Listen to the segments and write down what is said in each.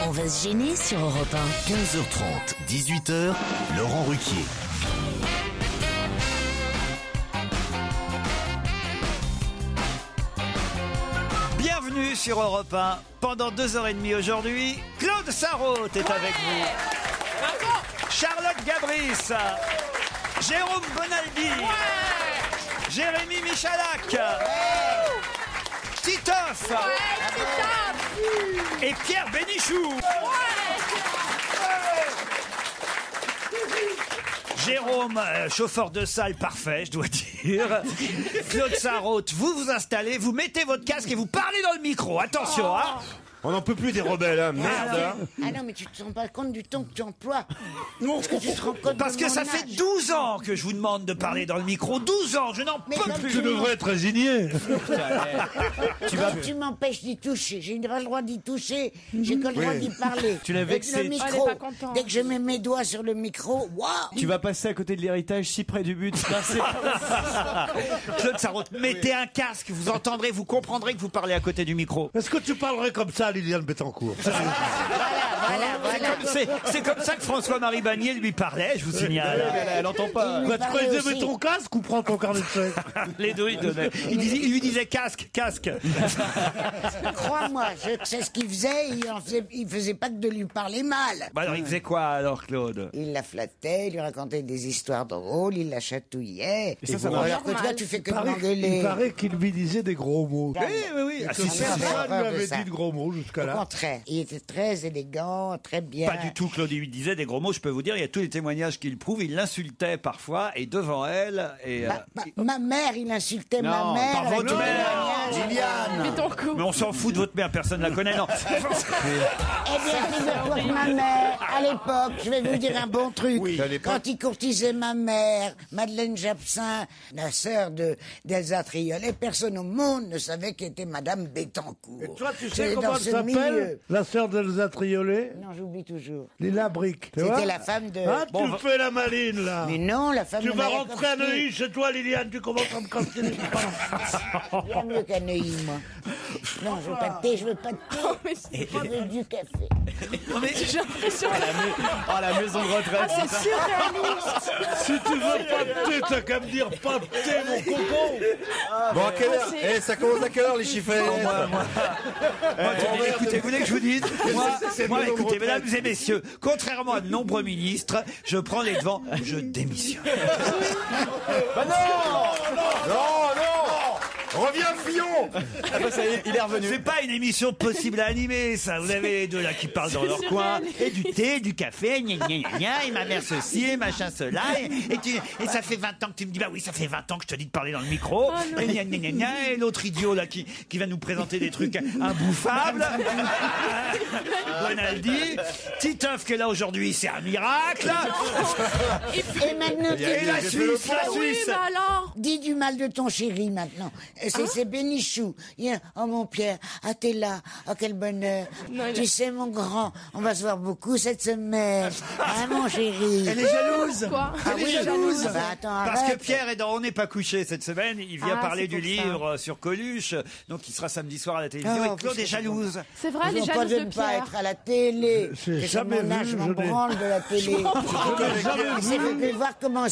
On va se gêner sur Europe 1. 15h30, 18h, Laurent Ruquier. Bienvenue sur Europe 1. Pendant 2h30 aujourd'hui, Claude Sarraute est avec vous. Charlotte Gabris. Jérôme Bonaldi. Jérémy Michalak. Titoff. Et Pierre Bénichou. Jérôme, chauffeur de salle parfait, je dois dire. Claude Sarraute, vous vous installez, vous mettez votre casque et vous parlez dans le micro. Attention, hein. On n'en peut plus des rebelles, hein. Merde. Ah non, mais tu te rends pas compte du ton que tu emploies. Parce que tu te rends compte Parce de que mon ça âge. fait 12 ans que je vous demande de parler dans le micro. 12 ans, je n'en Mais peux comme plus. tu devrais être résigné. Tu m'empêches d'y toucher. J'ai pas le droit d'y toucher. J'ai que le droit d'y parler. Tu l'as Avec vexé. le micro. Elle est pas contente. Dès que je mets mes doigts sur le micro, waouh. Tu vas passer à côté de l'héritage si près du but. Claude Sarraute, mettez un casque, vous entendrez, vous comprendrez que vous parlez à côté du micro. Est-ce que tu parlerais comme ça à Liliane Bettencourt? C'est comme ça que François-Marie Bagné lui parlait, je vous signale. Elle entend pas. Il lui Tu parlait crois aussi. aimer ton casque ou prends ton carnet de chèques? Les deux, il donnait. Il lui disait casque, casque. Crois-moi, je sais ce qu'il faisait. Il faisait pas que de lui parler mal. Bah alors il faisait quoi alors, Claude? Il la flattait, il lui racontait des histoires drôles, il la chatouillait. Et ça Alors marche. que toi, tu fais que de Il m'engueuler. paraît qu'il lui disait des gros mots. Oui. Ah, Que si, si, si. personne horreur lui de avait ça. dit de gros mots Au jusqu'à là. contraire, il était très élégant, très bien. Pas du tout, Claude. Il lui disait des gros mots, je peux vous dire, il y a tous les témoignages qui le prouvent. Il l'insultait parfois, et devant elle. Et, Ma mère, il insultait ma Non, mère. pas avec votre des mère. témoignages. Mais ton coup. mais on s'en fout de votre mère, personne ne la connaît, non. Eh bien, figure-toi que ma mère, à l'époque, je vais vous dire un bon truc. Oui, à l'époque. Quand il courtisait ma mère, Madeleine Japsin, la sœur d'Elsa Triolet, personne au monde ne savait qui était Madame Bettencourt. Et toi, tu C'est sais dans comment elle ce s'appelle? milieu. La sœur d'Elsa Triolet? Non, j'oublie toujours. Lila Brick. Tu vois? C'était la femme de... Ah, tu fais la maline, là. Mais non, la femme Tu de vas Maria rentrer à Korsky. Neuilly chez toi, Liliane, tu commences à me casser les Bien mieux qu'à Neuilly, moi. Non, je veux pas de thé, je veux pas de thé. Je veux du café. J'ai l'impression Oh, la maison de retraite. c'est surréaliste. Si tu veux pas de thé, t'as qu'à me dire pas de thé, mon coco. Bon, à quelle heure c'est- ça commence à quelle heure les chiffres? Moi, écoutez, vous voulez que je vous dise moi, écoutez, mesdames et messieurs, contrairement à de nombreux ministres, je prends les devants, je démissionne. Reviens, Fillon. Ah bah, ça y est, il est revenu. C'est pas une émission possible à animer, ça. Vous avez les deux là qui parlent dans leur C'est coin. surréaliste. Et du thé, du café, gna gna gna gna, et ma mère ceci, et machin cela. Et ça fait 20 ans que tu me dis, bah oui, ça fait 20 ans que je te dis de parler dans le micro. non. Et gna gna gna gna, et l'autre idiot là qui va nous présenter des trucs imbouffables. Bonaldi. Titoff qui est là aujourd'hui, c'est un miracle. Et maintenant, Et la Suisse, la Oui, Suisse. mais alors. dis du mal de ton chéri maintenant. C'est Bénichou. Oh mon Pierre, ah t'es là, oh quel bonheur. Non, il Tu a- sais mon grand, on va se voir beaucoup cette semaine. Ah mon chéri. Elle est jalouse. Quoi Ah oui, jalouse. Bah attends, Parce que arrête. Pierre est dans On n'est pas couché cette semaine. Il vient Ah, parler c'est du pour ça. livre sur Coluche. Donc il sera samedi soir à la télévision. Oh, et Claude qu'est-ce est que jalouse. C'est vrai, elle est Ils ont pas jalouse de de ne pas Pierre. être à la télé. J'ai C'est sur jamais mon âge, vu, je m'en je n'ai- branle de la télé. Il s'est fait voir comment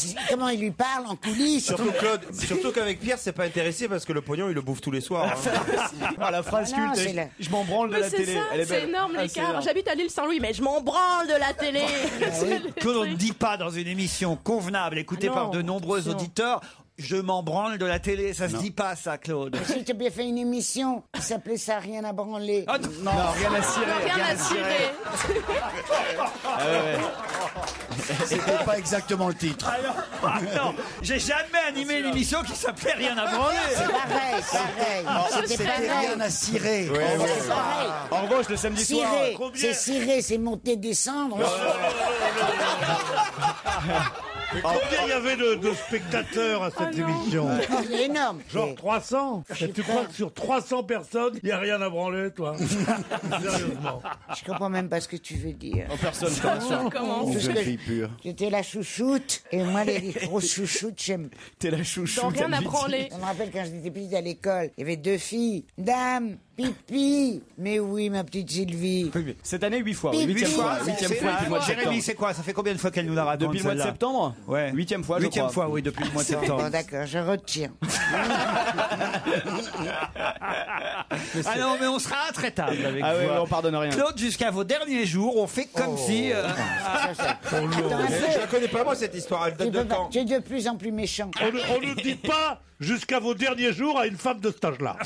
il lui parle en coulisses. Surtout Claude, surtout qu'avec Pierre, c'est pas intéressé parce que le pognon, il le bouffe tous les soirs. hein. Ah, la phrase Ah non, culte. c'est la- Je m'en branle de Mais la c'est télé. ça, Elle est c'est belle. énorme Ah, c'est l'écart. énorme. J'habite à l'île Saint-Louis, mais je m'en branle de la télé. C'est le Claude, on ne truc. dit pas dans une émission convenable, écoutée Ah non, par de nombreux attention. auditeurs, je m'en branle de la télé. Ça se dit pas, ça, Claude. Si tu as bien fait une émission qui s'appelait Ça, rien à branler. Ah, non. Non, rien à cirer. Rien à cirer. C'était pas exactement le titre. Alors, ah non, j'ai jamais animé une émission qui s'appelait Rien à branler. Pareil. C'était pareil. à cirer. C'est pareil. En revanche, le samedi soir. Cirer, combien c'est cirer, c'est monter, descendre. Mais combien il y avait de spectateurs à cette émission? C'est énorme. Genre 300. Et tu crois que sur 300 personnes, il n'y a rien à branler, toi? Sérieusement. Je comprends même pas ce que tu veux dire. En personne, bien sûr. Comment Tout ce que fille pure. J'étais la chouchoute, et moi, les grosses chouchoutes, j'aime. T'es la chouchou. Dans rien t'as à dit. branler. Je me rappelle quand j'étais petite à l'école, il y avait deux filles. Dame, Pipi. Mais oui, ma petite Sylvie. Cette année, 8 fois. Pipi. 8e fois. C'est- 8e fois depuis le mois de Jérémy, septembre. c'est quoi? Ça fait combien de fois qu'elle nous la raconte? Depuis le mois de celle-là septembre Ouais. 8e fois, je 8e crois. fois, oui, depuis le mois de septembre. Bon, d'accord, je retiens. Ah non, mais on sera intraitable avec Ah vous. ouais, on pardonne rien. Claude, jusqu'à vos derniers jours, on fait comme si... Attends un Je la peu. connais pas moi cette histoire, elle date de quand? Tu es de plus en plus méchant. On ne dit pas jusqu'à vos derniers jours à une femme de cet âge-là.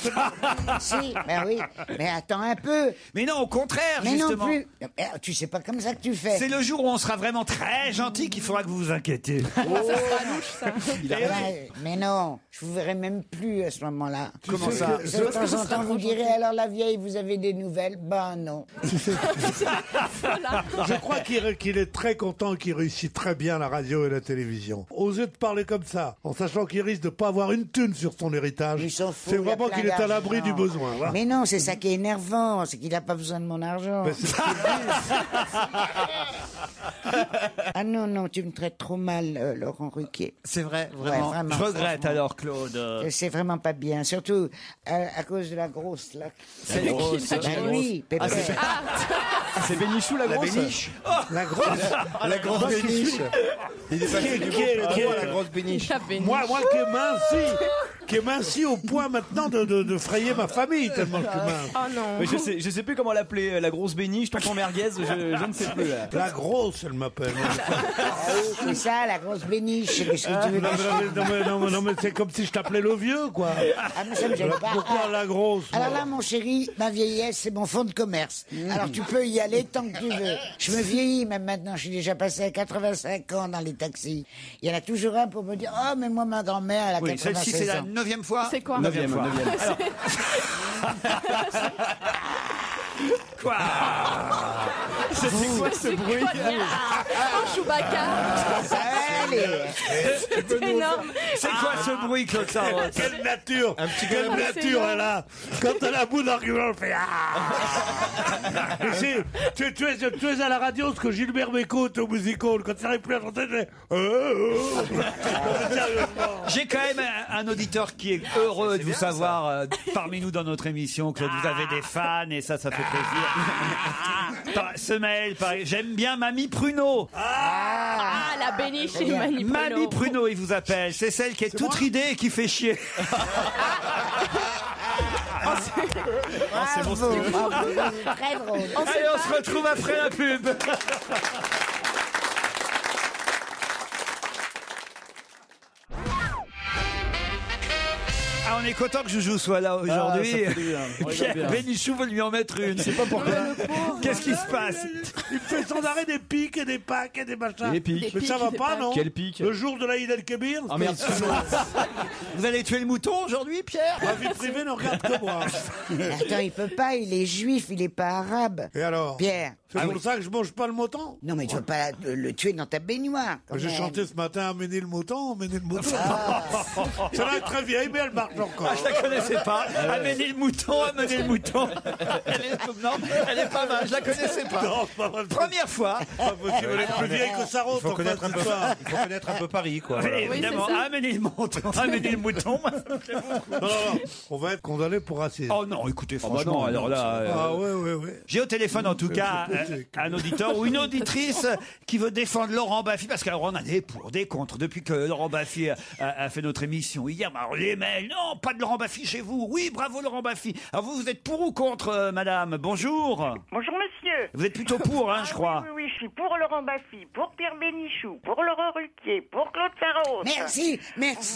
Si, ben oui. Mais attends un peu. Mais non, au contraire, Mais justement. non plus. Tu sais pas comme ça que tu fais. C'est le jour où on sera vraiment très gentil qu'il faudra que vous vous inquiétez. Mais non, je vous verrai même plus à ce moment-là. Comment ça? De temps en temps, vous direz alors la vieille, vous avez des nouvelles? Ben non. Je crois qu'il est très content, qu'il réussit très bien la radio et la télévision. Oser de parler comme ça, en sachant qu'il risque de pas avoir une thune sur son héritage, Il s'en fout, c'est il y a vraiment plein qu'il est à l'abri d'argent. du besoin. Voilà. Mais non, c'est ça qui est énervant, c'est qu'il n'a pas besoin de mon argent. Ben, c'est ce qu'il dit. Ah non, non, tu me traites trop mal, Laurent Ruquier. C'est vrai, vraiment. Ouais, vraiment, Je regrette franchement. alors, Claude. C'est vraiment pas bien, surtout à cause de la grosse, là. C'est grosse. Ben oui, Pépère. C'est Bénichou la grosse. La grosse. La grosse béniche. Il est passé du bon à la grosse béniche. Moi qui est minci au point maintenant de frayer ma famille, tellement je suis mince. Oh non. Mais je sais plus comment l'appeler, la grosse béniche, tonton merguez, je ne sais plus. Là. La grosse, elle m'appelle. C'est ça, la grosse béniche. Qu'est-ce que tu veux Non, dire? mais c'est comme si je t'appelais le vieux, quoi. Ah, mais ça me gêne pas. Pourquoi la grosse? Alors là, mon chéri, ma vieillesse, c'est mon fonds de commerce. Alors tu peux y aller tant que tu veux. Je me vieillis même maintenant. Je suis déjà passé à 85 ans dans les taxis. Il y en a toujours un pour me dire « Oh, mais moi, ma grand-mère, elle a Oui, celle-ci, c'est 96 la ans. 9e fois. C'est quoi? 9e fois. Quoi? C'est quoi ce bruit Oh, Chewbacca. Allez. C'est énorme. C'est quoi ce bruit, Claude Sarraute? Quelle nature! Quelle peu nature c'est elle a! Quand elle a bout d'argument, elle fait ah! Et tu es à la radio, ce que Gilbert Bécaud est au musical. Quand il n'arrive plus à chanter, je fais Sérieusement. J'ai quand même un auditeur qui est heureux de vous savoir parmi nous dans notre émission. Claude, vous avez des fans et ça fait plaisir. Ce mail, pareil. J'aime bien Mamie Pruneau. Ah, la béniche et Mamie Pruneau. Mamie Pruneau, il vous appelle. C'est celle qui est toute ridée et qui fait chier. C'est monstrueux. Très drôle. Allez, on se retrouve après la pub. Ah, on est content que Joujou soit là aujourd'hui. ça fait du bien. On rigole Pierre bien. Bénichou veut lui en mettre une. Je sais pas pourquoi. Qu'est-ce qui se passe? Il fait sans arrêt des pics et des packs et des machins. Des pics. Mais ça va Des pas, packs. non? Quel pic? Le jour de la Eid el-Kébir? Ah merde. Vous allez tuer le mouton aujourd'hui, Pierre? Ma vie privée ne regarde que moi. Attends, il peut pas, il est juif, il est pas arabe. Et alors? Pierre. C'est pour ça que je mange pas le mouton? Non, mais tu vas pas le tuer dans ta baignoire. quand J'ai même. chanté ce matin Amenez le mouton, amenez le mouton. Ça va être très vieille, mais elle marche encore. Ah, je la connaissais pas. Amenez le mouton, amenez le mouton. Non, elle est pas mal. Je la connaissais pas. Non, c'est pas vrai. Première fois. Pas possible, elle est plus vieille que Sarraute. Il faut connaître un peu, ça. il faut connaître un peu Paris, quoi. Voilà. Évidemment, c'est ça. amenez le mouton, amenez le mouton. Non, on va être condamné pour racisme. Oh non, écoutez, bah franchement, non, alors là. Ah ouais. J'ai au téléphone en tout cas un auditeur ou une auditrice qui veut défendre Laurent Baffy parce qu'on en a des pour, des contre depuis que Laurent Baffy a fait notre émission hier. Alors les mails, non, pas de Laurent Baffy chez vous. Oui, bravo Laurent Baffy. Alors vous êtes pour ou contre, madame? Bonjour. Bonjour monsieur. Vous êtes plutôt pour, hein, je crois. Oui, je suis pour Laurent Baffy, pour Pierre Bénichou, pour Laurent Ruquier, pour Claude Sarraute. Merci,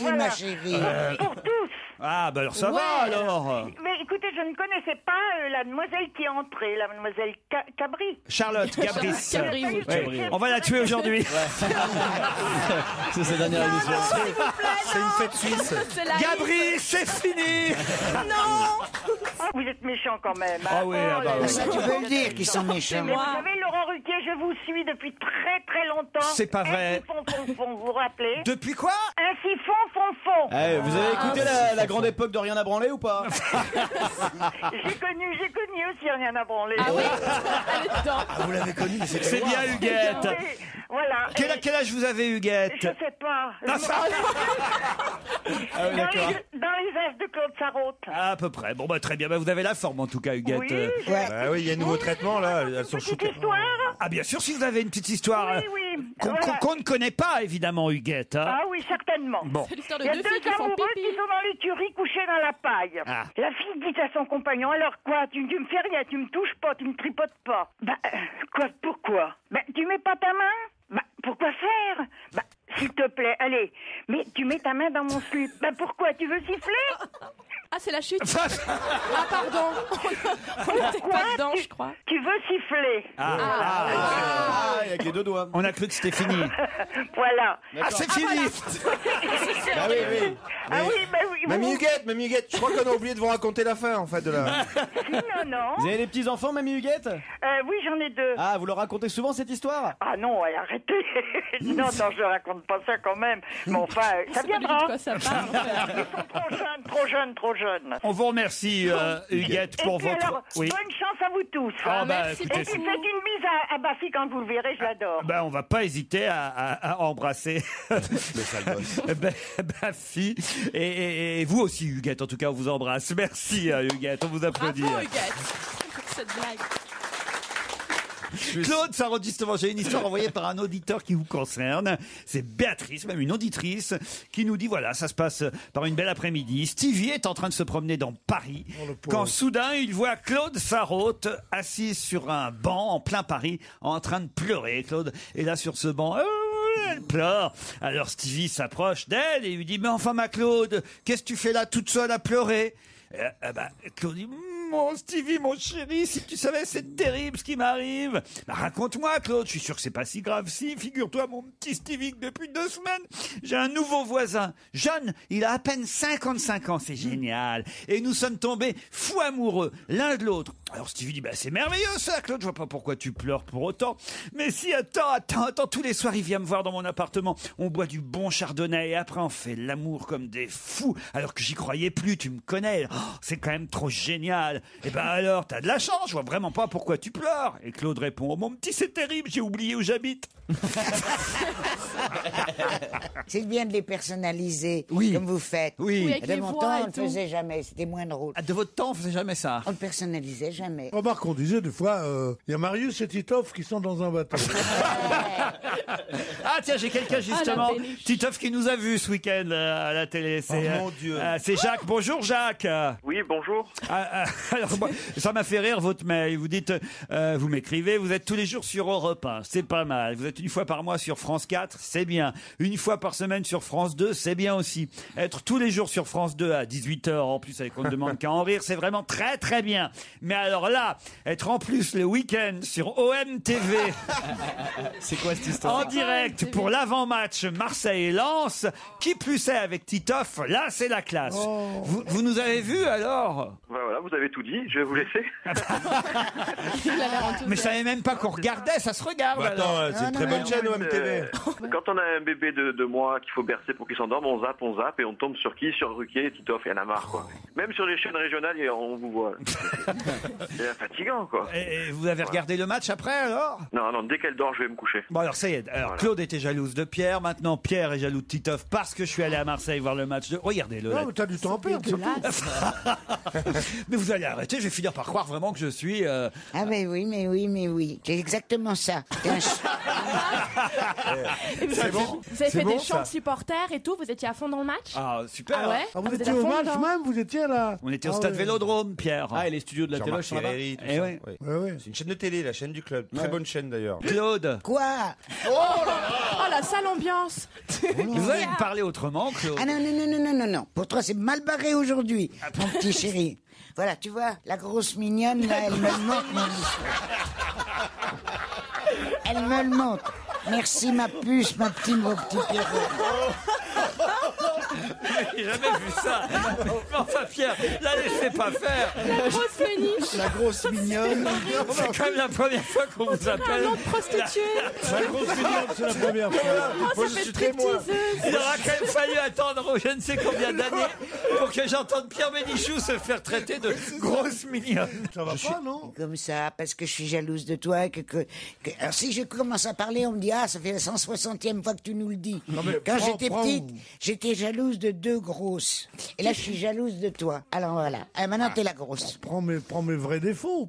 Voilà. ma chérie. Pour tous. Ah, bah alors ça va alors. Mais écoutez, je ne connaissais pas la demoiselle qui est entrée, la demoiselle Cabri. Charlotte Gabris. Cabri, oui. Ouais, on va la tuer aujourd'hui. C'est sa dernière émission. C'est une fête suisse. C'est la Gabris, c'est fini. Vous êtes méchant quand même. Ah oui, ah bah oui. Ça, tu peux le dire qu'ils sont méchants. Mais vous savez, Laurent Ruquier, je vous suis depuis très très longtemps. C'est pas vrai. Un siphon, vous vous rappelez? Depuis quoi? Un siphon, fond. Vous avez écouté la grande époque de Rien à branler ou pas? J'ai connu aussi Rien à branler. Ah oui. Elle est dedans. Ah, vous l'avez connu, mais C'est bien, Huguette. Oui, voilà. Quel âge vous avez, Huguette? Je sais pas. Ah, ça- Dans les âges de Claude Sarraute. À peu près. Bon, bah, très bien. Bah, vous avez la forme, en tout cas, Huguette. Oui, Ah oui, il y a un nouveau traitement là. Elles sont petite shootées. histoire. Ah, bien sûr, si vous avez une petite histoire Oui. qu'on ne connaît pas, évidemment, Huguette. Hein. Ah oui, certainement. Bon. C'est l'histoire de Il y a deux deux filles qui font amoureux pipi. qui sont dans l'écurie couchés dans la paille. Ah. La fille dit à son compagnon, alors quoi, tu me fais rien, tu me touches pas, tu me tripotes pas. Quoi, pourquoi? Tu mets pas ta main? Pourquoi faire? S'il te plaît, allez, mais tu mets ta main dans mon slip. Pourquoi? Tu veux siffler? Ah, c'est la chute. Ah, pardon. On n'était pas dedans, je crois. Tu veux siffler? Ah, il y a que les deux doigts. On a cru que c'était fini. Voilà. Ah, c'est fini. Ah oui. Ah oui, oui. Mamie Huguette, je crois qu'on a oublié de vous raconter la fin en fait de la. Non. Vous avez des petits-enfants, mamie Huguette? Oui, j'en ai deux. Ah, vous leur racontez souvent cette histoire? Ah non, arrêtez. non, je raconte pas ça quand même. Mais enfin, ça C'est pas du tout de viendra. quoi ça parle. Ils sont trop jeunes. On vous remercie, Huguette, pour Et puis votre... alors, bonne chance à vous tous. Ah, bah, merci écoutez, Et puis faites une bise à Bafi quand vous le verrez, je l'adore. on va pas hésiter à embrasser Bafi. Et vous aussi, Huguette, en tout cas, on vous embrasse. Merci, Huguette, on vous applaudit. Bravo, Huguette. Cette blague. Claude Sarraute, justement, j'ai une histoire envoyée par un auditeur qui vous concerne. C'est Béatrice, même une auditrice, qui nous dit, voilà, ça se passe par une belle après-midi. Stevie est en train de se promener dans Paris, quand soudain, il voit Claude Sarraute assis sur un banc en plein Paris, en train de pleurer. Claude est là sur ce banc. Elle pleure. Alors Stevie s'approche d'elle et lui dit, mais enfin, ma Claude, qu'est-ce que tu fais là toute seule à pleurer? Claude dit, mon Stevie, mon chéri, si tu savais, c'est terrible ce qui m'arrive. Raconte-moi, Claude, je suis sûr que c'est pas si grave. Si, figure-toi, mon petit Stevie, que depuis 2 semaines, j'ai un nouveau voisin. Jeune, il a à peine 55 ans, c'est génial. Et nous sommes tombés fous amoureux, l'un de l'autre. Alors Stevie dit, c'est merveilleux ça, Claude, je vois pas pourquoi tu pleures pour autant. Mais si, attends, tous les soirs, il vient me voir dans mon appartement. On boit du bon chardonnay et après, on fait l'amour comme des fous. Alors que j'y croyais plus, tu me connais. Oh, c'est quand même trop génial. Eh alors, t'as de la chance, je vois vraiment pas pourquoi tu pleures. Et Claude répond, oh, mon petit, c'est terrible, j'ai oublié où j'habite. C'est bien de les personnaliser, Oui. comme vous faites. Oui. Oui, avec De les mon voix temps, et on ne tout. faisait jamais, c'était moins drôle. Ah, de votre temps, on faisait jamais ça. On ne personnalisait jamais. Remarque, on disait des fois, il y a Marius et Titoff qui sont dans un bateau. Ah tiens, j'ai quelqu'un justement, la péniche. Titoff, qui nous a vus ce week-end à la télé. C'est, Oh, mon Dieu. c'est Jacques. Bonjour Jacques. Oui, bonjour. Alors, moi, ça m'a fait rire votre mail. Vous dites, vous m'écrivez, vous êtes tous les jours sur Europe 1, c'est pas mal. Vous êtes une fois par mois sur France 4, c'est bien. Une fois par semaine sur France 2, c'est bien aussi. Être tous les jours sur France 2 à 18h, en plus avec On ne demande qu'à en rire, c'est vraiment très très bien. Mais alors là, être en plus le week-end sur OMTV, C'est quoi cette histoire? en direct pour l'avant-match Marseille-Lens, qui plus est avec Titoff, là c'est la classe. Vous nous avez vus alors? Voilà, vous avez tout dit, je vais vous laisser. Il a l'air enthousiaste. Mais je savais même pas qu'on regardait, ça se regarde Attends, alors. c'est une très bonne chaîne OMTV. Quand on a un bébé de 2 mois qu'il faut bercer pour qu'il s'endorme, on zappe et on tombe sur qui? Sur Ruquier, Titoff, et en a marre, quoi. Même sur les chaînes régionales, on vous voit. C'est fatigant, quoi. Et vous avez regardé le match après alors? Non, dès qu'elle dort, je vais me coucher. Bon alors ça y est, alors Voilà. Claude était jalouse de Pierre, maintenant Pierre est jaloux de Titoff parce que je suis allé à Marseille voir le match de... Regardez-le. là. Non, mais t'as du temps à perdre, c'est tout. Mais vous allez arrêter, je vais finir par croire vraiment que je suis... Ah mais oui. C'est exactement ça. T'es un Et vous avez bon. vous avez C'est fait bon, des chants ça. de supporters et tout, vous étiez à fond dans le match? Ah super. Ah ouais? Ah, vous Vous êtes étiez à au fond match dedans. même, vous étiez là. On était au Ah stade ouais. Vélodrome, Pierre. Ah, et les studios de la télé, Jean-Marc sont là-bas. Ferreri, tout Eh ça. ouais. Oui. Ouais, ouais. C'est une chaîne de télé, la chaîne du club. Très bonne chaîne d'ailleurs. Claude, Quoi? Oh la sale ambiance. vous allez me parler autrement, Claude? Ah non. Pour toi, c'est mal barré aujourd'hui, mon petit chéri. Voilà, tu vois, la grosse mignonne, là, elle me le montre, mon histoire. Elle me le montre. Merci, ma puce, mon petit Pierrot. j'ai jamais vu ça. Enfin, Pierre, la laissez pas faire. La grosse péniche. La grosse mignonne. C'est quand même la première fois qu'on vous appelle. Un nom de prostituée. La grosse mignonne, c'est la première fois. Oh, ça fait stripteaseuse. Il aura quand même fallu attendre je ne sais combien d'années pour que j'entende Pierre Bénichou se faire traiter de grosse mignonne. Ça va pas, non? Comme ça, parce que je suis jalouse de toi. Alors si je commence à parler, on me dit « Ah, ça fait la 160e fois que tu nous le dis. » Quand j'étais petite, j'étais jalouse de 2 grosses. Et là, je suis jalouse de toi. Alors voilà. Et maintenant, t'es la grosse. Prends mes vrais défauts.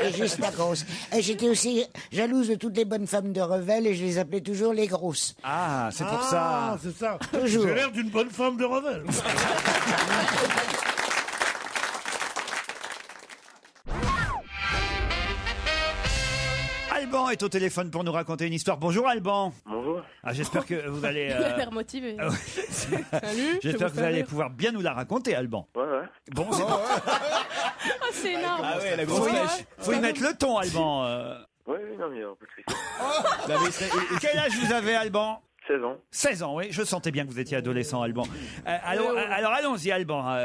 Et juste la grosse. Et j'étais aussi jalouse de toutes les bonnes femmes de Revel et je les appelais toujours les grosses. Ah, c'est pour ça. C'est ça. Toujours. J'ai l'air d'une bonne femme de Revel. Alban est au téléphone pour nous raconter une histoire. Bonjour Alban. Bonjour. Ah, j'espère que vous allez. Il a l'air motivé. Salut. J'espère que vous allez pouvoir bien nous la raconter, Alban. Ouais. Bon, c'est bon. Oh, c'est énorme. Ah ouais, la grosse pêche. Faut y mettre le ton, Alban. Oui, non, mais on peut se faire. Quel âge vous avez, Alban? 16 ans. 16 ans, oui. Je sentais bien que vous étiez adolescent, Alban. Alors allons-y, Alban.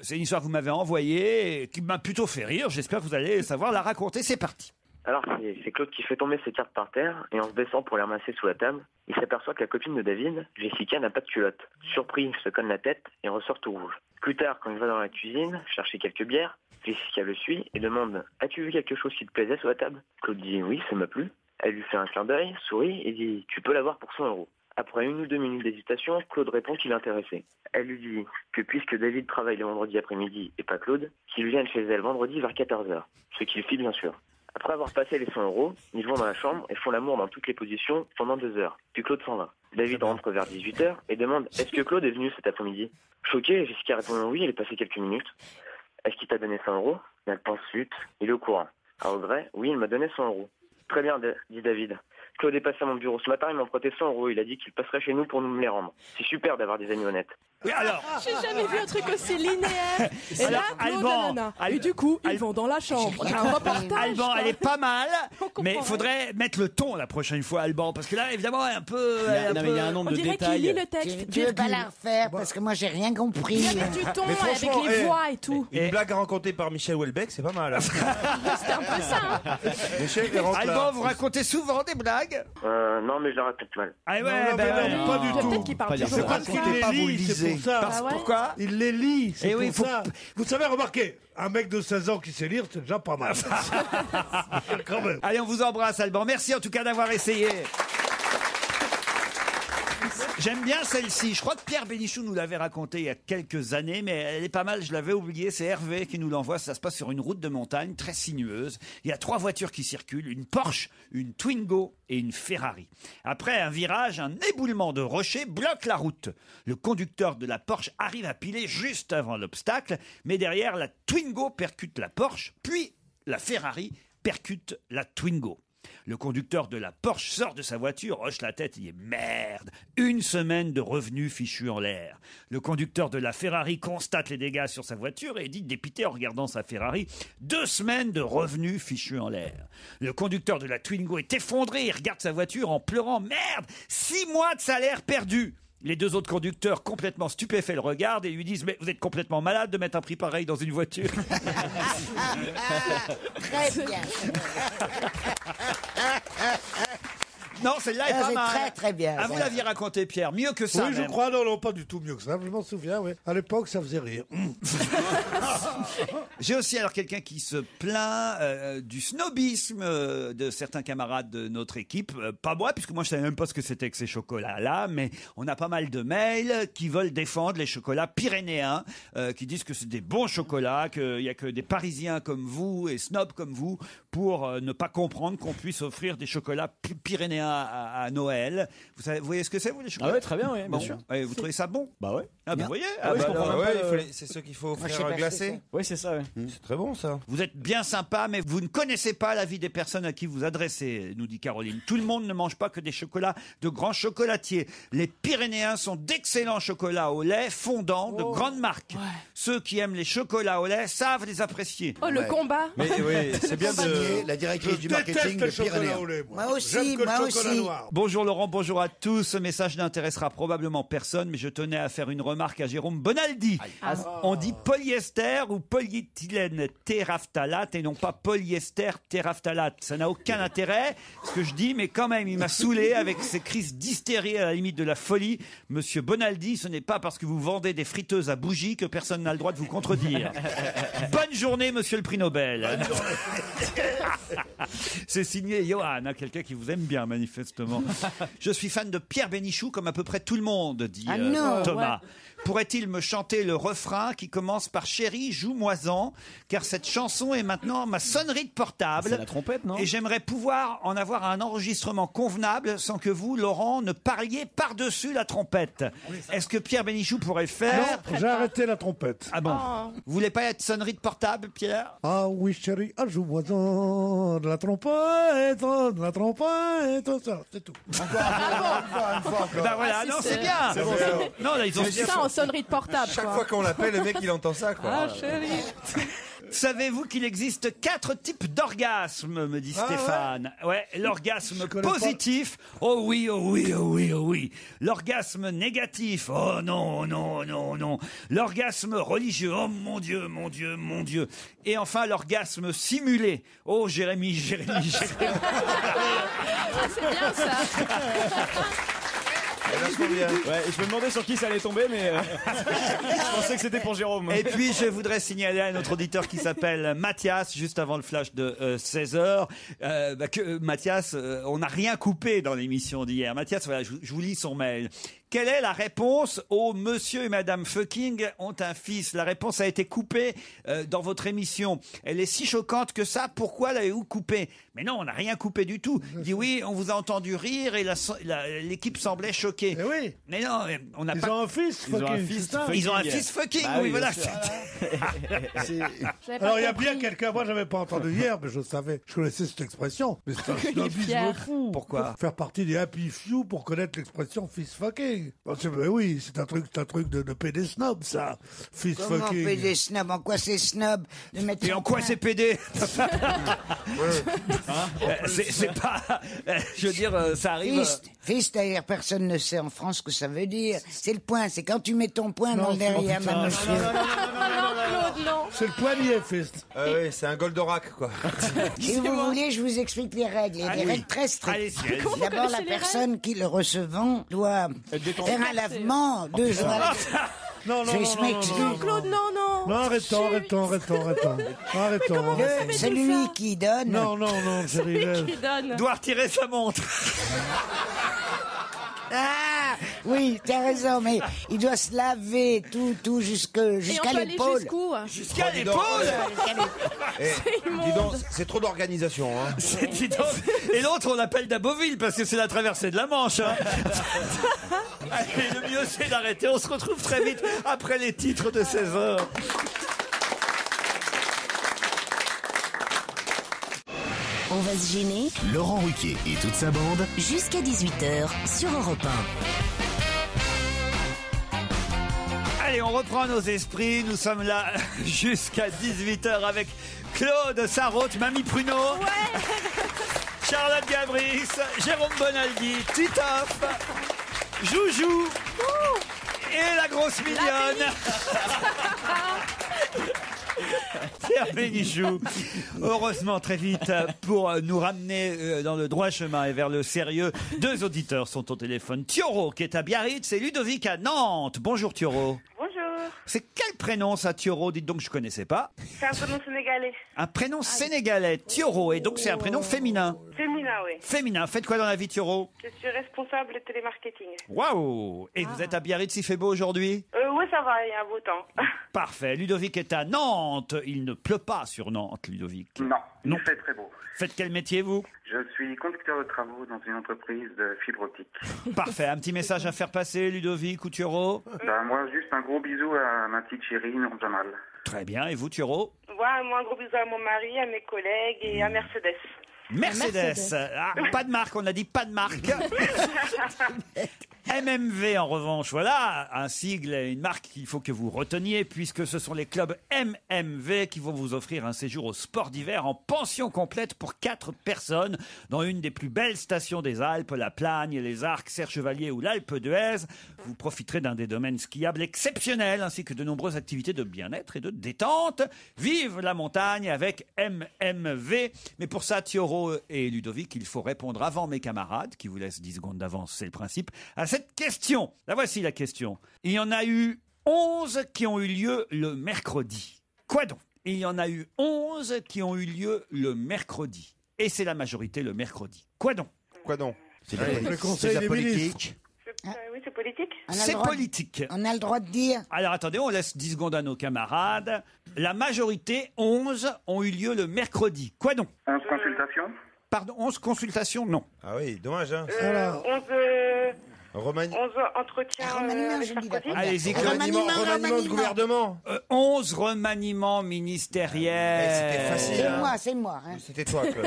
C'est une histoire que vous m'avez envoyée et qui m'a plutôt fait rire. J'espère que vous allez savoir la raconter. C'est parti. Alors, c'est Claude qui fait tomber ses cartes par terre et en se baissant pour les ramasser sous la table, il s'aperçoit que la copine de David, Jessica, n'a pas de culotte. Surpris, il se cogne la tête et ressort tout rouge. Plus tard, quand il va dans la cuisine chercher quelques bières, Jessica le suit et demande « As-tu vu quelque chose qui te plaisait sous la table ?» Claude dit « Oui, ça m'a plu ». Elle lui fait un clin d'œil, sourit et dit « Tu peux l'avoir pour 100 €. Après 1 ou 2 minutes d'hésitation, Claude répond qu'il est intéressé. Elle lui dit que puisque David travaille le vendredi après-midi et pas Claude, qu'il vienne chez elle vendredi vers 14h. Ce qu'il fit bien sûr. Après avoir passé les 100 €, ils vont dans la chambre et font l'amour dans toutes les positions pendant 2 heures. Puis Claude s'en va. David rentre vers 18h et demande « Est-ce que Claude est venu cet après-midi ?» Choqué, Jessica répond « Oui, il est passé quelques minutes. » « Est-ce qu'il t'a donné 100 €? Elle pense flûte. Il est au courant. À regret, oui, il m'a donné 100 €. Très bien, dit David. Claude est passé à mon bureau ce matin, il m'a prêté 100 €. Il a dit qu'il passerait chez nous pour nous les rendre. C'est super d'avoir des amis honnêtes. Oui, alors. J'ai jamais vu un truc aussi linéaire. Et Alors, là, Claude, Alban, nanana. Et du coup, ils vont dans la chambre. Un reportage. Alban, quoi. elle est pas mal, comprend mais il rien. faudrait mettre le ton la prochaine fois, Alban, parce que là, évidemment, elle est un peu. Non, mais il y a un nombre On de dirait qu'il lit détails. le texte. Tu veux pas la refaire parce que moi j'ai rien compris. Il y avait du ton Mais avec franchement, les voix et tout. Une blague racontée par Michel Houellebecq, c'est pas mal. C'était un peu ça. hein. Michel, il rentre là. Alban, vous racontez souvent des blagues? Non, mais je la raconte mal. Ah ouais, Non, non, ben mais ouais. non, pas du tout. Peut-être qu'il parle dire toujours ça. comme Parce ça. qu'il les pas, vous le lit, c'est lisez. pour ça. Ah ouais. Pourquoi? Il les lit, c'est Eh oui, pour faut- ça. Vous savez, remarquez, un mec de 16 ans qui sait lire, c'est déjà pas mal. Quand même. Allez, on vous embrasse, Alban. Merci en tout cas d'avoir essayé. J'aime bien celle-ci. Je crois que Pierre Bénichou nous l'avait racontée il y a quelques années, mais elle est pas mal. Je l'avais oubliée. C'est Hervé qui nous l'envoie. Ça se passe sur une route de montagne très sinueuse. Il y a 3 voitures qui circulent. Une Porsche, une Twingo et une Ferrari. Après un virage, un éboulement de rochers bloque la route. Le conducteur de la Porsche arrive à piler juste avant l'obstacle, mais derrière, la Twingo percute la Porsche, puis la Ferrari percute la Twingo. Le conducteur de la Porsche sort de sa voiture, hoche la tête, il dit « Merde, 1 semaine de revenus fichus en l'air ». Le conducteur de la Ferrari constate les dégâts sur sa voiture et dit dépité en regardant sa Ferrari « 2 semaines de revenus fichus en l'air ». Le conducteur de la Twingo est effondré, il regarde sa voiture en pleurant « Merde, 6 mois de salaire perdu ». Les 2 autres conducteurs, complètement stupéfaits, le regardent et lui disent « Mais vous êtes complètement malade de mettre un prix pareil dans une voiture ?» Très bien. Non, celle-là est Ah, pas c'est mal. très, très bien, Ah, vous ça. l'aviez raconté, Pierre, mieux que ça Oui, je même. crois, non, pas du tout mieux que ça. Je m'en souviens, oui. À l'époque, ça faisait rire. J'ai aussi alors quelqu'un qui se plaint du snobisme de certains camarades de notre équipe. Pas moi, puisque moi je savais même pas ce que c'était que ces chocolats-là, mais on a pas mal de mails qui veulent défendre les chocolats pyrénéens, qui disent que c'est des bons chocolats, qu'il y a que des Parisiens comme vous et snobs comme vous pour ne pas comprendre qu'on puisse offrir des chocolats pyrénéens à Noël. Vous voyez ce que c'est, vous, les chocolats? Ah ouais, très bien, oui, bien sûr. Et vous trouvez ça bon? Bah ouais. Ah ben, vous voyez, Ah ouais, je bah, comprends alors, même pas le- c'est ceux qu'il faut Moi, je sais offrir pas glacés. ce que Oui, c'est ça, ouais. C'est très bon ça. Vous êtes bien sympa, mais vous ne connaissez pas la vie des personnes à qui vous adressez, nous dit Caroline. Tout le monde ne mange pas que des chocolats de grands chocolatiers. Les Pyrénéens sont d'excellents chocolats au lait fondants de grandes marques. Ceux qui aiment les chocolats au lait savent les apprécier. Oh, le Ouais. combat. Mais oui, c'est bien de. La directrice Je du marketing déteste de le chocolat Pyrénées. au lait. Moi aussi, J'aime que le moi chocolat chocolat noir. Bonjour Laurent, bonjour à tous. Ce message n'intéressera probablement personne, mais je tenais à faire une remarque à Jérôme Bonaldi. On dit polyester ou polyéthylène terephthalate et non pas polyester terephthalate. Ça n'a aucun intérêt, ce que je dis, mais quand même, il m'a saoulé avec ses crises d'hystérie à la limite de la folie. Monsieur Bonaldi, ce n'est pas parce que vous vendez des friteuses à bougies que personne n'a le droit de vous contredire. Bonne journée, monsieur le prix Nobel. C'est signé Johan, quelqu'un qui vous aime bien, manifestement. Je suis fan de Pierre Bénichou, comme à peu près tout le monde, dit Thomas. Ouais. Pourrait-il me chanter le refrain qui commence par Chérie, joue-moi-en, car cette chanson est maintenant ma sonnerie de portable. C'est la trompette, non? Et j'aimerais pouvoir en avoir un enregistrement convenable sans que vous, Laurent, ne parliez par-dessus la trompette. Oui, est-ce que Pierre Bénichou pourrait le faire? Non, j'ai arrêté la trompette. Ah bon? Vous voulez pas être sonnerie de portable, Pierre? Ah oui, chérie, joue-moi-en, de la trompette, c'est tout. Encore. Ben voilà, non, c'est bien. C'est bon, non, là, ils ont ça en sonnerie de portable. Chaque fois qu'on l'appelle, le mec, il entend ça, quoi. Ah, chérie. Savez-vous qu'il existe 4 types d'orgasmes, me dit Stéphane. Ouais, l'orgasme positif. Oh oui, oh oui, oh oui, oh oui. L'orgasme négatif. Oh non, non, non, non. L'orgasme religieux. Oh mon Dieu, mon Dieu, mon Dieu. Et enfin, l'orgasme simulé. Oh Jérémy, Jérémy, Jérémy. Ah, c'est bien ça. Ouais, je me demandais sur qui ça allait tomber, mais je pensais que c'était pour Jérôme. Et puis, je voudrais signaler à un autre auditeur qui s'appelle Mathias, juste avant le flash de 16h, que Mathias, on n'a rien coupé dans l'émission d'hier. Mathias, voilà, je vous lis son mail. Quelle est la réponse au monsieur et madame Fucking ont un fils? La réponse a été coupée dans votre émission. Elle est si choquante que ça, pourquoi l'avez-vous coupée? Mais non, on n'a rien coupé du tout. Il dit oui, on vous a entendu rire et l'équipe semblait choquée. Mais oui. Mais non, on n'a pas... Ils ont un fils Fucking. Ils ont un fils Fucking, bah, oui, voilà. Alors il y a bien quelqu'un, moi j'avais pas entendu hier, mais je savais, je connaissais cette expression. Mais c'est un snobisme fou. Pourquoi? Faire partie des Happy Few pour connaître l'expression fils fucking. Oui, c'est un truc de pédé snob, ça. Fils Comment fucking. pédé snob? En quoi c'est snob de mettre Et en quoi c'est pédé? C'est pas... Je veux dire, ça arrive... Fist, d'ailleurs, personne ne sait en France ce que ça veut dire. C'est le poing, c'est quand tu mets ton poing dans le derrière d'un monsieur. Non. C'est le poignet, fist. Oui, c'est un Goldorak, quoi. Si vous voulez, je vous explique les règles. Il y a des règles très strictes. D'abord, la personne qui le recevant doit faire un lavement 2 jours à la Non, Claude, non. Non, arrêtons. Celui qui donne. Non, Celui qui donne. Doit retirer sa montre. Ah, oui, t'as raison, mais il doit se laver tout jusqu'à l'épaule. Jusqu'à l'épaule. Dis donc, c'est trop d'organisation. Hein. Et l'autre, on l'appelle Daboville parce que c'est la traversée de la Manche. Hein. Allez, le mieux, c'est d'arrêter. On se retrouve très vite après les titres de 16h. On va se gêner. Laurent Ruquier et toute sa bande. Jusqu'à 18h sur Europe 1. Allez, on reprend nos esprits. Nous sommes là jusqu'à 18h avec Claude Sarraute, Mamie Pruneau, Charlotte Gabris, Jérôme Bonaldi, Titoff, Joujou et la grosse mignonne. Pierre Bénichou. Heureusement, très vite, pour nous ramener dans le droit chemin et vers le sérieux, 2 auditeurs sont au téléphone. Thioro, qui est à Biarritz, et Ludovic à Nantes. Bonjour Thioro. Bonjour. C'est quel prénom ça, Thioro? Dites donc, je connaissais pas. C'est un prénom sénégalais. Un prénom sénégalais, Thioro, et donc c'est un prénom féminin. Féminin, oui. Féminin. Faites quoi dans la vie, Thioro? Je suis responsable de télémarketing. Waouh! Et vous êtes à Biarritz, il fait beau aujourd'hui? Oui, ça va, il y a un beau temps. Parfait. Ludovic est à Nantes. Il ne pleut pas sur Nantes, Ludovic. Non, il fait très beau. Faites quel métier, vous? Je suis conducteur de travaux dans une entreprise de fibre optique. Parfait. Un petit message à faire passer, Ludovic ou Thioro? Moi, juste un gros bisou à ma petite chérie, Nour Jamal. Très bien. Et vous, Thioro? Moi, un gros bisou à mon mari, à mes collègues et à Mercedes. Mercedes. Ah, pas de marque, on a dit pas de marque. MMV, en revanche, voilà, un sigle, une marque qu'il faut que vous reteniez, puisque ce sont les clubs MMV qui vont vous offrir un séjour au sport d'hiver en pension complète pour 4 personnes dans une des plus belles stations des Alpes, la Plagne, les Arcs, Serre-Chevalier ou l'Alpe d'Huez. Vous profiterez d'un des domaines skiables exceptionnels, ainsi que de nombreuses activités de bien-être et de détente. Vive la montagne avec MMV. Mais pour ça, Thioro et Ludovic, il faut répondre avant mes camarades, qui vous laissent 10 secondes d'avance, c'est le principe, à cette question. La voici la question. Il y en a eu 11 qui ont eu lieu le mercredi. Quoi donc? Il y en a eu 11 qui ont eu lieu le mercredi. Et c'est la majorité le mercredi. Quoi donc? Quoi donc? C'est le conseil des ministres. Oui, c'est politique. C'est politique. On a le droit de dire. Alors attendez, on laisse 10 secondes à nos camarades. La majorité, 11, ont eu lieu le mercredi. Quoi donc? 11 consultations. Pardon, 11 consultations, non. Ah oui, dommage, hein. 11 entretiens avec Sarkozy. Allez-y, remaniement de gouvernement. 11 remaniements ministériels. C'était facile. C'est hein. moi, c'est moi. Hein. C'était toi, Claude.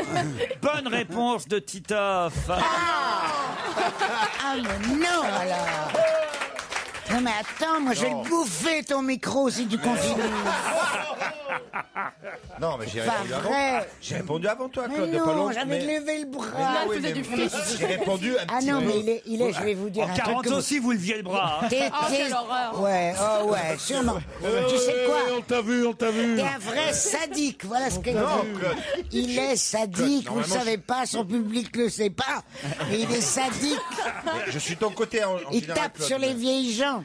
Bonne réponse de Titoff. Ah, mais non, alors. Non, mais attends, moi, je vais le bouffer, ton micro, si tu continues. Non, mais j'ai Pas répondu avant. vrai. J'ai répondu avant toi, Mais Claude. de pas non, long, j'avais mais- levé le bras. Mais non, oui, mais j'ai répondu un Ah petit non, peu. mais il est, je vais vous dire En un truc. 40 que vous- aussi, vous leviez le bras. hein. T'es- Oh, quelle horreur. Ouais, oh ouais, sûrement. Tu sais quoi? On t'a vu, on t'a vu. T'es un vrai sadique, voilà ce qu'il Non, dit. Claude. Il est sadique, vous le normalement, savez pas, son public le sait pas, mais il est sadique. Je suis ton côté en Il général, tape Claude, sur les mais- vieilles gens.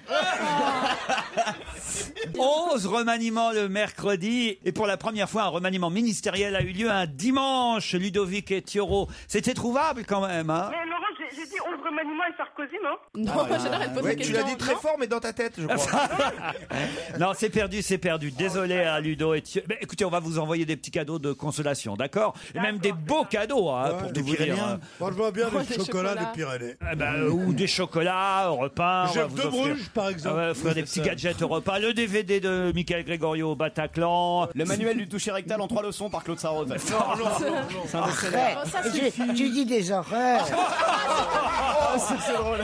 11 remaniements le mercredi. Et pour la première fois, un remaniement ministériel a eu lieu un dimanche. Ludovic et Thioro. C'était trouvable quand même, hein? Mais Laurent, j'ai dit 11 remaniements et Sarkozy, non? Non, j'adore, elle pose la Ouais, tu l'as question. dit très Non. fort, mais dans ta tête, je crois. Non, c'est perdu, c'est perdu. Désolé à Ludo et Thioro. Mais écoutez, on va vous envoyer des petits cadeaux de consolation, d'accord? Et même des beaux cadeaux, hein, pour tout vous dire. Moi, je vois bien Oh, des des chocolats chocolats. des Pyrénées. Eh ben, ou des chocolats au repas. on va Chef vous de offrir- Bruges, par exemple. On va offrir des petits gadgets au repas. Le DVD de Michael Gregorio au Bataclan. Le manuel du toucher rectal en 3 leçons par Claude Sarraute. C'est un best-seller. Arrête, Oh, ça tu dis des horreurs. C'est drôle.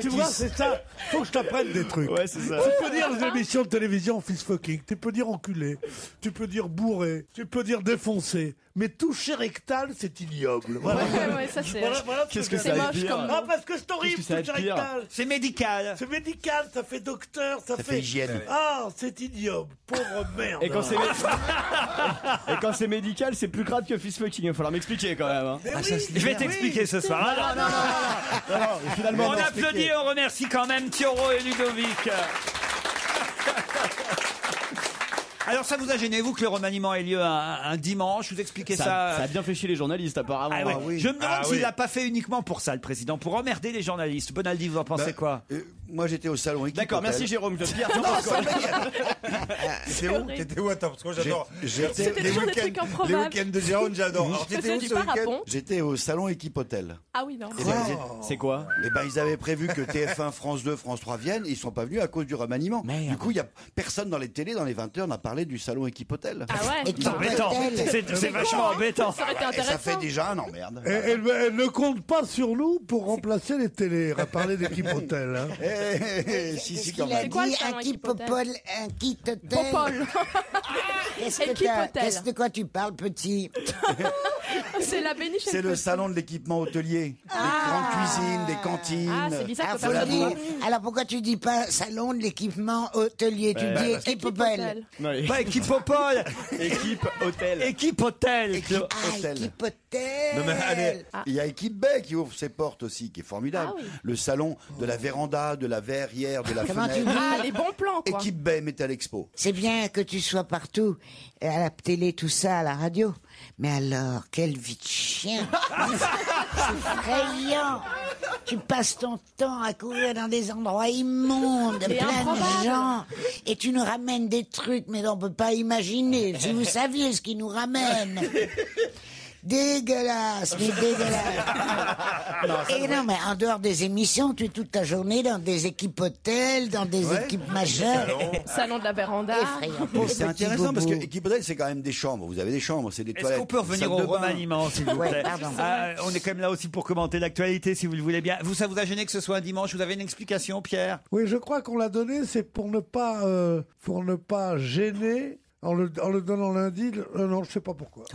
Tu vois, c'est ça. Faut que je t'apprenne des trucs. Ouais, c'est ça. Tu peux dire les émissions de télévision fist fucking, tu peux dire enculé, tu peux dire bourré, tu peux dire défoncé, mais toucher rectal, c'est ignoble. Voilà. Ouais, ça c'est. Voilà Qu'est-ce que C'est ça a de moche pire comme Ah, parce que c'est horrible, Qu'est-ce que ça a de toucher pire rectal. C'est médical. C'est médical, ça fait docteur, ça fait hygiène. Ah, c'est ignoble, pauvre merde. Et quand c'est et quand c'est médical, c'est plus grave que fist fucking. Il va falloir m'expliquer quand même. Hein. Je vais t'expliquer ce soir. Alors, Non, finalement, on non, applaudit et on remercie quand même Thioro et Ludovic. Alors ça vous a gêné, vous, que le remaniement ait lieu un dimanche? Vous expliquez ça, ça a bien fait chier les journalistes apparemment. Ah ouais. oui. Je me demande Ah s'il oui. l'a pas fait uniquement pour ça, le président, pour emmerder les journalistes. Bonaldi, vous en pensez quoi? Moi, j'étais au salon équipe. D'accord, Hôtel. merci Jérôme. Pierre, T'étais où? T'étais où? Attends, parce que moi j'adore. C'était Les toujours des trucs week-ends improbables. de Jérôme, j'adore. Alors Je t'étais faisais où du ce week-end? parapente. J'étais au salon équipe hôtel. Ah oui, non. Et ben, C'est quoi? eh ben, ils avaient prévu que TF1, France 2, France 3 viennent. Et ils sont pas venus à cause du remaniement. Merde. Du coup, il y a personne dans les télés, dans les 20h, n'a parlé du salon équipe hôtel. Ah ouais. Et C'est embêtant. C'est vachement embêtant. Ça aurait été Et ça intéressant. fait déjà un emmerde. Elle ne compte pas sur nous pour remplacer les télés, à parler d'équipe hôtel. Hein. Si, Qu'est-ce quand qu'il a même. quoi, le dit? salon Un équipe kit hôtel popol, un kit hôtel. Popol. Équipe hôtel. Qu'est-ce de quoi tu parles, petit? C'est la béniche. C'est le salon de l'équipement hôtelier. Des grandes cuisines, des cantines. Ah, c'est bizarre Ah, que faut pas le dire. Alors pourquoi tu dis pas salon de l'équipement hôtelier? Tu dis équipe hôtel. Pas équipe au pôle. Équipe hôtel. Équipe hôtel. Claude. Ah, Hôtel. équipe hôtel. Non, mais allez, il y a Équipe Bay qui ouvre ses portes aussi, qui est formidable. Ah oui. Le salon de la véranda, de la verrière, de la Comment tu fenêtre. dis? Ah, les bons plans, quoi. Équipe Bay Metal Expo. C'est bien que tu sois partout, à la télé, tout ça, à la radio. Mais alors, quelle vie de chien! C'est effrayant! Tu passes ton temps à courir dans des endroits immondes, Et plein improbables. de gens, et tu nous ramènes des trucs, mais on peut pas imaginer. Si vous saviez ce qu'ils nous ramènent. Dégueulasse, mais dégueulasse. Et non, mais en dehors des émissions, tu es toute ta journée dans des équipes hôtels, dans des équipes machin. Salon de la véranda. Effrayant. Mais c'est Petit intéressant parce que bobo. équipe hôtel, c'est quand même des chambres. Vous avez des chambres, c'est des Est-ce toilettes. qu'on peut revenir salle au de bain. remaniement, s'il vous Ouais, plaît pardon. On est quand même là aussi pour commenter l'actualité, si vous le voulez bien. Vous, ça vous a gêné que ce soit un dimanche? Vous avez une explication, Pierre? Oui, je crois qu'on l'a donné, c'est pour ne pas gêner. En le donnant lundi, non, je sais pas pourquoi.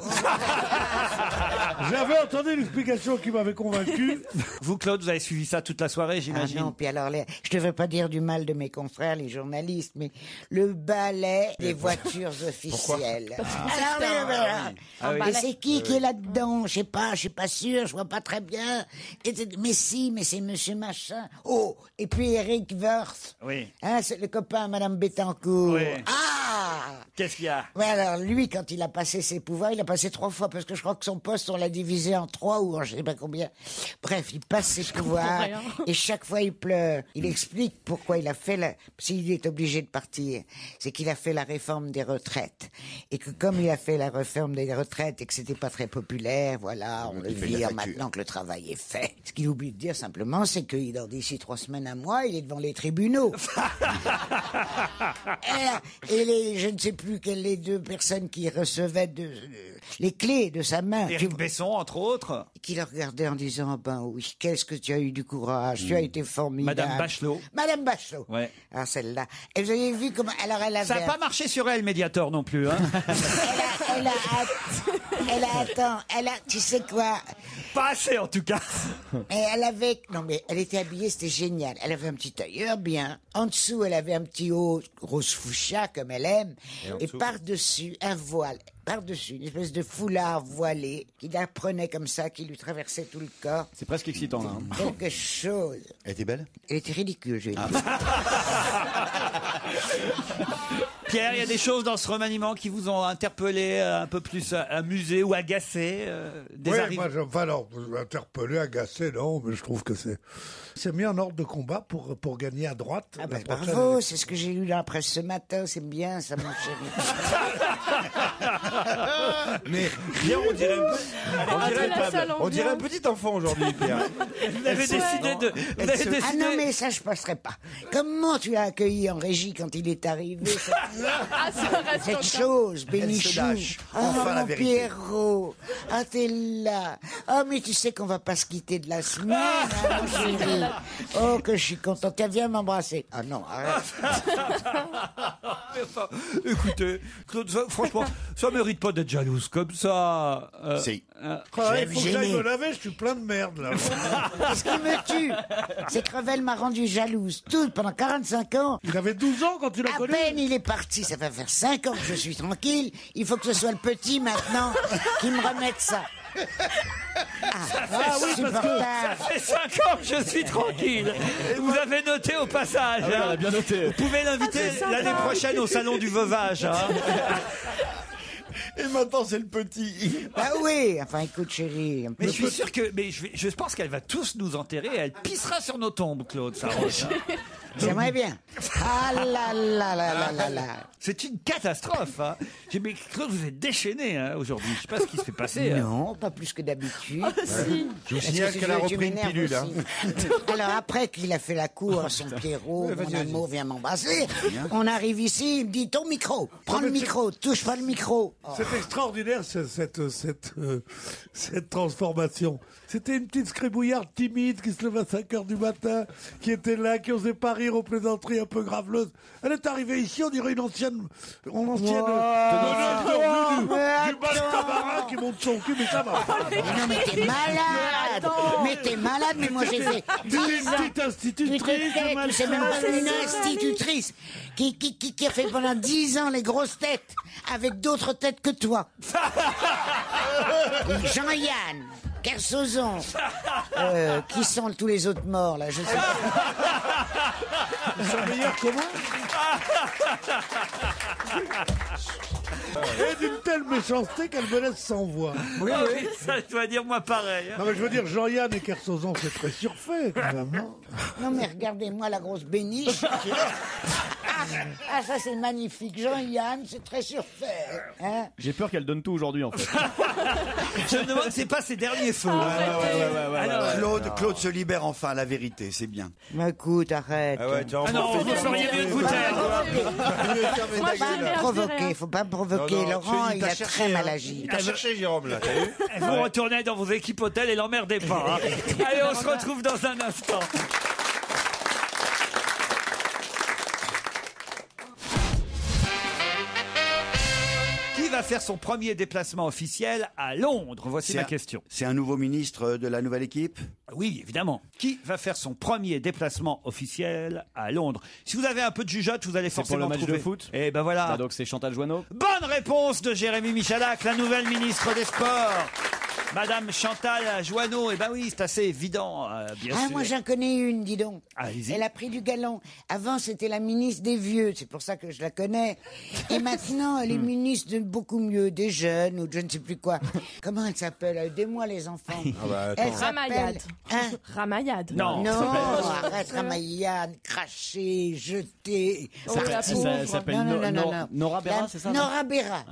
J'avais entendu l'explication qui m'avait convaincu. Vous, Claude, vous avez suivi ça toute la soirée, Ah j'imagine? non, puis alors, je ne veux pas dire du mal de mes confrères, les journalistes, mais le balai des voitures officielles. Ah oui. Et c'est qui est là-dedans? Je sais pas sûre, je vois pas très bien. Mais si, mais c'est monsieur machin. Oh, et puis Eric Woerth. Oui. Hein, c'est le copain à Madame Bettencourt. Oui. Ah! Qu'est-ce qu'il y a? Ouais, alors lui, quand il a passé ses pouvoirs, il a passé 3 fois, parce que je crois que son poste, on l'a divisé en 3 ou en je sais pas combien. Bref, il passe ses pouvoirs, rien. et chaque fois il pleure. Il explique pourquoi il a fait s'il est obligé de partir, c'est qu'il a fait la réforme des retraites. Et que comme il a fait la réforme des retraites et que c'était pas très populaire, voilà, on le il fait de la vire facture. maintenant que le travail est fait. Ce qu'il oublie de dire simplement, c'est que dans d'ici 3 semaines à mois, il est devant les tribunaux. Et je ne sais plus quelles les 2 personnes qui recevaient les clés de sa main. Éric Besson, entre autres. Qui le regardait en disant, ben oui, qu'est-ce que tu as eu du courage, tu as été formidable. Madame Bachelot. Madame Bachelot. Ouais. Alors celle-là. Et vous avez vu comment, alors elle avait... Ça n'a pas marché sur elle, Mediator, non plus, hein? tu sais quoi? Pas assez, en tout cas. Et elle avait, non mais elle était habillée, c'était génial. Elle avait un petit tailleur bien. En dessous, elle avait un petit haut rose fuchsia comme elle aime. Et par-dessus, un voile. Par-dessus, une espèce de foulard voilé qui la prenait comme ça, qui lui traversait tout le corps. C'est presque excitant, là. hein. Quelque chose. Elle était belle? Elle était ridicule, je vais dire. Pierre, il y a des choses dans ce remaniement qui vous ont interpellé, un peu plus amusé ou agacé? Oui, moi, alors, interpellé, agacé, non, mais je trouve que c'est mis en ordre de combat pour gagner à droite. Ah la ben prochaine bravo, élection. c'est ce que j'ai lu dans la presse ce matin, c'est bien ça, mon chéri. Mais Pierre, on dirait un petit enfant aujourd'hui, Pierre. Vous avez décidé de... vous avez décidé- Ah non, mais ça, je passerai pas. Comment tu l'as accueilli en régie quand il est arrivé, cette chose, Bénichou? lâche. Oh, Enfin, la mon vérité. Pierrot. Ah, t'es là. Oh, mais tu sais qu'on va pas se quitter de la semaine, hein, mon chéri. Oh, que je suis contente. Tiens, viens m'embrasser. Ah non, arrête. Enfin, écoutez, Claude, franchement, ça mérite pas d'être jalouse comme ça. Si. Ah, Je il vais faut me que j'aille gêner. me laver, je suis plein de merde, là. Qu'est-ce qui me tue? C'est Crevel m'a rendu jalouse. Tout, pendant 45 ans. Il avait 12 ans quand tu l'as À connu. peine il est parti, ça va faire 5 ans que je suis tranquille. Il faut que ce soit le petit maintenant qui me remette ça. Ah oui, parce que... Ça fait 5 ans que je suis tranquille. Vous avez noté au passage. Ah ouais, hein. on a bien noté. Vous pouvez l'inviter c'est sympa. l'année prochaine au salon du veuvage. Hein. Et maintenant, c'est le petit. Ah oui, enfin écoute chérie. Mais je suis sûr que, je pense qu'elle va tous nous enterrer. Elle pissera sur nos tombes, Claude Sarraute. J'aimerais bien. Ah là là là là là là. C'est une catastrophe. Hein. Mais Claude, vous êtes déchaîné hein, aujourd'hui. Je sais pas ce qui se fait passer. hein. Non, pas plus que d'habitude. Je vous signale qu'elle a repris une pilule. Hein. Alors après qu'il a fait la cour à son Pierrot, mon amour vient m'embrasser. On arrive ici, il me dit ton micro, prends le micro, touche pas le micro. Oh. C'est extraordinaire cette transformation. C'était une petite scribouillarde timide qui se levait à 5h du matin, qui était là, qui osait pas rire aux plaisanteries un peu graveleuses. Elle est arrivée ici, on dirait une ancienne teneuse du Bastamarin qui monte son cul, mais ça va. Mais non mais t'es malade. Mais t'es malade, mais moi j'ai fait 10 ans. Une petite institutrice, C'est même pas une institutrice qui a fait pendant 10 ans les grosses têtes avec d'autres têtes que toi. Jean-Yann, Kersozon, qui sont tous les autres morts là, je sais pas. Ils sont meilleurs que moi. Et d'une telle méchanceté qu'elle me laisse sans voix. Oui, ça, je dois dire moi pareil. hein. Non mais je veux dire, Jean-Yann et Kersozon, c'est très surfait quand même, non? Non mais regardez-moi la grosse béniche. Ah ça c'est magnifique. Jean-Yann, c'est très surfait. Hein. J'ai peur qu'elle donne tout aujourd'hui, en fait. Je me demande, c'est pas ses derniers feux. Claude se libère enfin, la vérité, c'est bien. Mais écoute, arrête. Non, vous feriez mieux de vous taire. Faut pas me provoquer. Laurent, il a très mal agi. Il t'a cherché, Jérôme, là, t'as vu? Vous retournez dans vos équipes hôtels et l'emmerdez pas. Hein. Allez, on se retrouve dans un instant. Qui va faire son premier déplacement officiel à Londres? Voici ma question. C'est un nouveau ministre de la nouvelle équipe? Oui, évidemment. Qui va faire son premier déplacement officiel à Londres? Si vous avez un peu de jugeote, vous allez forcément pour le match trouver. de foot. Et ben voilà. Bah donc c'est Chantal Joanneau. Bonne réponse de Jérémy Michalak, la nouvelle ministre des Sports. Madame Chantal Joanneau, eh ben oui, c'est assez évident, bien sûr. Moi j'en connais une, dis donc. Allez-y. Elle a pris du galon. Avant c'était la ministre des vieux, c'est pour ça que je la connais. Et maintenant elle est ministre de beaucoup mieux, des jeunes ou de je ne sais plus quoi. Comment elle s'appelle? Aidez-moi les enfants. Elle Ramayad. s'appelle... Ramayad. Non. Arrête, Ramayad, cracher, jeter. La pauvre. Ça s'appelle Nora Berra, c'est ça? Nora Berra.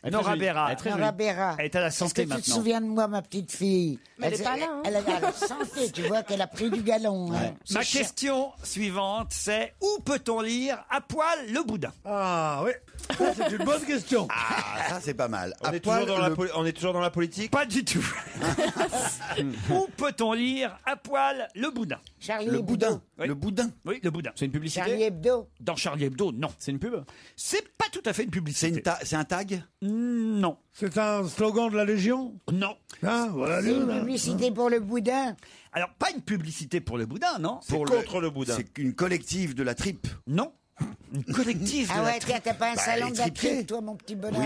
Nora Berra. Nora Berra. Elle est à la Est-ce santé que tu te maintenant. souviens de moi, ma petite fille? Mais elle est pas là, hein. Elle a la santé, tu vois qu'elle a pris du galon. Hein. Ma question suivante, c'est où peut-on lire à poil le boudin? Ah oui, ça, c'est une bonne question. Ah, ça c'est pas mal. On est toujours dans la politique? Pas du tout. Où peut-on lire à poil le boudin? Charlie Le Hebdo. boudin. Oui. Le boudin. Oui, le boudin. C'est une publicité. Charlie Hebdo. Dans Charlie Hebdo, non. C'est une pub. C'est pas tout à fait une publicité. C'est un tag? Non. C'est un slogan de la Légion? Non. Ah, voilà, C'est une là. publicité pour le boudin. Alors, pas une publicité pour le boudin, non. C'est contre le boudin. C'est une collective de la tripe. Non. Une collective de Ah la ouais, tiens, t'as pas un salon les de la tripiers. tripe, toi, mon petit bonhomme.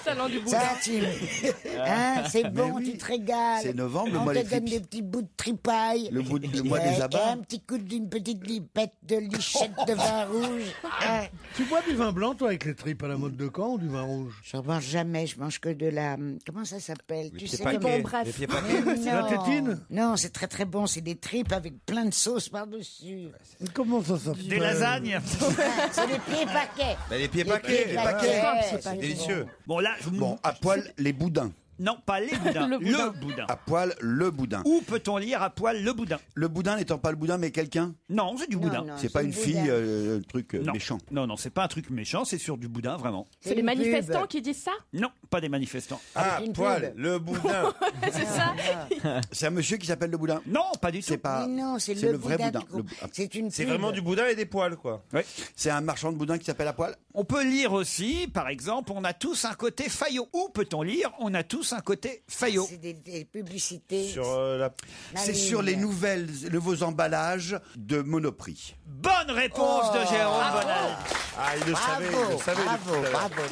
Salon du Ça boudin. va, Tim? Hein, c'est bon, oui. tu te régales. C'est novembre, le On mois te des donne tripes. des petits bouts de tripaille. Le mois des Et abats. un petit coup d'une petite lipette de lichette de vin rouge. Hein. Tu bois du vin blanc, toi, avec les tripes à la mode de Caen ou du vin rouge? Je ne mange jamais, je mange que de la... Comment ça s'appelle? Tu sais paquets. comment... Bon, bref. Les pieds paquets. La tétine? Non, c'est très très bon, c'est des tripes avec plein de sauce par-dessus. Comment ça s'appelle? Des lasagnes. C'est des pieds paquets. Bah, les pieds paquets. pieds paquets. C'est délicieux. Bon, là, je vous... Bon, à poil les boudins. Non, pas les boudins. Le boudin. Le boudin. À poil le boudin. Où peut-on lire à poil le boudin? Le boudin n'étant pas le boudin, mais quelqu'un? Non, c'est du boudin. non. C'est pas le une fille, boudin. un truc Non. méchant. Non, non, c'est pas un truc méchant, c'est sur du boudin, vraiment. C'est les une manifestants pub. qui disent ça? Non, pas des manifestants. Ah, une poil, pub. le boudin. C'est ça? C'est un monsieur qui s'appelle le boudin? Non, pas du tout. C'est pas. Mais non, c'est c'est le vrai boudin. boudin. du coup. C'est une C'est pub. vraiment du boudin et des poils, quoi. Oui. C'est un marchand de boudin qui s'appelle à poil? On peut lire aussi, par exemple, on a tous un côté Fayot. Où peut-on lire on a tous un côté Fayot? C'est des publicités. Sur la... C'est sur les nouveaux emballages de Monoprix. Bonne réponse de Jérôme Bonal. Ah, il le savait, il Bravo, le savait.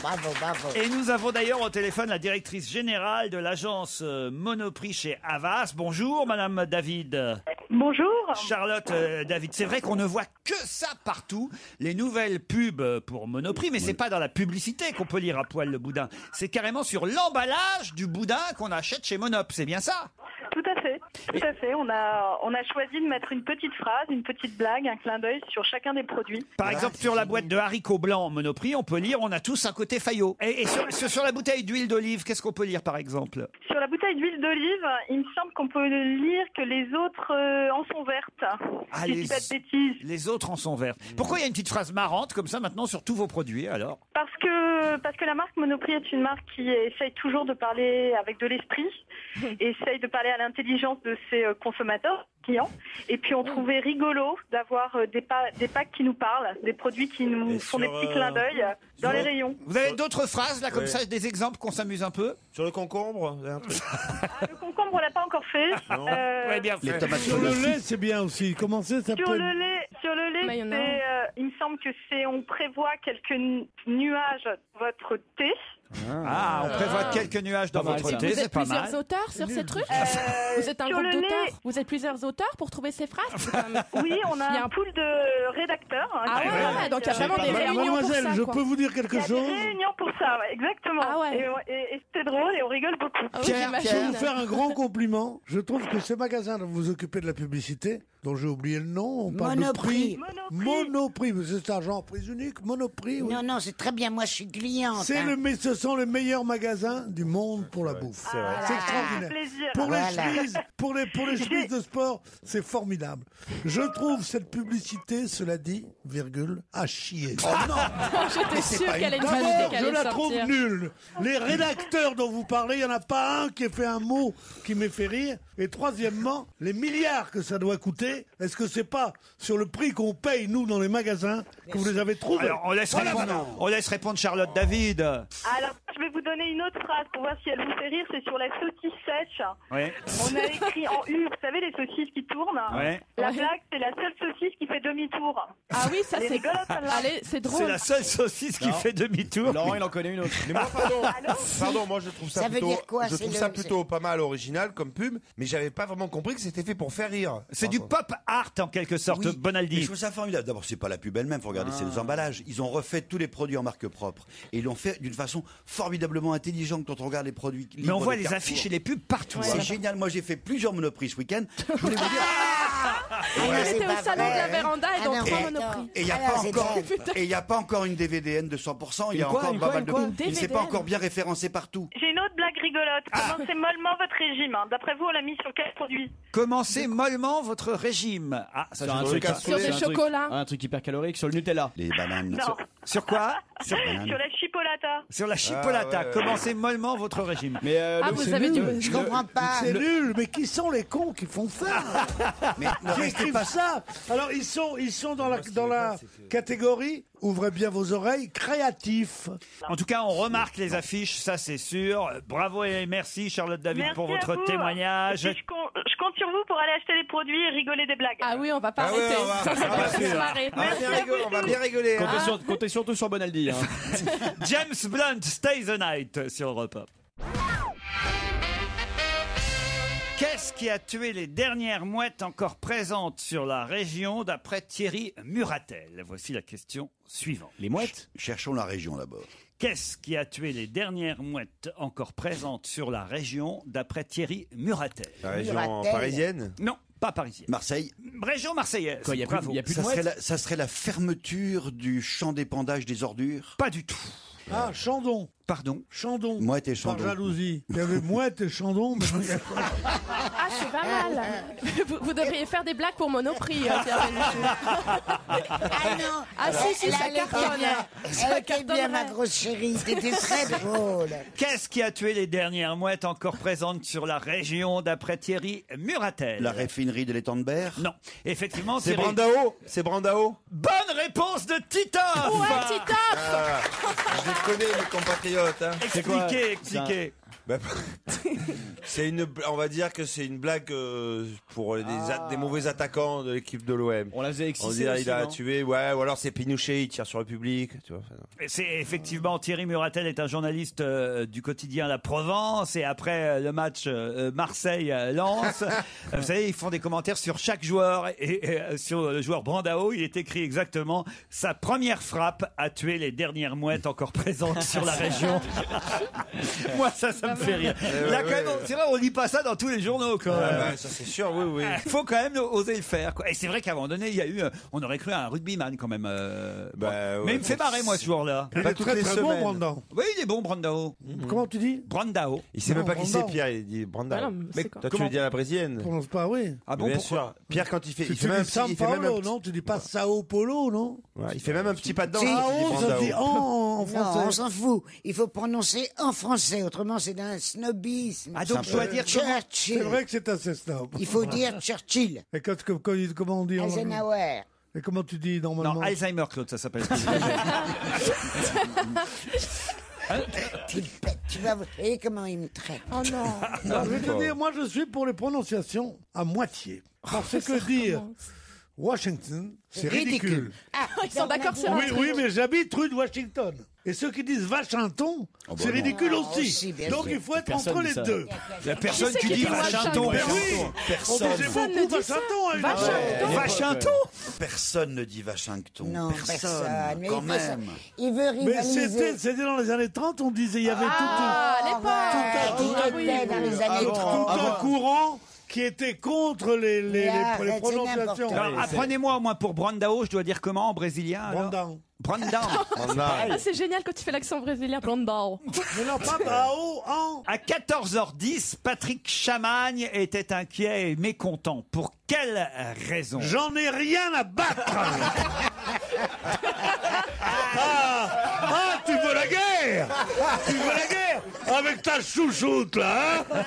bravo. Et nous avons d'ailleurs au téléphone la directrice générale de l'agence Monoprix chez Havas. Bonjour, Madame David. Bonjour. Charlotte David, c'est vrai qu'on ne voit que ça partout, les nouvelles pubs pour Monoprix, mais c'est pas dans la publicité qu'on peut lire à poil le boudin. C'est carrément sur l'emballage du boudin qu'on achète chez Monop, c'est bien ça? Tout à fait. Tout à fait. On a choisi de mettre une petite phrase, une petite blague, un clin d'œil sur chacun des produits. Par exemple, sur la boîte de haricots blancs Monoprix, on peut lire on a tous un côté Fayot. Et sur la bouteille d'huile d'olive, qu'est-ce qu'on peut lire par exemple? Sur la bouteille d'huile d'olive, il me semble qu'on peut lire que les autres en sont vertes. Ah, Si je dis pas de bêtises. les autres en sont verts. Pourquoi il y a une petite phrase marrante comme ça maintenant sur tous vos produits alors? Parce que la marque Monoprix est une marque qui essaye toujours de parler avec de l'esprit, essaye de parler à l'intelligence de ses consommateurs, clients. Et puis on trouvait rigolo d'avoir des packs qui nous parlent, des produits qui nous Et font des sur, petits clins d'œil dans les rayons. Vous avez d'autres phrases là comme Ouais. ça, des exemples qu'on s'amuse un peu? Sur le concombre, un truc. Le concombre, on l'a pas encore fait. Non. Ouais, bien Les fait. tomates Sur le lait, c'est bien aussi. Comment ça Sur s'appelle? le lait, Mais il y en a c'est, il me semble que on prévoit quelques nuages dans votre thé. Ah, on prévoit quelques nuages dans Pas mal, votre ça. thé, Vous c'est êtes pas plusieurs mal. auteurs sur ces trucs? Vous êtes un sur groupe le lait- d'auteurs? Vous êtes plusieurs auteurs pour trouver ces phrases? C'est quand même- Oui, on Il y a a un- un pool de rédacteurs. hein, Ah qui- ouais, donc il y a vraiment des réunions pour Mademoiselle, ça, je quoi. peux vous dire Il y quelque a des chose? réunions pour ça, ouais, exactement. Ah ouais. Et c'était drôle et on rigole beaucoup. Ah oui, Pierre, Je peux j'imagine. vous faire un grand compliment. Je trouve que ce magasin dont vous vous occupez de la publicité dont j'ai oublié le nom. On parle Monoprix. de prix. Monoprix. Mais c'est un genre prix unique. Monoprix. Oui. Non, c'est très bien. Moi, je suis cliente. Mais ce sont les meilleurs magasins du monde pour la bouffe. C'est vrai. C'est extraordinaire. Plaisir. Pour les chemises, pour les chemises de sport, c'est formidable. Je trouve cette publicité, cela dit, virgule, à chier. Oh non. J'étais sûre qu'elle allait D'abord, imaginer qu'elle je allait la sortir. trouve nulle. Les rédacteurs dont vous parlez, il n'y en a pas un qui ait fait un mot qui m'ait fait rire. Et troisièmement, les milliards que ça doit coûter, est-ce que c'est pas sur le prix qu'on paye, nous, dans les magasins, que vous les avez trouvés? Alors, on laisse, Voilà, répondre, maintenant. on laisse répondre Charlotte David. Alors, je vais vous donner une autre phrase pour voir si elle vous fait rire. C'est sur la saucisse sèche. Ouais. On a écrit en U, vous savez, les saucisses qui tournent. Ouais. La blague, c'est la seule saucisse qui fait demi-tour. Ah oui, ça Elle est c'est. rigolote, celle-là. Allez, c'est drôle. C'est la seule saucisse qui Non. fait demi-tour. Laurent, il en connaît une autre. Mais moi, pardon, moi je trouve ça, Ça veut plutôt, dire quoi, je c'est trouve le- ça plutôt pas mal original comme pub, mais j'avais pas vraiment compris que c'était fait pour faire rire. C'est du pop art en quelque sorte, Oui, mais Bonaldi. je trouve ça formidable. D'abord, c'est pas la pub elle-même, faut regarder, c'est les emballages. Ils ont refait tous les produits en marque propre. Et ils l'ont fait d'une façon formidablement intelligente quand on regarde les produits. Mais on libres voit de les Carrefour. affiches et les pubs partout. C'est génial. Moi, j'ai fait plusieurs Monoprix ce week-end. Je voulais vous dire. On c'est était au pas salon de la vrai. véranda et dans Ah non, 3 mais Monoprix. Et il n'y a, Alors, pas c'est encore- dingue. et y a pas encore une DVDN de 100%. Il y a Une quoi, encore une pas quoi, mal une de. quoi Il s'est pas DVDN. encore bien référencé partout. J'ai une autre blague rigolote. Commencez mollement votre régime. D'après vous, on l'a mis sur quel produit? Commencez mollement votre régime. Ah, ça Sur je un ne truc, sais pas. Sur des un truc- chocolats. Un truc hyper calorique sur le Nutella. Les bananes. Non. Sur quoi Sur la chipolata. Sur la chipolata. Ah, ouais. Commencez mollement votre régime. Mais Ah, vous avez du. Je comprends pas. C'est nul, mais qui sont les cons qui font ça? Mais ne Qui restez écrivent pas. ça? Alors, ils sont dans la catégorie, ouvrez bien vos oreilles, créatifs. En tout cas, on remarque les affiches, ça c'est sûr. Bravo et merci Charlotte David Merci pour à votre vous. témoignage. Et puis, je compte sur vous pour aller acheter des produits et rigoler des blagues. Ah oui, on va pas Ah ouais, arrêter. on va- Ça, ça on va va se suivre. marrer. On va bien rigoler. hein. Comptez surtout sur Bonaldi. Hein. James Blunt, Stay the Night sur Europe 1. Qu'est-ce qui a tué les dernières mouettes encore présentes sur la région d'après Thierry Muratel? Voici la question suivante. Les mouettes. Cherchons la région d'abord. Qu'est-ce qui a tué les dernières mouettes encore présentes sur la région d'après Thierry Muratel? La région Muratel. parisienne. Non, pas parisienne. Marseille. Région marseillaise. Quoi, il y a plus, Bravo. il y a plus de Ça mouettes. serait, ça serait la fermeture du champ d'épandage des ordures. Pas du tout. Ah, Chandon. Pardon. Chandon. Mouette et Par Chandon. jalousie. Il y avait Mouette et Chandon. Mais... Ah, c'est pas mal. Vous devriez faire des blagues pour Monoprix, Pierre Bénichou. Ah non. Ah si, ça cartonne. Elle était bien, ma grosse chérie. C'était très drôle. Qu'est-ce qui a tué les dernières mouettes encore présentes sur la région d'après Thierry Muratel? La raffinerie de l'étang de Berre. Non. Effectivement, C'est Thierry... Brandao. C'est Brandao. Bonne réponse de Titoff. Ouais, Titoff. Ah, je les connais, mes compatriotes. Hein. C'est quoi? Expliquez. Bah, c'est on va dire que c'est une blague pour des mauvais attaquants de l'équipe de l'OM. On la faisait On exciter dirait aussi, il a non tué, ouais, ou alors c'est Pinochet, il tire sur le public, tu vois. C'est effectivement Thierry Muratel est un journaliste du quotidien La Provence et après le match Marseille-Lens, vous savez, ils font des commentaires sur chaque joueur et sur le joueur Brandao, il est écrit exactement sa première frappe a tué les dernières mouettes encore présentes sur la région. Moi ça me fait rire. Là quand même, c'est vrai, on lit pas ça dans tous les journaux quand même. Bah, ça c'est sûr, oui, oui. Faut quand même oser le faire, quoi. Et c'est vrai qu'à un moment donné, il y a eu, on aurait cru un rugbyman quand même. Bah, Mais ouais, il me fait marrer moi ce joueur-là. Il Pas est toutes très les très bon, semaines. Brandon. Oui, il est bon, Brandao. Comment tu dis? Brandao. Il sait même pas qui c'est, Brandao. Pierre, il dit Brandao. Ah non, mais Mais c'est quoi? toi, tu veux dire la brésilienne? Prononce pas, oui. Ah bon, Bien pourquoi sûr. Pierre, quand il fait, Tu il fait même, dis Sao il fait même un Paulo, petit- non? Tu dis pas Sao Paulo, non? Ouais, il fait même un petit pas dedans. Si. quand Ah, il dit on, ça Brandao. dit en Non, français. on s'en fout. Il faut prononcer en français. Autrement, c'est d'un snobisme. Ah donc je dois dire comment Churchill. C'est vrai que c'est assez snob. Il faut dire Churchill. Et comment on dit en anglais? Eisenhower. Et comment tu dis normalement? Non, Alzheimer, Claude, ça s'appelle. Tu vas... Et comment il me traite. Oh non. Non, je vais te dire, moi je suis pour les prononciations à moitié. Parce que dire Washington, c'est ridicule. Ils sont d'accord sur un Oui, truc. oui, mais j'habite rue de Washington. Et ceux qui disent Vachinton, c'est ridicule Ah, aussi. aussi, bien Donc sûr. il faut être Personne entre dit les ça. deux. Il y a personne Qui qui c'est dit qui dit Vachinton. Ben oui, on Personne. disait Personne beaucoup ne dit ça. Vachinton. à une époque. Vachinton. Vachinton. Personne ne dit Washington. Non, personne. Mais Quand il, fait ça. même. Il veut Mais rivaliser. c'était dans les années 30, on disait, il y avait Ah, à l'époque. Il Ah oui. était dans les années 30. tout un courant qui était contre les prononciations. Alors, apprenez-moi au moins pour Brandao, je dois dire comment en brésilien alors Brandao. Brandao. Ah, c'est génial quand tu fais l'accent brésilien. Brandao. Mais non, pas Brao, hein. À 14h10, Patrick Chamagne était inquiet et mécontent. Pour quelle raison? J'en ai rien à battre. Tu veux la guerre? Tu veux la guerre? Avec ta chouchoute, là, hein?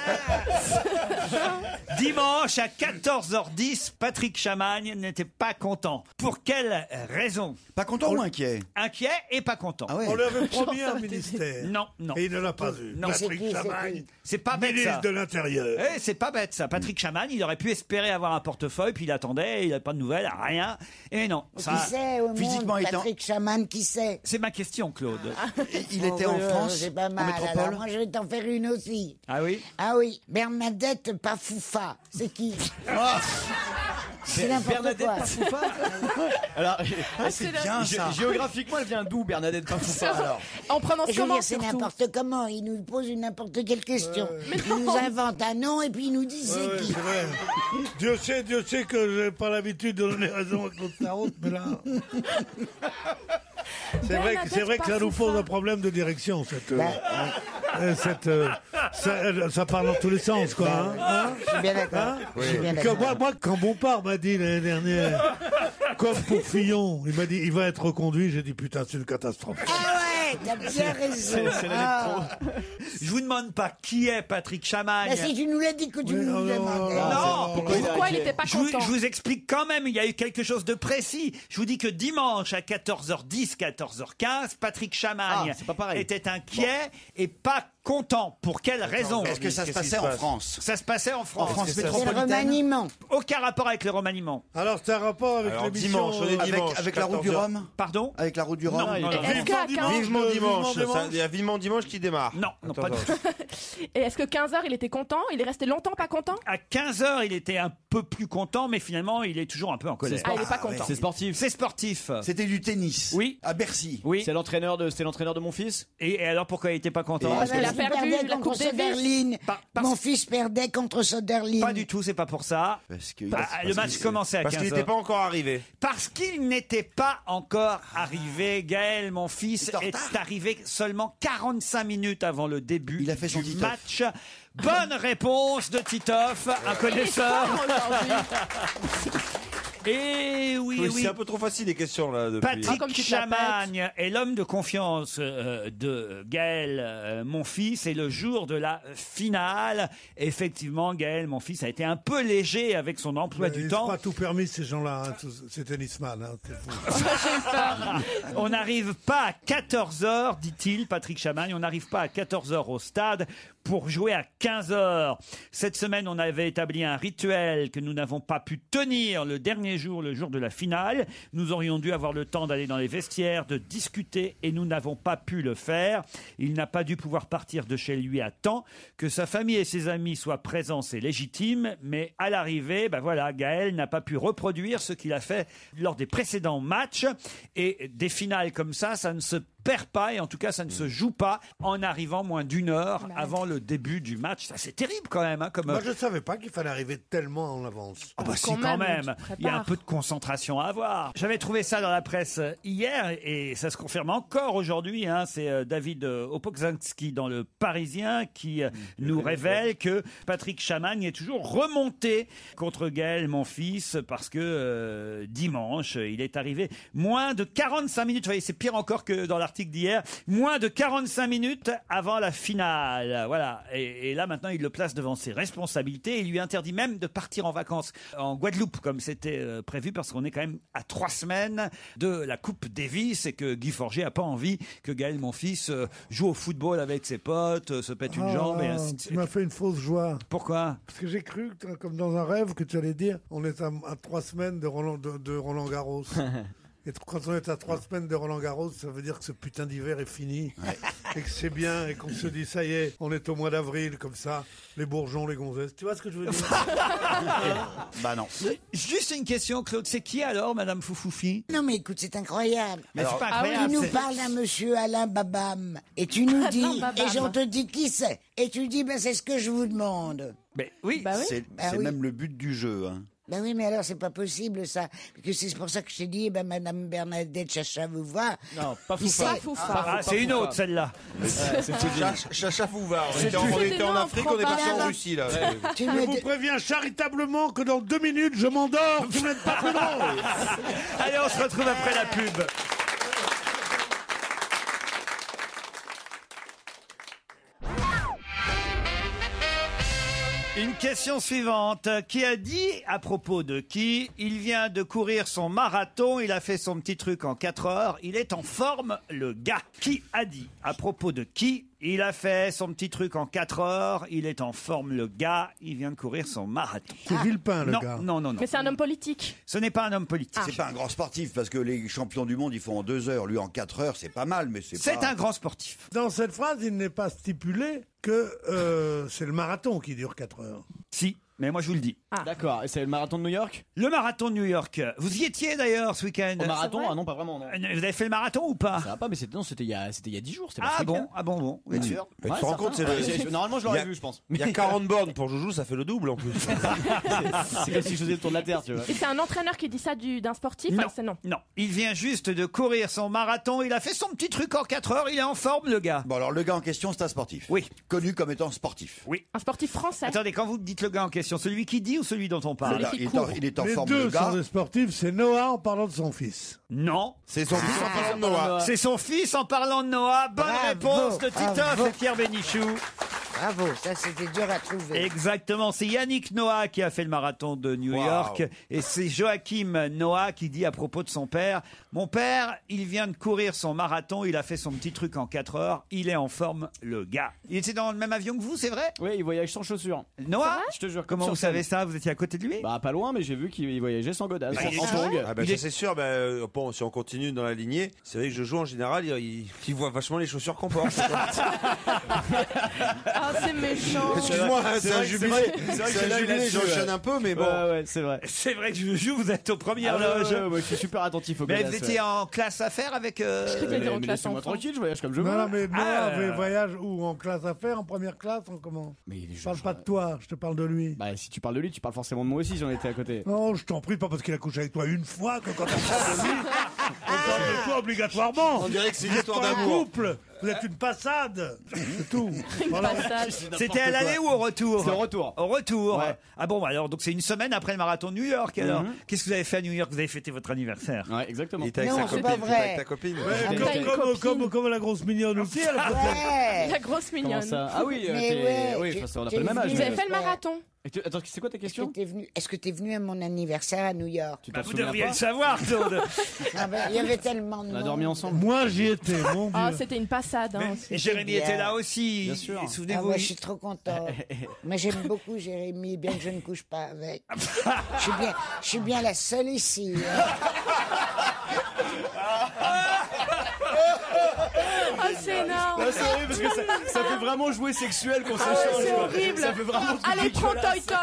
Dimanche à 14h10, Patrick Chamagne n'était pas content. Pour quelle raison? Pas content ou inquiet? Inquiet et pas content. Ah ouais. On lui avait promis un ministère. Non, non. Et il ne l'a pas eu. Non. Patrick Chamagne, C'est pas bête ministre ça. de l'Intérieur. Eh, c'est pas bête ça. Patrick Chamagne, il aurait pu espérer avoir un portefeuille, puis il attendait, il n'avait pas de nouvelles, rien. Et non. Qui c'est au physiquement monde, étant- Patrick Chaman, qui c'est? C'est ma question, Claude. Il était en France, C'est pas en mal. métropole. Alors, moi, je vais t'en faire une aussi. Ah oui? Ah oui, Bernadette Pafoufa. C'est qui? C'est n'importe Bernadette quoi. Pafoufa. Alors, c'est bien, ça. Géographiquement, elle vient d'où, Bernadette Pafoufa alors? On prononce Je veux comment dire, c'est surtout? n'importe comment. Il nous pose n'importe quelle question. Il nous invente un nom et puis il nous dit c'est Ouais, qui. c'est vrai. Dieu sait que j'ai pas l'habitude de donner raison à Claude Sarraute, mais là. C'est vrai que ça nous pose un problème de direction, ça parle dans tous les sens, quoi. Hein? Je suis bien d'accord. Hein? Je suis bien Que d'accord. moi, quand Bompard m'a dit l'année dernière, comme pour Fillon, il m'a dit il va être reconduit, j'ai dit putain, c'est une catastrophe. Ah ouais, t'as bien raison. Ah. Je vous demande pas qui est Patrick Chamagne. Bah, si tu nous l'as dit que tu nous demandais. Non, Pourquoi il était pas content? je vous explique quand même, il y a eu quelque chose de précis. Je vous dis que dimanche à 14h10, 14h15, Patrick Chamagne c'est pas pareil. était inquiet et pas content. Pour quelle raison? Est-ce que ça se passait en France? Ça se passait en France. France C'est le métropolitaine? remaniement. Aucun rapport avec le remaniement. Alors, c'est un rapport avec Alors, l'émission. dimanche, on est dimanche. Avec la route du 14 heures. Rhum? Pardon? Avec la route du Rhum? Non, non, non. Est-ce qu'à 15... Vivement dimanche. Vivement Il y a Vivement dimanche qui démarre. Non, non, pas du tout. Et est-ce que 15h il était content? Il est resté longtemps pas content? À 15h, il était un peu plus content, mais finalement, il est toujours un peu en colère. Ah, il est pas content. C'est sportif. C'est sportif. C'était du tennis. Oui. À Bercy. Oui. C'est l'entraîneur de mon fils. Et alors, pourquoi il était pas content? Ah, Parce qu'il a il perdu perdait la contre Coupe Davis. Soderling. Parce- Mon fils perdait contre Soderling. Pas du tout, c'est pas pour ça. Parce que Le match commençait à 15h. Parce qu'il n'était pas encore arrivé. Parce qu'il n'était pas encore arrivé. Gaël, mon fils, Il est en est retard. arrivé seulement 45 minutes avant le début Il a fait son du Titoff. match. Bonne réponse de Titoff, un connaisseur. Et oui, Oui, oui. c'est un peu trop facile les questions là. Depuis. Patrick comme tu te la Chamagne est l'homme de confiance de Gaël, mon fils, et le jour de la finale, effectivement, Gaël, mon fils, a été un peu léger avec son emploi du Ils temps. n'ont pas tout permis, ces gens-là, hein, ces tennisman. Hein, c'est fou. On n'arrive pas à 14h, dit-il, Patrick Chamagne, on n'arrive pas à 14h au stade pour jouer à 15h. Cette semaine, on avait établi un rituel que nous n'avons pas pu tenir le dernier jour, le jour de la finale. Nous aurions dû avoir le temps d'aller dans les vestiaires, de discuter, et nous n'avons pas pu le faire. Il n'a pas dû pouvoir partir de chez lui à temps. Que sa famille et ses amis soient présents, c'est légitime, mais à l'arrivée, ben voilà, Gaël n'a pas pu reproduire ce qu'il a fait lors des précédents matchs. Et des finales comme ça ne se perd pas, et en tout cas ça ne se joue pas en arrivant moins d'une heure avant le début du match. Ça, c'est terrible quand même. Hein, comme... Moi, je ne savais pas qu'il fallait arriver tellement en avance. Ah bah si, quand même. tu te Il y a un prépares. peu de concentration à avoir. J'avais trouvé ça dans la presse hier et ça se confirme encore aujourd'hui. Hein. C'est David Opokzanski dans le Parisien qui nous révèle que Patrick Chamagne est toujours remonté contre Gaël, mon fils, parce que dimanche, il est arrivé moins de 45 minutes. Vous voyez, c'est pire encore que dans l'article d'hier. Moins de 45 minutes avant la finale. Voilà. Et là, maintenant, il le place devant ses responsabilités. Il lui interdit même de partir en vacances en Guadeloupe, comme c'était prévu, parce qu'on est quand même à 3 semaines de la Coupe Davis et que Guy Forget a pas envie que Gaël, mon fils, joue au football avec ses potes, se pète une jambe et ainsi de Tu suite. m'as fait une fausse joie. Pourquoi? Parce que j'ai cru, comme dans un rêve, que tu allais dire on est à 3 semaines de Roland Garros. Et quand on est à 3 semaines de Roland-Garros, ça veut dire que ce putain d'hiver est fini. Et que c'est bien, et qu'on se dit, ça y est, on est au mois d'avril, comme ça, les bourgeons, les gonzesses. Tu vois ce que je veux dire? Bah non. Juste une question, Claude. C'est qui alors, Madame Foufoufi? Non mais écoute, c'est incroyable. Mais c'est pas incroyable. Tu nous c'est- parles d'un monsieur Alain Babam et tu nous dis, Babam. et on te dit qui c'est. Et tu dis, ben c'est ce que je vous demande. Mais oui, C'est Bah oui. même le but du jeu. Hein. Ben oui, mais alors c'est pas possible ça. Parce que c'est pour ça que je t'ai dit, ben Madame Bernadette Chacha vous voit. Non, pas Puis Foufa. c'est- Ah, c'est une autre, celle-là. Chacha Fouva. On C'est était en- plus- on était en Non, Afrique, on est parti Froba. en Russie là. Tu Je me vous dis- préviens charitablement que dans 2 minutes, je m'endors. Vous n'êtes pas plus drôle. Allez, on se retrouve après la pub. Une question suivante. Qui a dit, à propos de qui, il vient de courir son marathon, il a fait son petit truc en 4 heures, il est en forme, le gars. Qui a dit, à propos de qui, il a fait son petit truc en 4 heures, il est en forme, le gars, il vient de courir son marathon. C'est Villepin, le Non, gars. non, non, non. Mais c'est un homme politique. Ce n'est pas un homme politique. C'est pas un grand sportif parce que les champions du monde ils font en 2 heures, lui en 4 heures, c'est pas mal, mais C'est pas... un grand sportif. Dans cette phrase, il n'est pas stipulé que c'est le marathon qui dure 4 heures. Si, mais moi je vous le dis. D'accord, et c'est le marathon de New York? Le marathon de New York. Vous y étiez d'ailleurs ce week-end. Au marathon? Ah non, pas vraiment, non. Vous avez fait le marathon ou pas? Ça va pas, mais c'était il y a 10 jours. C'était pas Ah ce bon, week-end. ah bon, vous êtes sûr? Mais tu te rends compte, c'est le- Normalement, je Il y l'aurais a- vu, je pense. Il y a 40 bornes pour Joujou, ça fait le double en plus. C'est comme si je faisais le tour de la Terre, tu vois. Et c'est un entraîneur qui dit ça d'un sportif? Non, Ah, c'est non. non, il vient juste de courir son marathon, il a fait son petit truc en 4 heures, il est en forme le gars. Bon alors le gars en question c'est un sportif. Oui. Connu comme étant sportif. Oui. Un sportif français. Attendez, quand vous dites le gars en question, celui qui dit ou celui dont on parle? Le gars, il est en Les forme deux le gars. sont des sportifs, c'est Noah en parlant de son fils. Non. C'est son fils en parlant de Noah. C'est son fils en parlant de Noah. Bonne Bravo, réponse de Titoff bravo. et Pierre Bénichou. Bravo, ça c'était dur à trouver. Exactement, c'est Yannick Noah qui a fait le marathon de New Wow. York et c'est Joachim Noah qui dit à propos de son père, mon père, il vient de courir son marathon, il a fait son petit truc en 4 heures, il est en forme le gars. Il était dans le même avion que vous, c'est vrai? Oui, il voyage sans chaussures. Noah? Je te jure. Comment sur vous savez scène. ça? Vous étiez à côté de lui? Bah, pas loin, mais j'ai vu qu'il voyageait sans godasses. Bah, il est En vrai. tongue. Ah bah Il ça est- c'est sûr, bon, si on continue dans la lignée, c'est vrai que Joujou en général, il voit vachement les chaussures qu'on porte. Ah, c'est méchant. Excuse-moi, hein, c'est un vrai que jubilé. c'est vrai que C'est un là, il jubilé, a su, j'enchaîne ouais. un peu, mais bon. Ouais, c'est vrai. C'est vrai que je joue, vous êtes aux premières Ah ouais, loges. ouais, je suis super attentif aux Mais godasses. vous étiez ouais. en classe affaires avec... Je crois qu'il allait dire en Mais classe laissez-moi enfant. tranquille, je voyage comme je veux. Non, non, mais Noah Ah. voyage où? En classe affaires, en première classe, en comment? Mais Je parle pas de toi, je te parle de lui. Bah, si tu parles de lui, tu parles forcément de moi aussi, j'en étais à côté. Non, je t'en prie, pas parce qu'il a couché avec toi une fois que quand on parle de lui, on parle de toi obligatoirement. On dirait que c'est une Vous êtes histoire pas un d'amour. couple, vous êtes une passade, c'est tout. Voilà. C'était à l'aller ou au retour? C'était au retour. Au retour. Ouais. Ah bon, alors donc c'est une semaine après le marathon de New York. Alors, Mhm. qu'est-ce que vous avez fait à New York? Vous avez fêté votre anniversaire. Ouais, exactement. Il était avec Non, sa c'est copine. pas il était vrai. avec ta copine. Ouais, T'as une copine. comme la grosse mignonne aussi, elle a Ouais. La grosse Comment mignonne. ça? Ah oui, Mais t'es- ouais, oui, tu- enfin, on n'a tu pas le es même âge. venu- Vous mais- avez fait le marathon? Attends, c'est quoi ta question? Est-ce que t'es venu à mon anniversaire à New York? Tu Bah, t'en vous souviens devriez pas? le savoir, Claude. Ah ben, il y avait tellement de On a monde. dormi ensemble. Moi, j'y étais, mon Dieu. Ah, c'était une passade. Hein, Et Jérémy bien. était là aussi. Bien sûr. Ah, Souvenez-vous. moi, je suis trop content. Moi, j'aime beaucoup Jérémy, bien que je ne couche pas avec. Je suis bien la seule ici. Ah, c'est énorme. Ah, c'est horrible parce que ça fait vraiment jouer sexuel qu'on Ah, s'échange. c'est quoi. horrible. Ça fait vraiment truc Allez, prends dégueulasse. toi.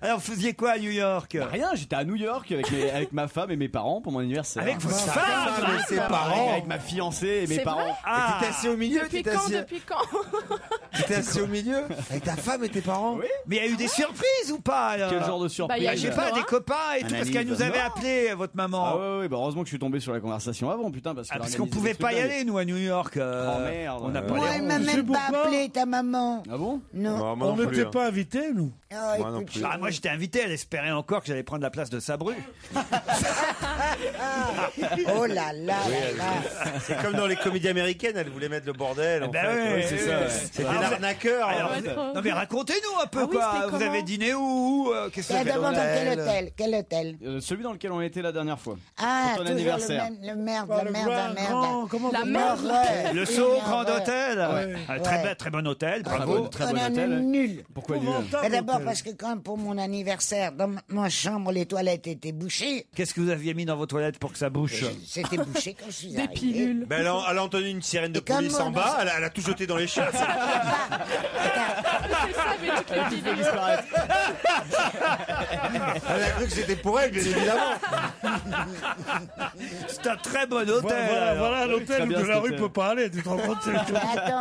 Alors, vous faisiez quoi à New York? Rien, j'étais à New York avec ma femme et mes parents pour mon anniversaire. Avec votre Sa femme? femme et ses parents. Avec ma fiancée et mes C'est parents. vrai Ah. T'étais assis au milieu, Depuis t'étais quand? assis, Depuis quand? t'étais assis au milieu avec ta femme et tes parents. Oui. Mais il y a eu des surprises ou pas alors? Quel genre de Bah, surprise? il y a Ah, je sais eu pas, Noah. des copains et tout, parce qu'elle nous avait appelé, votre maman. Ah ouais, bah heureusement que je suis tombé sur la conversation avant, putain, parce Ah, qu'elle parce qu'on organisait pouvait des pas y trucs dingues. aller, nous, à New York. Oh, merde. On n'a pas Moi, les elle ronds. m'a Tu sais même pas pourquoi appelé, ta maman. Ah bon? Non. Non, moi On non plus, n'était hein. pas invités, nous. Ah, Moi non écoute, plus. Ah, moi, j'étais invité, elle espérait encore que j'allais prendre la place de Sabru. oh là là là là. C'est comme dans les comédies américaines, elle voulait mettre le bordel. en ben fait. ouais, Oui, c'est ça. ouais. C'était Ah, arnaqueur. Alors, non mais racontez-nous un peu quoi. Vous avez dîné où Qu'est-ce que vous avez D'abord, dans quel hôtel? Quel hôtel? Celui dans lequel on était la dernière fois. Ah, pour ton toujours anniversaire. le merde, la merde. La merde. Le Sceau Grand Hôtel. Ouais. Ah, très bon hôtel, bravo. Très bon On hôtel. est nul. Pourquoi nul? Mais d'abord parce que quand pour mon anniversaire, dans ma chambre, les toilettes étaient bouchées. Qu'est-ce que vous aviez mis dans vos toilettes pour que ça bouche? C'était bouché quand je suis arrivé. Des pilules. Ben, elle a entendu une sirène de Et comme police en moi, bas, elle a tout jeté dans les chiottes. C'est ça, mais tu fais disparaître. Elle a cru que c'était pour elle, bien évidemment. C'est un très bon hôtel. Voilà l'hôtel où de la rue peut pas aller, tu te rends compte?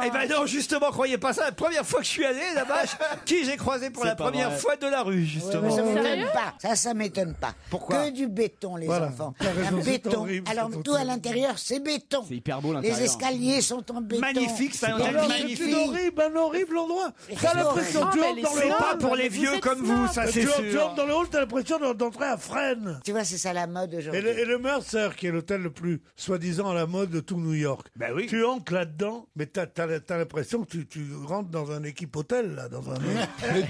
Eh ben non, justement, croyez pas ça. La première fois que je suis allé là-bas, qui j'ai croisé pour la première fois de la rue, justement. Ça m'étonne pas. Ça m'étonne pas. Pourquoi? Que du béton, les enfants. T'as raison, Un c'est béton. horrible, Alors cet tout hôtel. à l'intérieur, c'est béton. C'est hyper beau l'intérieur. Les escaliers sont en béton. Magnifique, c'est un Et hôtel alors, magnifique. Un horrible endroit. T'as l'impression Ah, que tu mais entres les dans le C'est salons, pas hall. pour les vous vieux êtes comme vous, ça c'est Tu sûr. entres dans le hall, t'as l'impression d'entrer à Fresnes. Tu vois, c'est ça la mode Et aujourd'hui. le Mercer, qui est l'hôtel le plus soi-disant à la mode de tout New York. Ben oui. Tu entres là-dedans, mais t'as l'impression que tu rentres dans un équipe hôtel, là, dans un.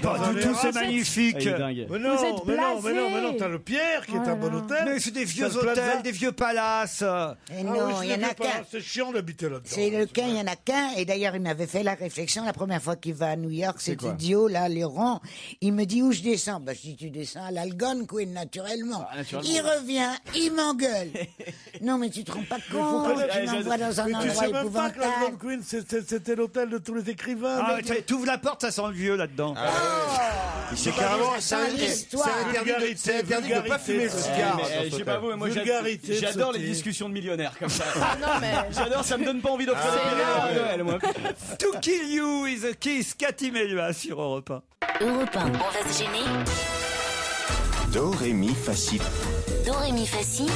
Pas du tout, c'est magnifique. Il est dingue. Mais non, Vous êtes mais non, blasé. t'as le Pierre qui est un bon hôtel. Mais c'est des vieux T'as le Plaza. hôtels, des vieux palaces. Et Ah non, oui, il y en a qu'un. C'est chiant d'habiter là-dedans. C'est lequel, il y en a qu'un. Et d'ailleurs, il m'avait fait la réflexion la première fois qu'il va à New York, cet quoi idiot, là, Léron. Il me dit où je descends. Bah, je dis, tu descends à l'Algonquin, naturellement. naturellement. Il revient, il m'engueule. Non, mais tu te rends pas compte. Tu m'envoies dans un Mais tu endroit sais même pas que la épouvantable. Queen, c'était l'hôtel de tous les écrivains. Ah, mec. tu ouvres la porte, ça sent le vieux là-dedans. C'est carrément. C'est l'histoire. C'est interdit de pas fumer le cigare. Mais, je sais pas vous, mais moi Vulgarité, j'adore les sauter. discussions de millionnaires comme ça. Ah non, mais. J'adore, ça me donne pas envie d'offrir des cadeaux à Noël, moi. To Kill You is a Kiss, Cathy Melua sur Europe 1. Europe 1, on va se gêner. Do, ré, mi, fa, si. Do, ré, mi, fa, si.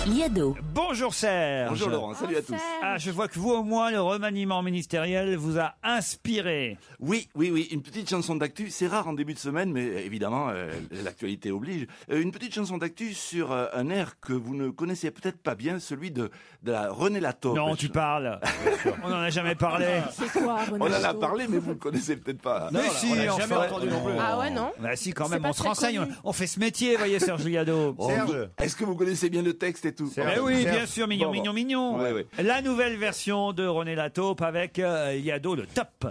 Liado. Bonjour Serge. Bonjour Laurent, salut à tous. Ah, je vois que vous, au moins, le remaniement ministériel vous a inspiré. Oui, une petite chanson d'actu, c'est rare en début de semaine, mais évidemment, l'actualité oblige. Une petite chanson d'actu sur un air que vous ne connaissez peut-être pas bien, celui de la René Lataupe. Non, tu parles. On n'en a jamais parlé. C'est quoi, René On en a Lataupe parlé, mais vous ne le connaissez peut-être pas. Mais si, on l'a enfin. jamais entendu non plus. Ah ouais, non? Bah si, quand C'est même, pas on se très renseigne. connu. On fait ce métier, voyez, Serge Liado. Oh, Serge. Est-ce que vous connaissez bien le texte et tout? Eh oui, bien sûr, mignon, Bon, bon. mignon. Ouais, ouais. La nouvelle version de René Lataupe avec Liado, le top.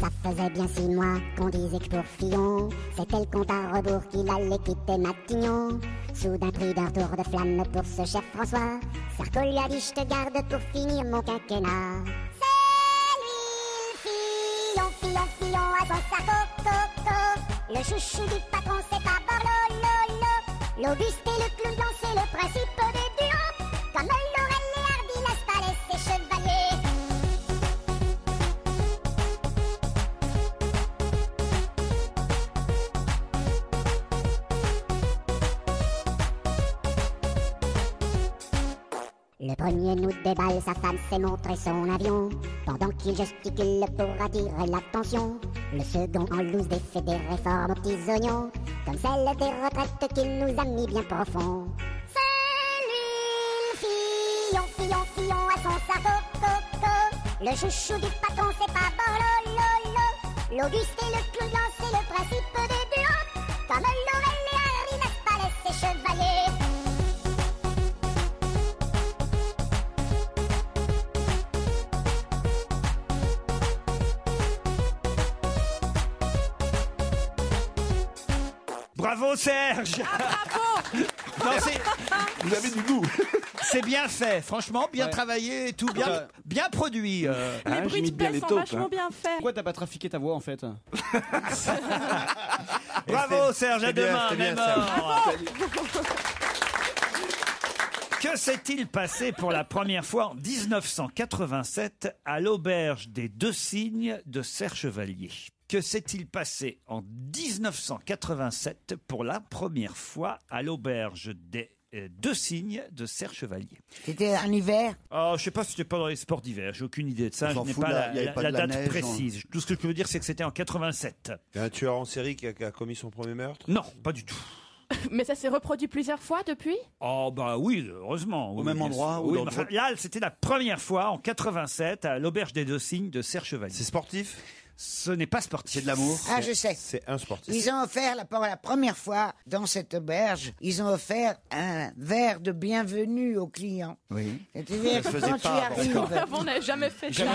Ça faisait bien 6 mois qu'on disait que pour Fillon, c'était le compte à rebours qu'il allait quitter Matignon. Soudain pris d'un tour de flamme pour ce chef François, Sarko lui a dit je te garde pour finir mon quinquennat. C'est lui, Fillon à son Sarko, le chouchou du patron c'est pas Borloo, l'Auguste et le clown blanc c'est le principe des duos, comme Laurel et Hardy, laisse pas laisser chevalier. Le 1er août des balles, sa femme s'est montré son avion, pendant qu'il gesticule pour attirer l'attention. Le second en loose des faits des réformes aux petits oignons, comme celle des retraites qu'il nous a mis bien profond. C'est lui, Fillon à son Sarko, le chouchou du patron c'est pas Borloo, l'Auguste et le clown blanc c'est le principe des duos, comme Laurel et Hardy, n'est-ce pas laisser chevalier. Bravo Serge. Non, Vous avez du goût. c'est bien fait, franchement, bien travaillé et tout, bien produit. Les bruits de pelle sont vachement bien faits. Pourquoi t'as pas trafiqué ta voix en fait? Bravo Serge, à C'était bien, demain, c'était bien, même Serge. heure. Que s'est-il passé pour la première fois en 1987 à l'auberge des Deux Cygnes de Serre-Chevalier? Que s'est-il passé en 1987 pour la première fois à l'auberge des Deux Cygnes de Serre-Chevalier? C'était un hiver? Oh, je sais pas si c'était pas dans les sports d'hiver, j'ai aucune idée de ça, On je s'en n'ai fout, pas là, il y avait pas la de la date neige, précise. Tout ce que je peux dire, c'est que c'était en 87. Il y a un tueur en série qui a commis son premier meurtre? Non, pas du tout. Mais ça s'est reproduit plusieurs fois depuis? Oh bah oui, heureusement. Au même endroit ou dans d'autres- Là, c'était la première fois en 87 à l'Auberge des Deux Cygnes de Serre-Chevalier. C'est sportif? Ce n'est pas sportif. C'est de l'amour. Ah, je sais. C'est un sportif. Ils ont offert, pour la première fois dans cette auberge, ils ont offert un verre de bienvenue aux clients. Oui. C'est-à-dire Ça se que faisait quand tu pas avant. arrives... On n'a jamais fait ça. Non,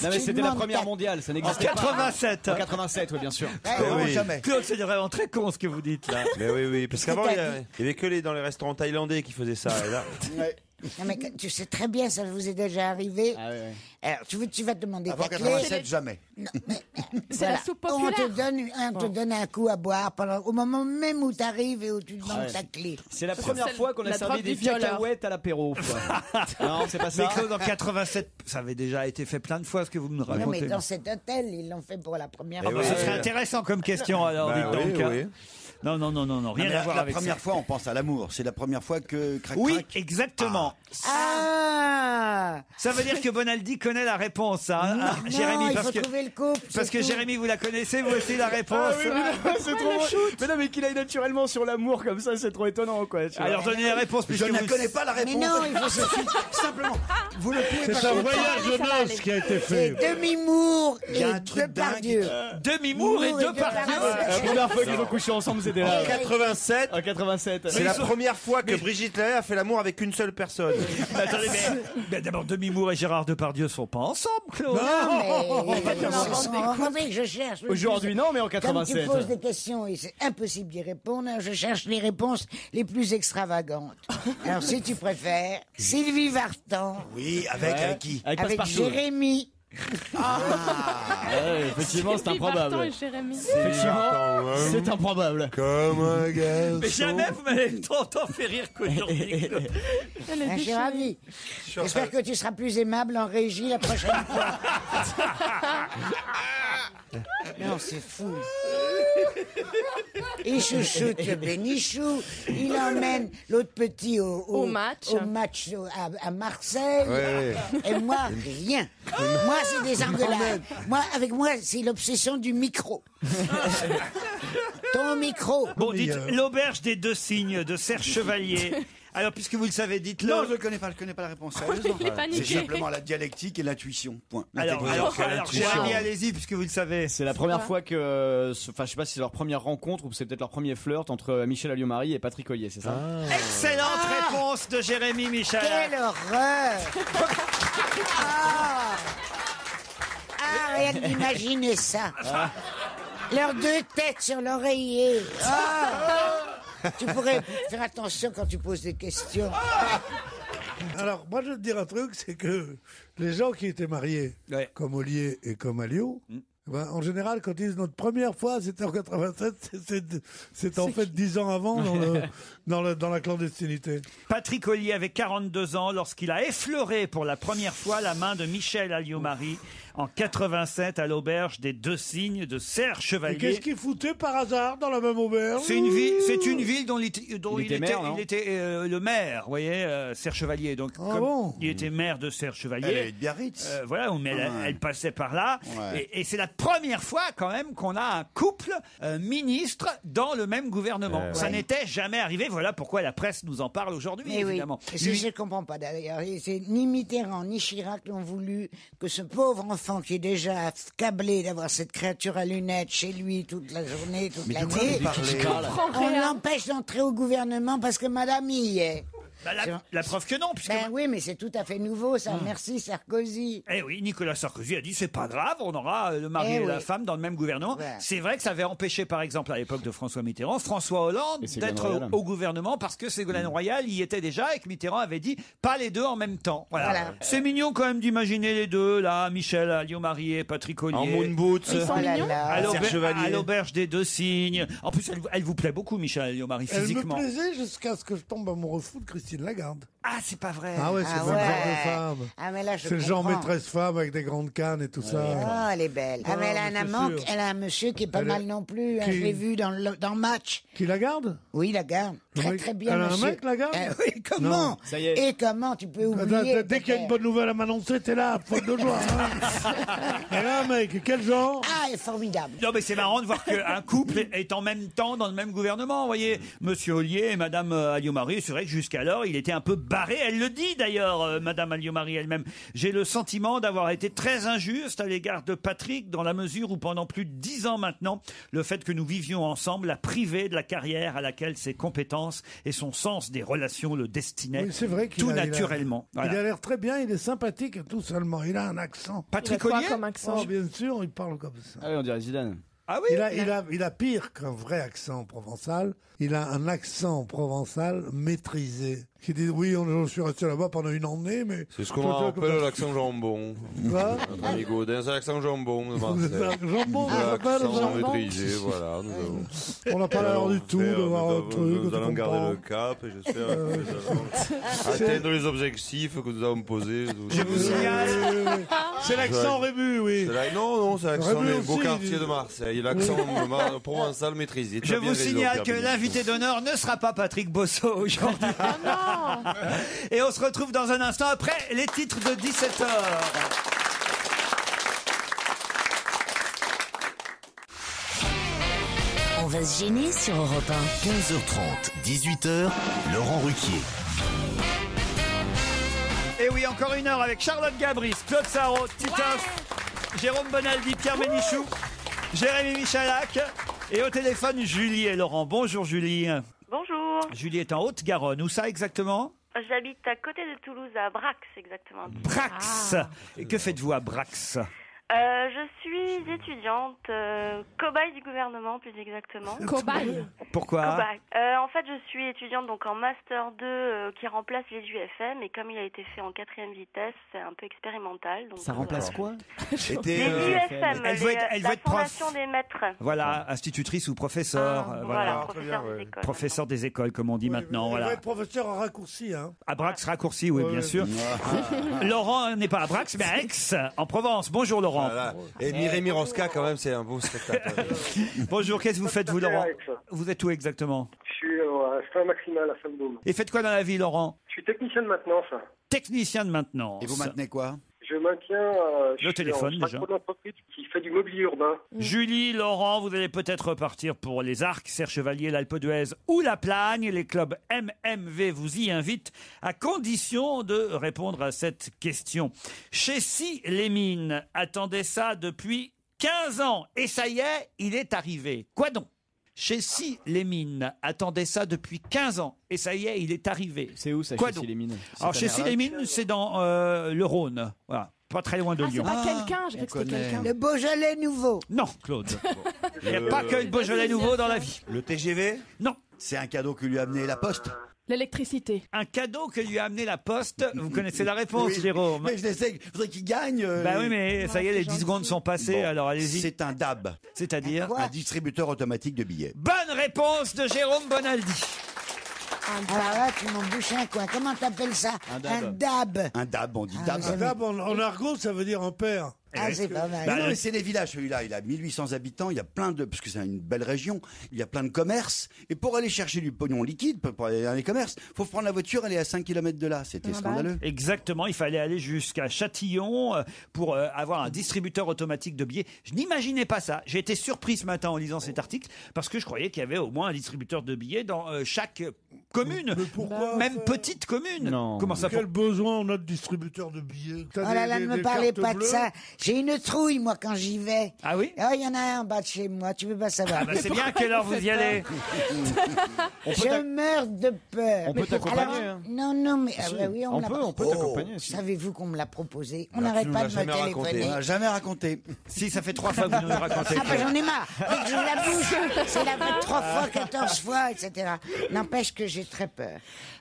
mais tu c'était la demandes première ta- mondiale, ça n'existait En pas. 87. En 87, oui, bien sûr. Oui. Jamais. Claude, c'est vraiment très con ce que vous dites là. Mais oui, parce qu'avant, il y avait que dans les restaurants thaïlandais qui faisaient ça. Et là, Non, mais tu sais très bien, ça vous est déjà arrivé. Ah, ouais. Alors, tu vas te demander Avant ta clé. 87, jamais. C'est la soupe On populaire. te donne un coup à boire au moment même où tu arrives et où tu demandes Ouais. ta clé. C'est la première fois qu'on a la servi drogue des du violeur. cacahuètes à l'apéro. quoi. Non, c'est pas Mais ça. Claude, en 87, ça avait déjà été fait plein de fois ce que vous me Non, mais racontez. dans cet hôtel, ils l'ont fait pour la première Ah bah, fois. ça serait intéressant comme question alors, Bah dites oui, donc. oui. Non, rien à voir la avec première ça. fois, on pense à l'amour. C'est la première fois que crac Oui, crac. exactement. Ah Ça veut dire que Bonaldi connaît la réponse, hein, hein, Non, Jérémy, il parce faut que trouver le couple. parce que c'est tout. Jérémy, vous la connaissez, vous aussi la réponse. Ah oui, mais non, c'est trop drôle. Mais non, mais qu'il aille naturellement sur l'amour comme ça, c'est trop étonnant, quoi. tu vois. Alors donnez la réponse Je puisque ne vous... connais pas la réponse. Mais non, il faut se Simplement, vous ne pouvez C'est pas un comprendre. voyage de noces qui a été C'est fait. demi-mour Il y a et un truc Depardieu. Demi-mour et deux parties. La première fois qu'ils ont couché ensemble, c'était là. en 87, En 87. c'est la première fois que Brigitte Lahaie a fait l'amour avec une seule personne. Mais attendez, mais d'abord Demi-Mour et Gérard Depardieu sont pas ensemble, Claude. Non, mais ce sont que je cherche. Aujourd'hui, non, mais en Comme 87. tu poses des questions et c'est impossible d'y répondre, je cherche les réponses les plus extravagantes. Alors, si tu préfères, Sylvie Vartan Oui, avec qui Avec avec Passepartout. Jérémy. Ouais, effectivement, c'est Sylvie Vartan improbable. et Jérémy. Effectivement, c'est improbable. Comme un garçon. Mais jamais vous m'avez autant fait rire qu'aujourd'hui. Claude. Elle est Je suis déchirée. ravie. J'espère que tu seras plus aimable en régie la prochaine fois. Non, c'est fou. Il chouchoute le Bénichou, il emmène l'autre petit Au match. à Marseille. Ouais. Et moi, rien. Moi, c'est des engueulades. Avec moi, c'est l'obsession du micro. Ton micro. Bon, dites l'Auberge des Deux Cygnes de Serre Chevalier. Alors, puisque vous le savez, dites-le. Non, je ne connais pas la réponse. Sérieusement. Il est paniqué. C'est simplement la dialectique et l'intuition. Point. Alors, L'intelligence. Jérémy, allez-y, puisque vous le savez. C'est la première fois que, enfin, je sais pas si c'est leur première rencontre ou c'est peut-être leur premier flirt entre Michel Alliot-Marie et Patrick Ollier, c'est ça? Excellente réponse de Jérémy Michel. Quelle horreur. Rien d'imaginer ça. Leurs deux têtes sur l'oreiller. Tu pourrais faire attention quand tu poses des questions. Alors, moi, je vais te dire un truc, c'est que les gens qui étaient mariés, Ouais. comme Ollier et comme Alliot, ben, en général, quand ils disent notre première fois, c'était en 87, c'est en fait 10 ans avant dans la clandestinité. Patrick Ollier avait 42 ans lorsqu'il a effleuré pour la première fois la main de Michel Alliot-Marie en 87 à l'Auberge des Deux Cygnes de Et Serre-Chevalier. qu'est-ce qu'ils foutaient par hasard dans la même auberge? C'est une ville dont il était maire, non le maire, vous voyez, Serre-Chevalier. Donc, comme bon il était maire de Elle Serre-Chevalier, est de Biarritz. voilà, mais elle passait par là. Ouais. Et c'est la première fois quand même qu'on a un couple ministre dans le même gouvernement. Ça n'était jamais arrivé. Voilà pourquoi la presse nous en parle aujourd'hui, Mais oui, évidemment. et je ne comprends pas d'ailleurs. C'est ni Mitterrand ni Chirac n'ont voulu que ce pauvre enfant qui est déjà câblé d'avoir cette créature à lunettes chez lui toute la journée, toute Mais de quoi l'année, vous parlez? on l'empêche d'entrer au gouvernement parce que madame y est. Bah, la preuve que non, puisque... Ben oui, mais c'est tout à fait nouveau, ça. Merci Sarkozy. Eh oui, Nicolas Sarkozy a dit c'est pas grave, on aura le mari et la femme dans le même gouvernement. Ouais. C'est vrai que ça avait empêché, par exemple, à l'époque de François Mitterrand, François Hollande Et Ségolène d'être Royal. au gouvernement parce que Ségolène Royal y était déjà et que Mitterrand avait dit pas les deux en même temps. Voilà. C'est mignon quand même d'imaginer les deux là, Michel Alliot-Marie et Patrick Ollier. En moon boots. Ils sont Oh là mignons. là. À l'auberge- Serre-Chevalier. à l'Auberge des Deux Cygnes. En plus, elle vous plaît beaucoup, Michel Alliot-Marie, Elle me physiquement. plaisait jusqu'à ce que je tombe amoureux fou de Christine Lagarde. Ah, c'est pas vrai. Ah ouais, c'est le même genre de femme. Ah, mais là, je C'est le genre comprends. maîtresse femme avec des grandes cannes et tout ça. Oh, elle est belle. Ah, mais elle a un mais c'est amant, sûr. elle a un monsieur qui est pas Elle mal est- non plus. hein, Qui- Je l'ai vu dans le match. Qui la garde? Oui, la garde. Le Très mec- très bien, elle a un monsieur. mec, la garde? Oui, comment? Non. Ça y est. Et comment tu peux oublier? Dès qu'il y a une bonne nouvelle à m'annoncer, t'es là, faute de joie. Hein. Elle a un mec, quel genre? Ah, elle est formidable. Non, mais c'est marrant de voir qu'un couple est en même temps dans le même gouvernement. Vous voyez, Monsieur Ollier et Madame Alliot-Marie, c'est vrai que jusqu'alors, il était un peu barré. Elle le dit d'ailleurs, Madame Alliot-Marie elle-même. J'ai le sentiment d'avoir été très injuste à l'égard de Patrick, dans la mesure où pendant plus de 10 ans maintenant, le fait que nous vivions ensemble l'a privé de la carrière à laquelle ses compétences et son sens des relations le destinaient. Oui, c'est vrai qu'il tout a- il a- naturellement. Il a l'air très bien, il est sympathique, tout seulement. Il a un accent. Patrick Il a quoi Ollier comme accent Oh, bien sûr, il parle comme ça. Ah oui, on dirait Zidane. Ah oui il a pire qu'un vrai accent provençal. Il a un accent provençal maîtrisé. Qui dit oui, je suis resté là-bas pendant une année, mais. C'est ce qu'on appelle l'accent jambon. Quoi Notre ami Gaudin, c'est l'accent jambon de Marseille. Jambon, ça s'appelle L'accent jambon. maîtrisé, voilà. On n'a pas l'air du tout d'avoir un truc. Nous tu allons garder comprends. le cap et j'espère que nous allons atteindre les objectifs que nous avons posés. Je vous signale. C'est l'accent Rébu, oui. Non, c'est l'accent Rébu des beaux aussi, quartiers il- de Marseille. L'accent provençal maîtrisé. Tu Je as bien vous raison, signale que Pierre Bénichou. l'invité d'honneur ne sera pas Patrick Bosso aujourd'hui. Et on se retrouve dans un instant après les titres de 17h. On va se gêner sur Europe 1. 15h30, 18h, Laurent Ruquier. Et oui, encore une heure avec Charlotte Gabris, Claude Sarraud, Titoff, Jérôme Bonaldi, Pierre Bénichou, Jérémy Michalak et au téléphone Julie et Laurent. Bonjour Julie. Bonjour. Julie est en Haute-Garonne. Où ça exactement? J'habite à côté de Toulouse, à Brax exactement. Brax. Et que faites-vous à Brax? Je suis étudiante, cobaye du gouvernement plus exactement. Cobaye. Pourquoi? Cobaye. En fait, je suis étudiante donc en Master 2 qui remplace les UFM et comme il a été fait en 4e vitesse, c'est un peu expérimental. Donc, Ça remplace quoi? Les UFM, Elle veut être la prof. formation des maîtres. Voilà, institutrice ou professeur. Voilà, professeur des écoles. Professeur des écoles, comme on dit maintenant. Il va Voilà. être professeur en raccourci, hein. À Brax raccourci, oui, bien sûr. Laurent n'est pas à Brax, mais à Aix, en Provence. Bonjour Laurent. Voilà. Et Mireille Rosca, quand même, c'est un beau spectacle. Bonjour, qu'est-ce que vous faites vous Laurent? Aix. Vous êtes où exactement? Je suis à Saint-Maximin, à Saint-Baume. Et faites quoi dans la vie Laurent? Je suis technicien de maintenance. Technicien de maintenance. Et vous maintenez quoi? Je maintiens Le téléphone, déjà. une entreprise qui fait du mobilier urbain. Julie, Laurent, vous allez peut-être repartir pour les Arcs, Serre Chevalier, l'Alpe d'Huez ou la Plagne. Les clubs MMV vous y invitent à condition de répondre à cette question. Chessy les Mines attendait ça depuis 15 ans et ça y est, il est arrivé. Quoi donc? Chessy les Mines attendait ça depuis 15 ans et ça y est, il est arrivé. C'est où ça, Quoi Chessy donc? les Mines? Alors Chessy les Mines, c'est dans le Rhône. Voilà. Pas très loin de Ah, c'est Lyon. pas quelqu'un, j'ai cru que c'était quelqu'un. Le Beaujolais nouveau. Non, Claude. Il n'y a pas que le Beaujolais nouveau dans la vie. Le TGV? Non. C'est un cadeau que lui a amené la Poste. L'électricité. Un cadeau que lui a amené la Poste. Vous connaissez la réponse, Jérôme. Mais je l'essaie, je voudrais qu'il gagne. Bah oui, mais ça y est, les 10 secondes sont passées, Bon, alors allez-y. C'est un DAB. C'est-à-dire Un distributeur automatique de billets. Bonne réponse de Jérôme Bonaldi. Alors là, tu m'en bouches un coin. Comment t'appelles ça? Un Un dab. Un DAB, on dit Ah, DAB. oui, Dab, en argot, ça veut dire un père. Ah, c'est pas mal. Bah non, mais c'est des villages, celui-là. Il a 1800 habitants. Il y a plein de, parce que c'est une belle région. Il y a plein de commerces. Et pour aller chercher du pognon liquide, pour aller dans les commerces, faut prendre la voiture, aller à 5 km de là. C'était scandaleux. Exactement, il fallait aller jusqu'à Châtillon pour avoir un distributeur automatique de billets. Je n'imaginais pas ça. J'ai été surpris ce matin en lisant cet article parce que je croyais qu'il y avait au moins un distributeur de billets dans chaque commune, même petite commune. Non. Comment ça? Quel besoin on a de distributeur de billets? Oh là là, ne me parlez pas de ça. J'ai une trouille, moi, quand j'y vais. Ah oui? Oh, il y en a un en bas de chez moi, tu peux pas savoir. Ah bah c'est bien, à quelle heure vous y allez? Je meurs de peur. On peut t'accompagner, Alors, hein. Non, mais Si, oui, on l'a peut, pas- on peut t'accompagner, si. Savez-vous qu'on me l'a proposé? On Alors, n'arrête tu nous pas l'as de me jamais raconté. téléphoner. On l'a jamais raconté. Si, ça fait 3 fois que vous nous le racontez. Ah bah j'en ai marre. Dès que je la bouge, c'est la vraie 3 fois, 14 fois, etc. N'empêche que j'ai très peur.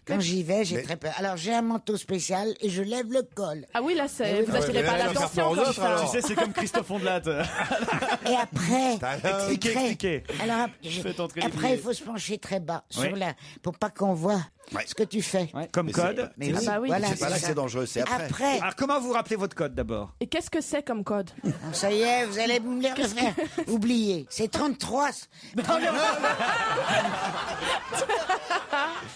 Quand j'y vais, j'ai très peur. Alors j'ai un manteau spécial et je lève le col. Ah oui, là, vous attirez pas l'attention comme ça. Tu sais, c'est comme Christophe Ondelat. Et après, Expliquez. Alors Faites entrer les après billets. il faut se pencher très bas sur Oui. pour pas qu'on voit ce que tu fais. Comme code. Mais oui, bah oui. voilà, C'est pas là que ça. c'est dangereux, c'est après. Alors comment vous rappelez votre code d'abord? Et qu'est-ce que c'est comme code? Ça y est, vous allez me les refaire. Oubliez, c'est 33.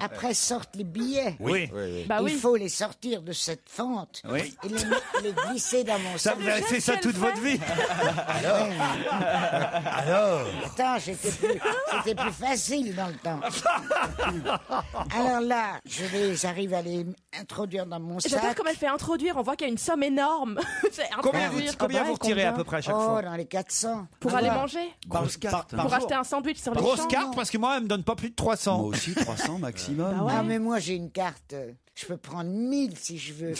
Après sortent les billets. Oui. Bah oui. Il faut les sortir de cette fente Oui. et les glisser dans mon Ça, sac. vous avez fait ça toute votre vie. Alors Attends, c'était plus facile dans le temps. Alors là, j'arrive à les introduire dans mon J'adore sac. comme elle fait introduire, on voit qu'il y a une somme énorme. C'est Combien vous retirez à peu près à chaque Oh, fois? dans les 400. Pour aller manger? Grosse carte. Pour acheter un sandwich sur les Grosse champs? carte parce que moi, elle me donne pas plus de 300. Moi aussi, 300 maximum. Bah ouais. Ah, mais moi, j'ai une carte. Je peux prendre 1000 si je veux.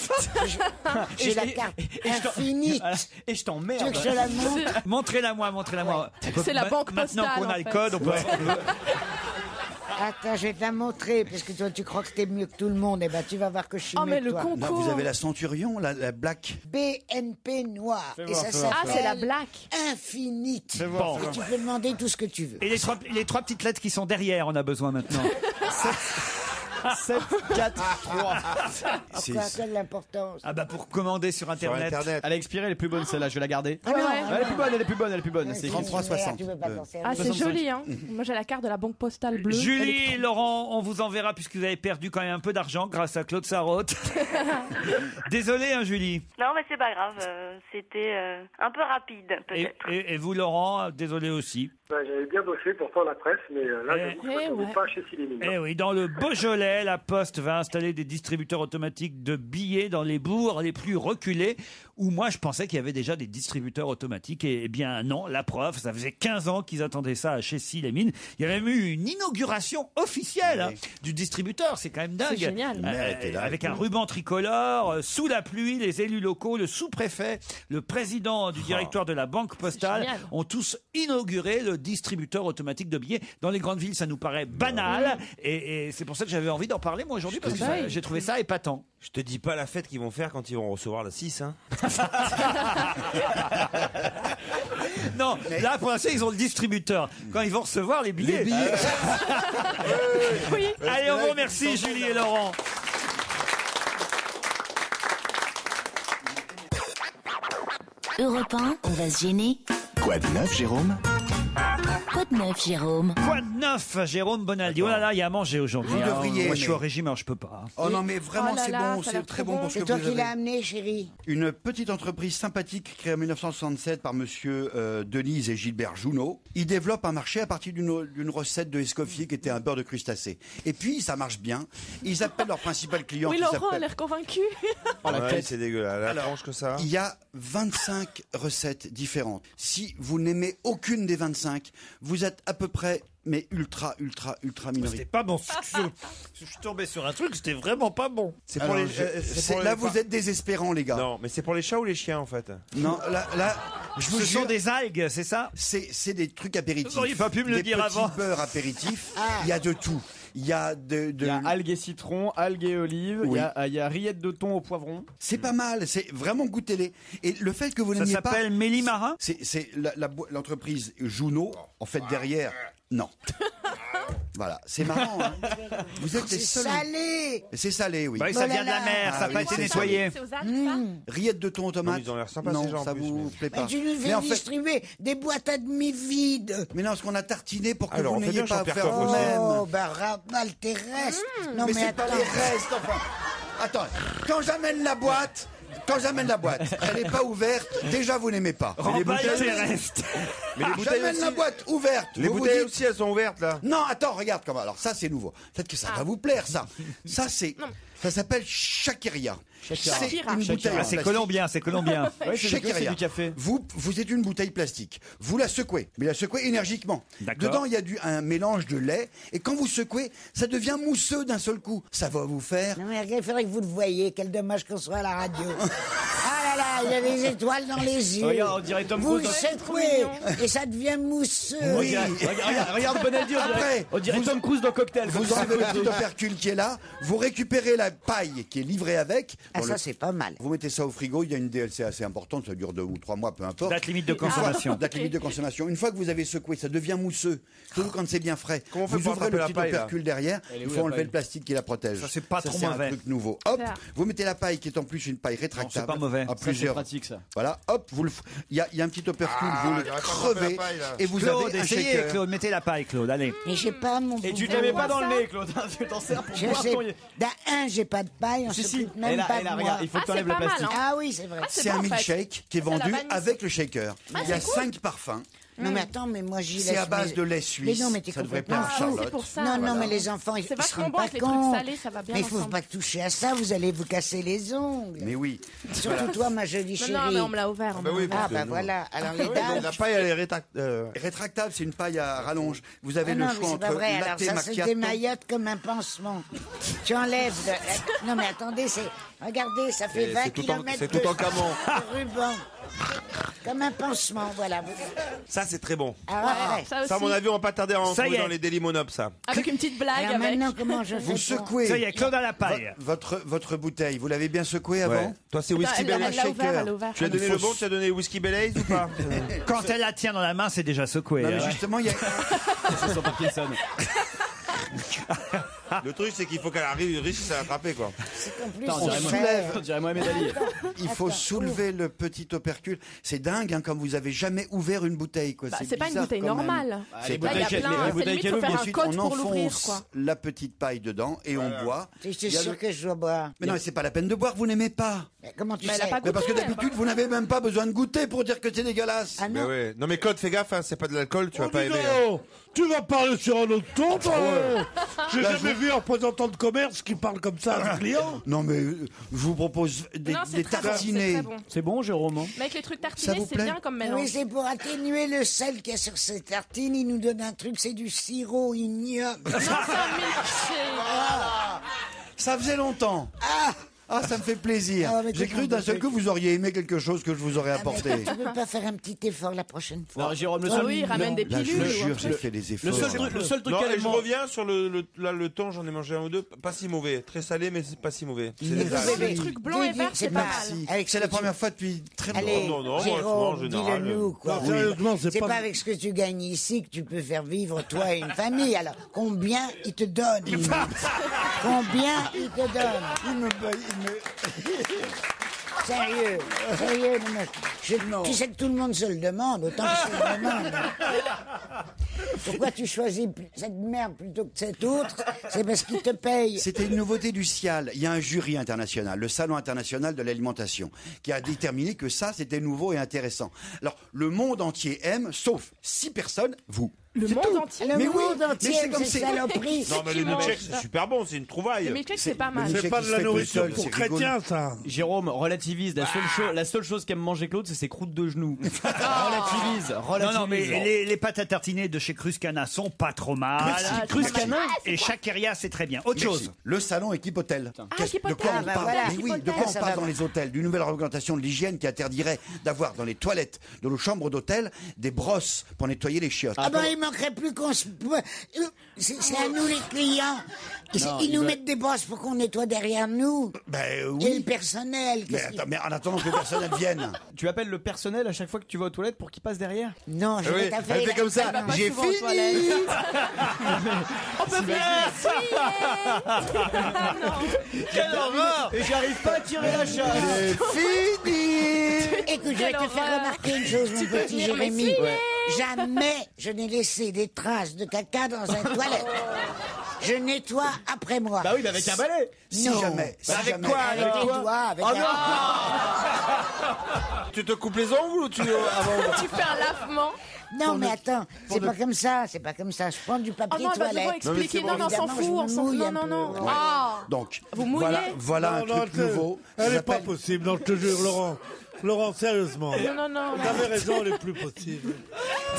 J'ai la carte infinite. Et je Tu veux t'emmerde. que je te la montre? Montrez-la-moi. C'est la banque Maintenant postale, qu'on a en le fait. code, on peut... Attends, je vais te la montrer, parce que toi, tu crois que t'es mieux que tout le monde. Eh ben, tu vas voir que je suis Oh, mieux mais que le toi. concours. Non, vous avez la Centurion, la Black. BNP noir. Et ça Ah, s'appelle c'est la black. Infinite. Bon. Et tu peux demander tout ce que tu veux. Et les trois petites lettres qui sont derrière, on a besoin maintenant. 7, 4, 3. Pourquoi quelle l'importance? Ah bah pour commander sur Internet. Elle a expiré, elle est plus bonne celle-là, je vais la garder. Ah non, Ouais. Elle est plus bonne, elle est plus bonne, elle est plus bonne. C'est 33,60. Tu veux pas t'en servir. Ah, c'est 65. joli, hein. Moi, j'ai la carte de la banque postale bleue. Julie, Laurent, on vous enverra puisque vous avez perdu quand même un peu d'argent grâce à Claude Sarraute. Désolé, hein, Julie. Non, mais c'est pas grave. C'était un peu rapide, peut-être. Et vous, Laurent, désolé aussi. J'avais bien bossé pourtant la presse, mais là, je ne ouais. pas chez Cinémine. Eh oui, dans le Beaujolais, la Poste va installer des distributeurs automatiques de billets dans les bourgs les plus reculés, où moi je pensais qu'il y avait déjà des distributeurs automatiques. Et bien non, la preuve, ça faisait 15 ans qu'ils attendaient ça à Chessy-les-Mines. Il y avait même eu une inauguration officielle hein, du distributeur, c'est quand même dingue. C'est génial. Avec un ruban tricolore, sous la pluie, les élus locaux, le sous-préfet, le président du directoire de la Banque Postale génial. ont tous inauguré le distributeur automatique de billets. Dans les grandes villes, ça nous paraît banal. Et c'est pour ça que j'avais envie d'en parler moi aujourd'hui, parce que j'ai trouvé ça épatant. Je te dis pas la fête qu'ils vont faire quand ils vont recevoir la 6. Hein. Non, là pour l'instant ils ont le distributeur. Quand ils vont recevoir les billets. Oui. Allez, on vous remercie Julie et Laurent. Europe 1, on va se gêner. Quoi de neuf, Jérôme? Quoi de neuf, Jérôme? Quoi de neuf, Jérôme Bonaldi? Oh là là, il y a à manger aujourd'hui. Vous devriez, Moi je suis mais- au régime, alors je peux pas. Oh non, mais vraiment, Oh là c'est là, bon, ça a c'est l'air très trop bon bon. pour ce C'est que toi vous qui l'as avez. amené, chérie. Une petite entreprise sympathique créée en 1967 par monsieur Denise et Gilbert Jounot. Ils développent un marché à partir d'une recette de Escoffier qui était un beurre de crustacé. Et puis, ça marche bien. Ils appellent leur principal client Oui, qui Laurent a s'appelle... l'air convaincu. Oh, la tête, c'est dégueulasse. La tranche que ça. Il y a 25 recettes différentes. Si vous n'aimez aucune des 25, vous êtes à peu près, mais ultra C'était minoritaire. pas bon. Je suis tombé sur un truc, c'était vraiment pas bon. C'est pour Alors, les. là, vous êtes désespérants, les gars. Non, mais c'est pour les chats ou les chiens en fait. Non, là, je vous Ce jure, sont des algues, c'est ça? c'est des trucs apéritifs. Vous auriez pas pu me le Des dire petits avant. beurres apéritifs. Il y a de tout. Il y a Il y a algues et citron, algues et olives, Oui. il y a rillettes de thon au poivron. C'est pas mal, c'est vraiment goûtez-les. Et le fait que vous Ça n'aimiez pas... s'appelle Mélie Marin? C'est l'entreprise Jounot, en fait, derrière... Non. Voilà, c'est marrant. Hein. Vous êtes les C'est seuls... salé. C'est salé, oui. Bah, ça vient de la mer, ça n'a oui, pas été c'est nettoyé. C'est aux algues, ça? Rillettes de thon aux tomates. Non, ils ont l'air sympas, non, ces gens, en ça plus, vous mais- plaît pas. Mais tu nous Mais fais en fait- distribuer des boîtes à demi vides. Mais non, ce qu'on a tartiné pour que Alors, vous on fait n'ayez bien pas à Jean-Pierre faire Coff aussi. vous-même. Oh, bah ravale tes restes. Non, mais mais c'est pas attends. les restes, enfin. Attends, quand j'amène la boîte, elle n'est pas ouverte, déjà vous n'aimez pas. Remballe tes restes. Mais les bouteilles J'amène la aussi. boîte ouverte. Les vous vous bouteilles dites- aussi, elles sont ouvertes là. Non, attends, regarde comment. Alors ça, c'est nouveau. Peut-être que ça va vous plaire, ça. Ça, c'est. Ça s'appelle Shakiria. C'est Shakira. une bouteille. Ah, en c'est plastique. colombien, c'est colombien. Ouais, c'est Shakiria. du café. Vous êtes une bouteille plastique. Vous la secouez, mais la secouez énergiquement. D'accord. Dedans, il y a un mélange de lait, et quand vous secouez, ça devient mousseux d'un seul coup. Ça va vous faire. Non, mais il faudrait que vous le voyiez. Quel dommage qu'on soit à la radio. Ah là là, il a des étoiles dans les yeux. Regarde, on dirait Tom Vous Cruise. le secouez et ça devient mousseux. Oui. Regarde Bonaldi, on dirait Tom Cruise dans Cocktail. Vous enlevez le petit opercule qui est là, vous récupérez la paille qui est livrée avec. Ah, Dans ça, c'est pas mal. Vous mettez ça au frigo, il y a une DLC assez importante, ça dure 2 ou 3 mois, peu importe. Date limite de consommation. Date limite de consommation. Une fois que vous avez secoué, ça devient mousseux. Surtout quand c'est bien frais. Comment on fait Vous pour ouvrez attraper le la petit paille, là opercule derrière, Elle est il où, faut la enlever paille le plastique qui la protège. Ça, c'est pas trop c'est un mauvais. truc nouveau. Hop, Ça. vous mettez la paille qui est en plus une paille rétractable. Non, c'est pas mauvais. À Ça, c'est plusieurs. pratique, ça. Voilà, hop, il y a un petit opercule, vous le j'arrête pas de crevez attraper la paille, là. et vous Claude, avez un essayez, shaker. Claude, mettez la paille, Claude, allez. Mais j'ai pas mon Et tu te boudin. la mets pas dans le ça. nez, Claude. Tu t'en sers pour Je boire sais. ton... J'ai pas de paille, on Si, si. s'occupe même Et là, pas et là, de regarde, moi. il faut que Ah, t'enlèves c'est le pas mal, plastique. hein. Ah oui, c'est vrai. Ah, C'est un bon, en fait. milkshake qui est C'est la vendu vanille. avec le shaker. Ah, Il y a c'est cool. 5 parfums. Non mais attends, mais moi j'y laisse. C'est à base mes- de lait suisse. Mais non, mais t'es Ça devrait complètement plaire à fou. Charlotte. C'est pour ça. Non, voilà. non, mais les enfants, ils C'est ils se vachement rendent bon pas avec les trucs compte. salés, ça va bien Mais il faut ensemble. pas toucher à ça, vous allez vous casser les ongles. Mais oui. Surtout toi, ma jolie chérie. Non, mais on me l'a ouvert. on me l'a oui, ouvert. Ah parce que bah nous- voilà. Alors les La dames. paille, elle est Rétractable, c'est une paille à rallonge. Vous avez Ah le non, mais choix c'est pas entre vrai. Alors latte ça se macchiato. démaillote comme un pansement. Tu enlèves. Non mais attendez, regardez, ça fait 20 c'est tout en- kilomètres c'est tout en camon. de ruban. Comme un pansement, voilà. Ça, c'est très bon. Alors après. Ça Ça, à aussi. mon avis, on va pas tarder à en Ça y trouver est. dans les Dailymonops, ça. Avec une petite blague. Alors avec. maintenant, comment je fais Vous pour- secouez. Ça y est, Claude à la paille. Votre bouteille, vous l'avez bien secouée avant Ouais. Toi, c'est whisky Elle Baileys. l'a ouvert, elle l'a ouvert. Tu as donné le bon, tu as donné le whisky Baileys ou pas Quand elle la tient dans la main, c'est déjà secoué. Non mais hein. justement, il y a... C'est son papier sonne. Le truc, c'est qu'il faut qu'elle arrive réussisse à l'attraper, quoi. C'est qu'en plus, Putain, on on dirait soulève. on dirait Mohamed Ali. il faut soulever le petit opercule. C'est dingue, hein, comme vous avez jamais ouvert une bouteille, quoi. Bah, c'est pas une bizarre, bouteille quand même. normale. C'est les Là, il y a bouteilles plein. les C'est bouteilles limite, qu'elle faut faire ouvre, un Ensuite, code on pour l'ouvrir, enfonce quoi. la petite paille dedans et on boit. Je suis Il y a sûr le- que je dois boire. Mais non, mais c'est pas la peine de boire, vous n'aimez pas. Mais comment tu Mais elle sais a pas Mais parce que goûté. d'habitude, vous n'avez même pas besoin de goûter pour dire que c'est dégueulasse. Ah Mais non. ouais. Non, mais Claude, fais gaffe, hein, c'est pas de l'alcool, tu vas Oh, pas dis aimer. hein. donc, tu vas parler sur un autre ton, toi. J'ai Là, jamais vu un représentant de commerce qui parle comme ça à un client. Non, mais je vous propose des, Non, c'est des très bon, c'est tartinés. très bon. C'est bon, Jérôme hein. Mais avec les trucs Ça tartinés, vous c'est plaît bien comme Oui, mélange. c'est pour atténuer le sel qu'il y a sur ces tartines. Il nous donne un truc, c'est du sirop ignoble. Non, c'est un milkshake. Ça faisait longtemps. Ah, ça me fait plaisir. Ah, mais J'ai t'es cru d'un bon, seul coup vous auriez aimé quelque chose que je vous aurais apporté. Tu peux pas faire un petit effort la prochaine fois. Non, Jérôme, le Ah seul... oui, ramène des Là, je pilules. vous ou un jure, truc. j'ai fait des efforts. Le seul truc Non, qu'elle et je mange... reviens sur le thon, j'en ai mangé un ou deux, pas si mauvais. Très salé, mais c'est pas si mauvais. C'est Mais des vous algues. bébé, Le truc blanc et dis- vert, c'est c'est pas pas mal. mal. Avec ce C'est la que tu- première fois depuis très longtemps. Allez, Non, non, moi, Jérôme, souvent, en général, dis-le-nous, quoi. Sérieusement, C'est pas avec ce que tu gagnes ici que tu peux faire vivre toi et une famille. Alors, combien il te donne Combien il te donne Sérieux, non, mais tu sais que tout le monde se le demande, autant que je le demande. Pourquoi tu choisis cette merde plutôt que cette autre? C'est parce qu'il te paye. C'était une nouveauté du CIAL. Il y a un jury international, le Salon international de l'alimentation, qui a déterminé que ça, c'était nouveau et intéressant. Alors, le monde entier aime, sauf 6 personnes, vous. Le C'est monde tout. entier. Le Mais oui, monde mais entier c'est aime comme ces c'est- saloperies. Non, mais le Effectivement. milkshake, c'est super bon, c'est une trouvaille. Le milkshake, c'est pas mal. le C'est pas qui de se la fait tout nourriture seul, pour c'est rigolo. chrétiens, ça. Jérôme, relativise. La seule chose qu'aime manger Claude, c'est ses croûtes de genoux. Relativise. Non, mais les pâtes à tartiner de chez Cruscana sont pas trop mal. Merci. Cruscana Ah, c'est et quoi Chakeria, c'est très bien. Autre chose. Le salon équipe hôtel. Équipe De quoi hôtel. on bah parle voilà. Mais oui, Équipe de quoi on hôtel, ça parle va. dans les hôtels D'une nouvelle réglementation de l'hygiène qui interdirait d'avoir dans les toilettes de nos chambres d'hôtel des brosses pour nettoyer les chiottes. Ah ben, il manquerait plus qu'on se... C'est à nous les clients. Ils nous mettent des brosses pour qu'on nettoie derrière nous. Ben Et le oui. personnel. Mais, qu'est-ce qu'il- attends, mais en attendant que le personnel vienne. Tu appelles le personnel à chaque fois que tu vas aux toilettes pour qu'il passe derrière? Non, je Oui, vais t'affaire. elle fait comme ça. Elle va pas J'ai souvent aux fini. toilettes. On peut plus Quelle horreur! Et j'arrive pas à tirer la chasse! Écoute, je vais te faire remarquer une chose, mon petit venir Jérémy. m'essuyer. Jamais je n'ai laissé des traces de caca dans un toilette. Je nettoie après moi. Bah oui, mais avec un balai! Si Non. jamais. si avec jamais. quoi, Avec alors? les doigts, avec Oh un... non! Tu te coupes les ongles ou tu avant Tu fais un lavement. Non, mais attends, c'est pas comme ça, c'est pas comme ça. Je prends du Oh papier non, elle va devoir toilette. expliquer. Non, non, on s'en Évidemment, fout. je me On s'en fout. mouille Non, un non, peu. non. Ouais. Ah. Donc, Vous mouillez. voilà un Non, truc nouveau. Ça Elle est pas s'appelle- possible, non, je te jure, Laurent. Laurent, sérieusement. Non, non, non. T'avais raison, elle est plus possible.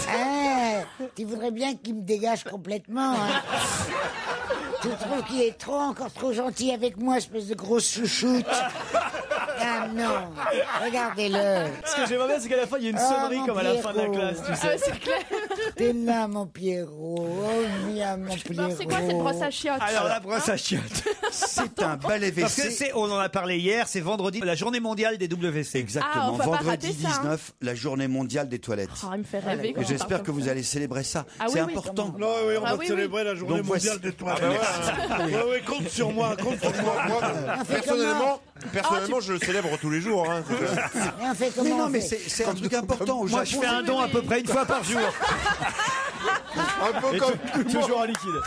Ah, tu voudrais bien qu'il me dégage complètement, hein. Tu trouves qu'il est encore trop gentil avec moi, espèce de grosse chouchoute. Ah non, regardez-le. Ce que j'aimerais bien, c'est qu'à la fin, il y a une sonnerie comme à la fin de la classe, tu sais. C'est clair. T'es là, mon Pierrot. Oh, viens, mon Pierrot. C'est quoi cette brosse à chiottes? Alors la brosse à chiottes, c'est un balai parce que WC. on en a parlé hier, c'est vendredi, la journée mondiale des WC. Exactement, on va pas vendredi rater ça, hein. 19, la journée mondiale des toilettes. Oh, il me fait rêver. quand Et on j'espère parle que comme vous ça. allez célébrer ça. Ah C'est oui, oui, important. Non, oui, on Ah va oui, célébrer la journée Donc voici- mondiale des toilettes. Ah bah Ouais, ouais, compte sur moi, compte sur moi. Personnellement, je le célèbre tous les jours. Hein. Et on fait Mais comment non, on mais fait c'est un truc important. Au Moi, je Japon, fais un don à peu près une fois par jour. Un peu Et comme toujours en liquide.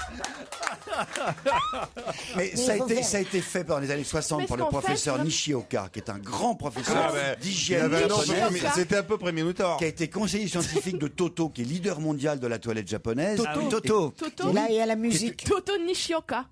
Mais ça a été fait dans les années 60 Mais par ce le qu'on fait, professeur c'est- Nishioka, qui est un grand professeur Ah, ben, d'hygiène il avait un nom, japonaise, c'était un peu prémonitoire. qui a été conseiller scientifique de Toto, qui est leader mondial de la toilette japonaise. Ah oui, Toto. Toto. Et là, il y a la musique. Toto Nishioka.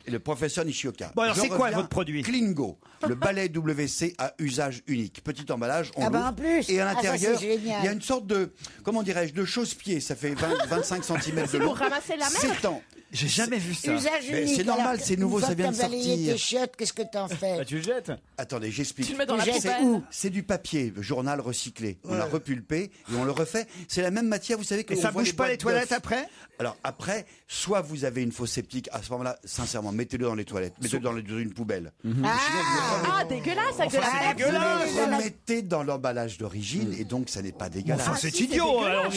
Et le professeur Nishioka. Bon, alors, J'en c'est quoi reviens, votre produit Klingo, le balai WC à usage unique. Petit emballage, on Ah bah, l'ouvre. en plus. Et à Ah, ça, l'intérieur, c'est génial. il y a une sorte de, comment dirais-je, de chausse-pied. Ça fait 25 cm de C'est long. pour ramasser la merde. S'étend. J'ai jamais vu ça. Usage Mais unique. c'est normal, Alors, c'est nouveau, une fois ça vient que de t'as balayé sortir. tes chiottes, qu'est-ce que t'en fais? Bah, tu le jettes. Attendez, j'explique. Tu le mets dans la Tu jettes poubelle. où? C'est du papier, journal recyclé. On l'a repulpé et on le refait. C'est la même matière, vous savez que Et on ça voit bouge pas boîtes les toilettes d'œufs. après? Alors après, soit vous avez une fosse septique, à ce moment-là, sincèrement, mettez-le dans les toilettes, mettez-le dans une poubelle. Ah, dégueulasse, avec de la c'est merde. dégueulasse. Vous le remettez dans l'emballage d'origine et donc ça n'est pas dégueulasse. Enfin, c'est idiot. Alors,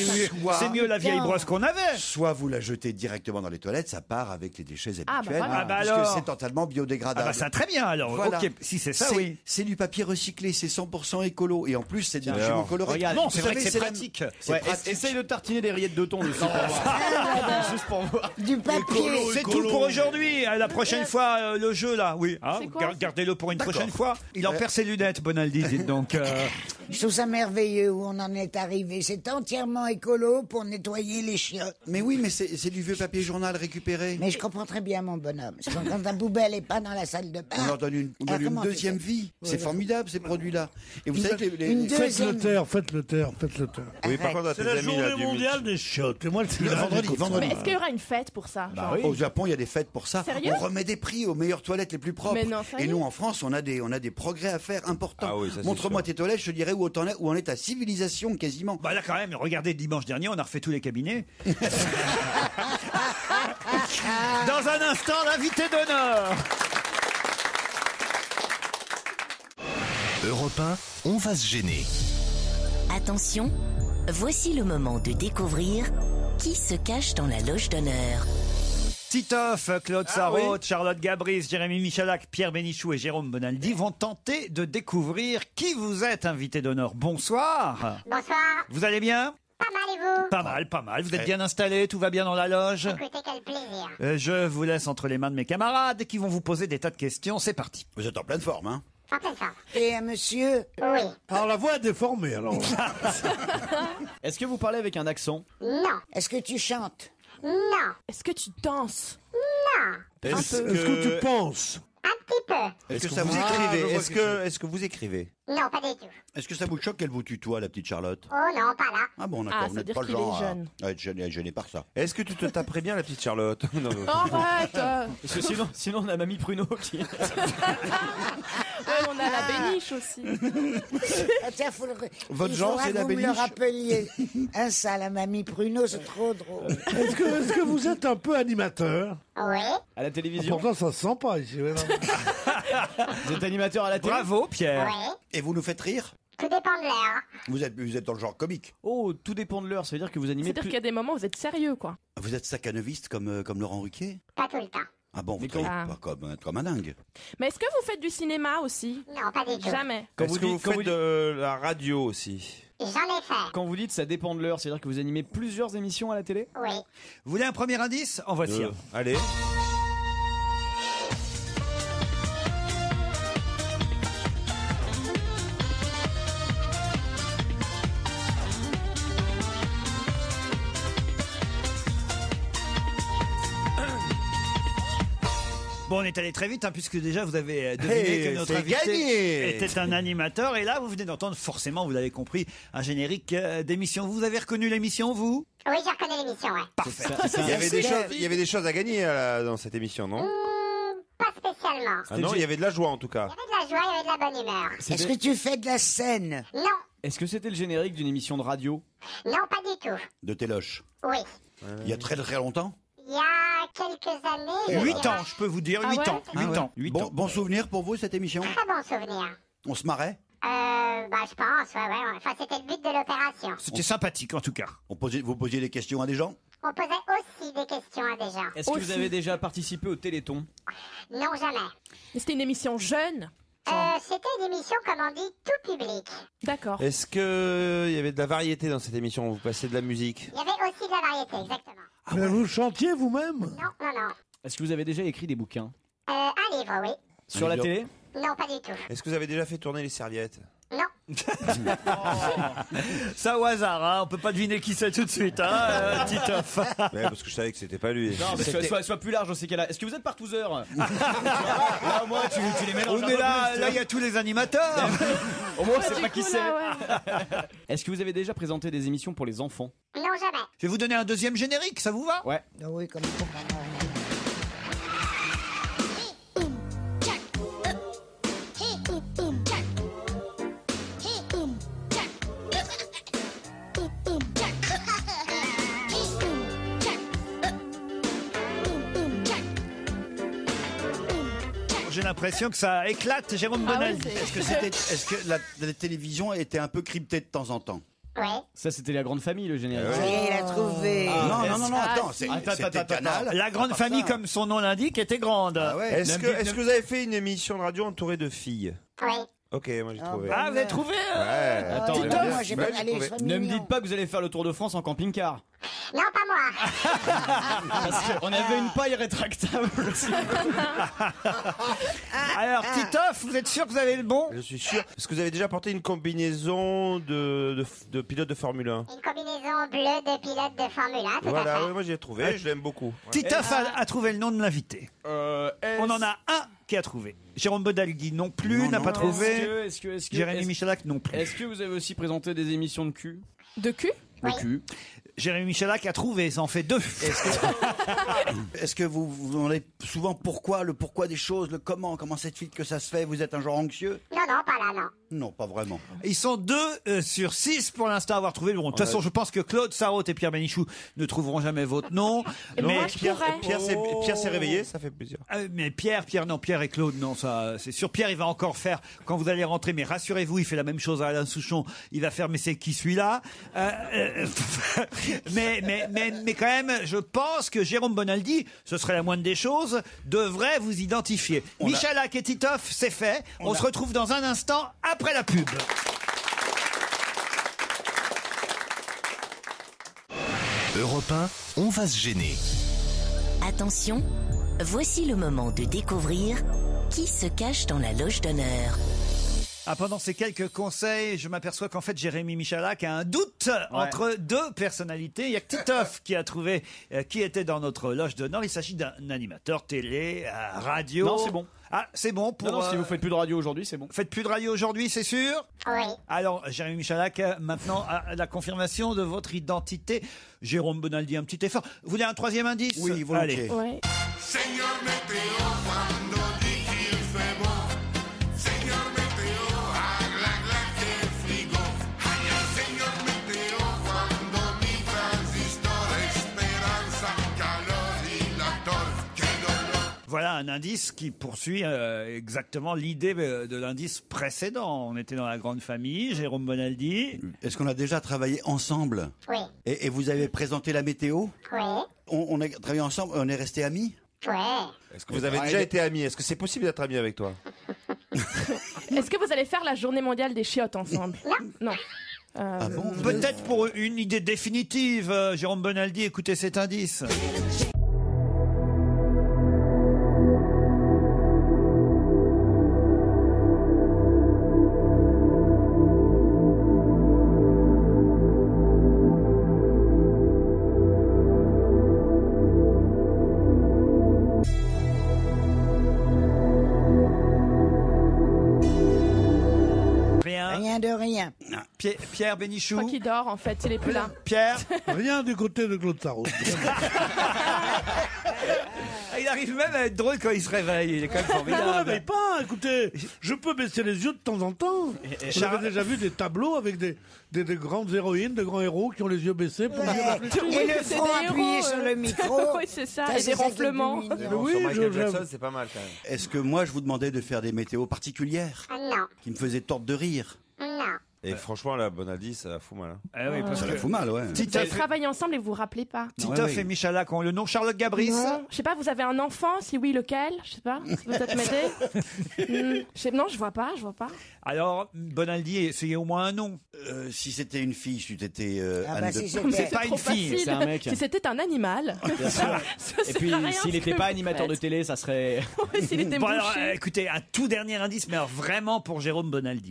c'est mieux la vieille brosse qu'on avait. Soit vous la jetez directement dans les toilettes, ça part avec les déchets Ah, bah habituels, voilà. Ah, bah puisque alors. c'est totalement Ah biodégradable. bah ça très bien alors. Voilà. Ok, si c'est ça, oui. C'est du papier recyclé, c'est 100% écolo et en plus c'est des Alors, pigments colorés. regarde, Non, Vous c'est vrai savez, que c'est la- pratique. C'est Ouais, pratique. essaye de tartiner des rillettes de thon dessus pour voir. Juste pour voir. Du papier. C'est tout pour aujourd'hui. À la prochaine fois, le jeu là, oui. Hein, C'est quoi, gardez-le pour une D'accord. prochaine fois. Il en perd ses lunettes, Bonaldi, dites donc. Je trouve ça merveilleux où on en est arrivé. C'est entièrement écolo pour nettoyer les chiottes. Mais oui, mais c'est du vieux papier journal récupéré. Mais je comprends très bien, mon bonhomme. C'est quand ta poubelle n'est pas dans la salle de bain. On leur donne Alors, une comment tu deuxième fais? vie. C'est Voilà. formidable ces produits-là. Et vous savez que Une les- Faites le deuxième. taire, faites le taire, faites le taire. Oui, par contre, à C'est tes la amis là journée du Mitch. mondiale des chiottes. Et moi, le vendredi, vendredi. Mais est-ce qu'il y aura une fête pour ça? genre Au Japon, il y a des fêtes pour ça. Sérieux? On remet des prix aux meilleures toilettes les plus propres. Mais non, sérieux? Et nous, en France, on a des progrès à faire importants. Ah oui, ça, c'est Montre-moi sûr. tes toilettes, je te dirais où on est ta civilisation quasiment. Bah là quand même, regardez, dimanche dernier, on a refait tous les cabinets. Dans un instant, l'invité d'honneur. Europe 1, on va se gêner. Attention, voici le moment de découvrir qui se cache dans la loge d'honneur. Titoff, Claude Sarraute, Charlotte Gabris, Jérémy Michalak, Pierre Bénichou et Jérôme Bonaldi vont tenter de découvrir qui vous êtes, invité d'honneur. Bonsoir. Bonsoir. Vous allez bien? Pas mal et vous? Pas mal, pas mal. Vous êtes bien installé, tout va bien dans la loge? Écoutez, quel plaisir. Je vous laisse entre les mains de mes camarades qui vont vous poser des tas de questions. C'est parti. Vous êtes en pleine forme, hein? En pleine forme. Et un monsieur. Oui. Alors la voix est déformée, alors. Est-ce que vous parlez avec un accent? Non. Est-ce que tu chantes? Non. Est-ce que tu danses? Non. Est-ce que tu penses? Un petit peu. Est-ce que ça vous écrivez écrivez Est-ce que vous écrivez Non, pas du tout. Est-ce que ça vous choque qu'elle vous tutoie, la petite Charlotte? Oh non, pas là. Ah bon, Ah, d'accord, ça vous veut n'êtes dire pas le qu'il est genre jeune. à être gêné par ça. Est-ce que tu te taperais bien la petite Charlotte Non, non. Arrête. Parce que sinon on a mamie Pruneau qui. Ouais, on a la béniche aussi. Ah, tiens, Votre il genre, faudra c'est que la vous me le béniche rappeliez. Hein, ça, la mamie Pruneau, c'est trop drôle. Est-ce que vous êtes un peu animateur? Oui. À la télévision. Pourtant, ça se sent pas ici. Ouais, non. Vous êtes animateur à la télé? Bravo, Pierre. Oui. Et vous nous faites rire? Tout dépend de l'heure. Vous êtes dans le genre comique. Oh, tout dépend de l'heure. Ça veut dire que vous animez C'est-à-dire qu'il y a des moments où vous êtes sérieux, quoi. Vous êtes staccanoviste comme Laurent Ruquier? Pas tout le temps. Ah bon, vous Mais travaillez quand- pas comme un dingue. Mais est-ce que vous faites du cinéma aussi? Non, pas du tout. Jamais. Quand Est-ce vous que vous dites- quand faites vous de la radio aussi J'en ai fait. Quand vous dites ça dépend de l'heure, c'est-à-dire que vous animez plusieurs émissions à la télé? Oui. Vous voulez un premier indice? En voici un. Allez. Bon, on est allé très vite, hein, puisque déjà vous avez deviné Hey, que notre c'est invité gagné. était un animateur. Et là, vous venez d'entendre, forcément, vous l'avez compris, un générique d'émission. Vous avez reconnu l'émission, vous? Oui, je reconnais l'émission, ouais. Parfait. Il y avait des choses à gagner dans cette émission, non Pas spécialement. Ah non, il y avait de la joie en tout cas. Il y avait de la joie, il y avait de la bonne humeur. Est-ce que tu fais de la scène? Non, Est-ce que c'était le générique d'une émission de radio? non, pas du tout. De Téloche. Oui. Il y a très très longtemps. Il y a quelques années. 8 ans, je peux vous dire, 8 ans. 8 ans. 8 ans. Bon souvenir pour vous cette émission? Très bon souvenir. On se marrait? Je pense, ouais. Enfin, c'était le but de l'opération. C'était sympathique en tout cas. Vous posiez des questions à des gens? On posait aussi des questions à des gens. Est-ce que vous avez déjà participé au Téléthon? Non, jamais. C'était une émission jeune. C'était une émission, comme on dit, tout public. D'accord. Est-ce qu'il y avait de la variété dans cette émission? Vous passez de la musique? Il y avait aussi de la variété, exactement. Mais vous chantiez vous-même? Non. Est-ce que vous avez déjà écrit des bouquins? Un livre, oui. Sur la télé? Non, pas du tout. Est-ce que vous avez déjà fait tourner les serviettes? Non. Ça au hasard, hein. On peut pas deviner qui c'est tout de suite, hein, Titoff. Ouais, parce que je savais que c'était pas lui. Non, mais sois plus large, on sait qu'elle a. Est-ce que vous êtes partouzeur? Là, au moins, tu les mélanges. Oui, mais là, il y a tous les animateurs. Au moins, on sait pas qui coup, c'est. là, Est-ce que vous avez déjà présenté des émissions pour les enfants? Non, jamais. Je vais vous donner un deuxième générique, ça vous va? Ouais. Ah oui, comme J'ai l'impression que ça éclate, Jérôme Ah Bonaldi. oui, Est-ce que la télévision était un peu cryptée de temps en temps? Oui. Ça, c'était la grande famille, le générique. ça y est, il a trouvé. Non, attends, c'était Canal. La grande famille, comme son nom l'indique, était grande. Ah ouais. Est-ce que vous avez fait une émission de radio entourée de filles? Oui. Ok, moi j'ai trouvé. Ah, vous avez trouvé? Ouais. Attends, Dis-donc, moi, j'ai Ouais, pas j'ai allé, trouvé. sois ne me mignon. dites pas que vous allez faire le Tour de France en camping-car. Non, pas moi. Parce qu'on avait une paille rétractable aussi. Alors, Titoff, vous êtes sûr que vous avez le bon? Je suis sûr. Est-ce que vous avez déjà porté une combinaison de pilote de Formule 1? Une combinaison bleue de pilote de Formule 1, tout à Voilà, fait. ouais, moi j'ai trouvé, je l'aime beaucoup. Titoff a trouvé le nom de l'invité. On en a un qui a trouvé. Jérôme Bonaldi non plus, n'a pas trouvé. Est-ce que Jérémy Michalak non plus. Est-ce que vous avez aussi présenté des émissions de cul? De cul? De cul. Jérémy Michalak a trouvé, ça en fait 2. Est-ce que vous vous demandez souvent pourquoi des choses, le comment c'est vite que ça se fait? Vous êtes un genre anxieux? Non, pas là, non. Non, pas vraiment. Ils sont 2 sur 6 pour l'instant à avoir trouvé le bon. De toute façon, je pense que Claude Sarraute et Pierre Bénichou ne trouveront jamais votre nom. Et mais moi, je pourrais. Pierre s'est réveillé, ça fait plaisir. Mais Pierre et Claude, non, ça, c'est sûr. Pierre, il va encore faire quand vous allez rentrer, mais rassurez-vous, il fait la même chose à Alain Souchon. Il va faire, mais c'est qui celui-là? Mais quand même, je pense que Jérôme Bonaldi, ce serait la moindre des choses, devrait vous identifier. Michalak et Titoff, c'est fait. On se retrouve dans un instant après la pub. Europe 1, on va se gêner. Attention, voici le moment de découvrir qui se cache dans la loge d'honneur. Pendant ces quelques conseils, je m'aperçois qu'en fait, Jérémy Michalak a un doute entre 2 personnalités. Il y a que Titoff qui a trouvé qui était dans notre loge d'honneur. Il s'agit d'un animateur télé, radio. Non, c'est bon. Ah, c'est bon pour... Non, si vous faites plus de radio aujourd'hui, c'est bon. Faites plus de radio aujourd'hui, c'est sûr? Oui. Alors, Jérémy Michalak, maintenant, à la confirmation de votre identité. Jérôme Bonaldi, un petit effort. Vous voulez un 3e indice? Oui, volontiers. Allez. Ouais. Señor Meteo, cuando dije il fait bon. Señor Meteo, agla che frigo. Señor Meteo, quando mi transistor esperanza, calorilator, che dolor. Voilà un indice qui poursuit exactement l'idée de l'indice précédent. On était dans la grande famille, Jérôme Bonaldi. Est-ce qu'on a déjà travaillé ensemble? Oui. Et vous avez présenté la météo? Oui. On a travaillé ensemble, on est restés amis? Ouais. Est-ce que vous avez déjà été amis? Est-ce que c'est possible d'être ami avec toi? Est-ce que vous allez faire la journée mondiale des chiottes ensemble? Non. Ah bon? Peut-être pour une idée définitive, Jérôme Bonaldi, écoutez cet indice. Rien de rien. Pierre Bénichou. Je crois qu'il dort en fait, il est plus là. Pierre. Rien du côté de Claude Sarraute. Il arrive même à être drôle quand il se réveille. Il est quand même Je ne me formidable. réveille pas, écoutez, je peux baisser les yeux de temps en temps. J'avais déjà vu des tableaux avec des grandes héroïnes, de grands héros qui ont les yeux baissés pour mieux réfléchir. Et le front appuyé sur le micro. Oui, c'est ça, et des ronflements. Oui, Sur Michael je- Jackson, c'est pas mal quand même. Est-ce que moi, je vous demandais de faire des météos particulières Non, qui me faisaient tordre de rire? non. Et franchement, la Bonaldi, ça fout mal. Hein. Ah oui, parce Ça que la fout mal, ouais. Vous Titoff, travaillez ensemble et vous vous rappelez pas. Titoff et Michalak ont le nom. Charlotte Gabris. Non, je sais pas, vous avez un enfant, si oui, lequel? Je sais pas, ça peut peut-être m'aider. Non, je vois pas. Alors, Bonaldi, essayez au moins un nom. Si c'était une fille, si c'était Ah Anne bah, de... si Comme c'était... C'est pas une fille, facile. c'est un mec. Si c'était un animal. Bien sûr. ça Et puis, sert à rien s'il ce n'était que pas vous animateur de faites. télé, ça serait. Ouais, s'il était Bon, alors, bouché. écoutez, un tout dernier indice, mais alors vraiment pour Jérôme Bonaldi.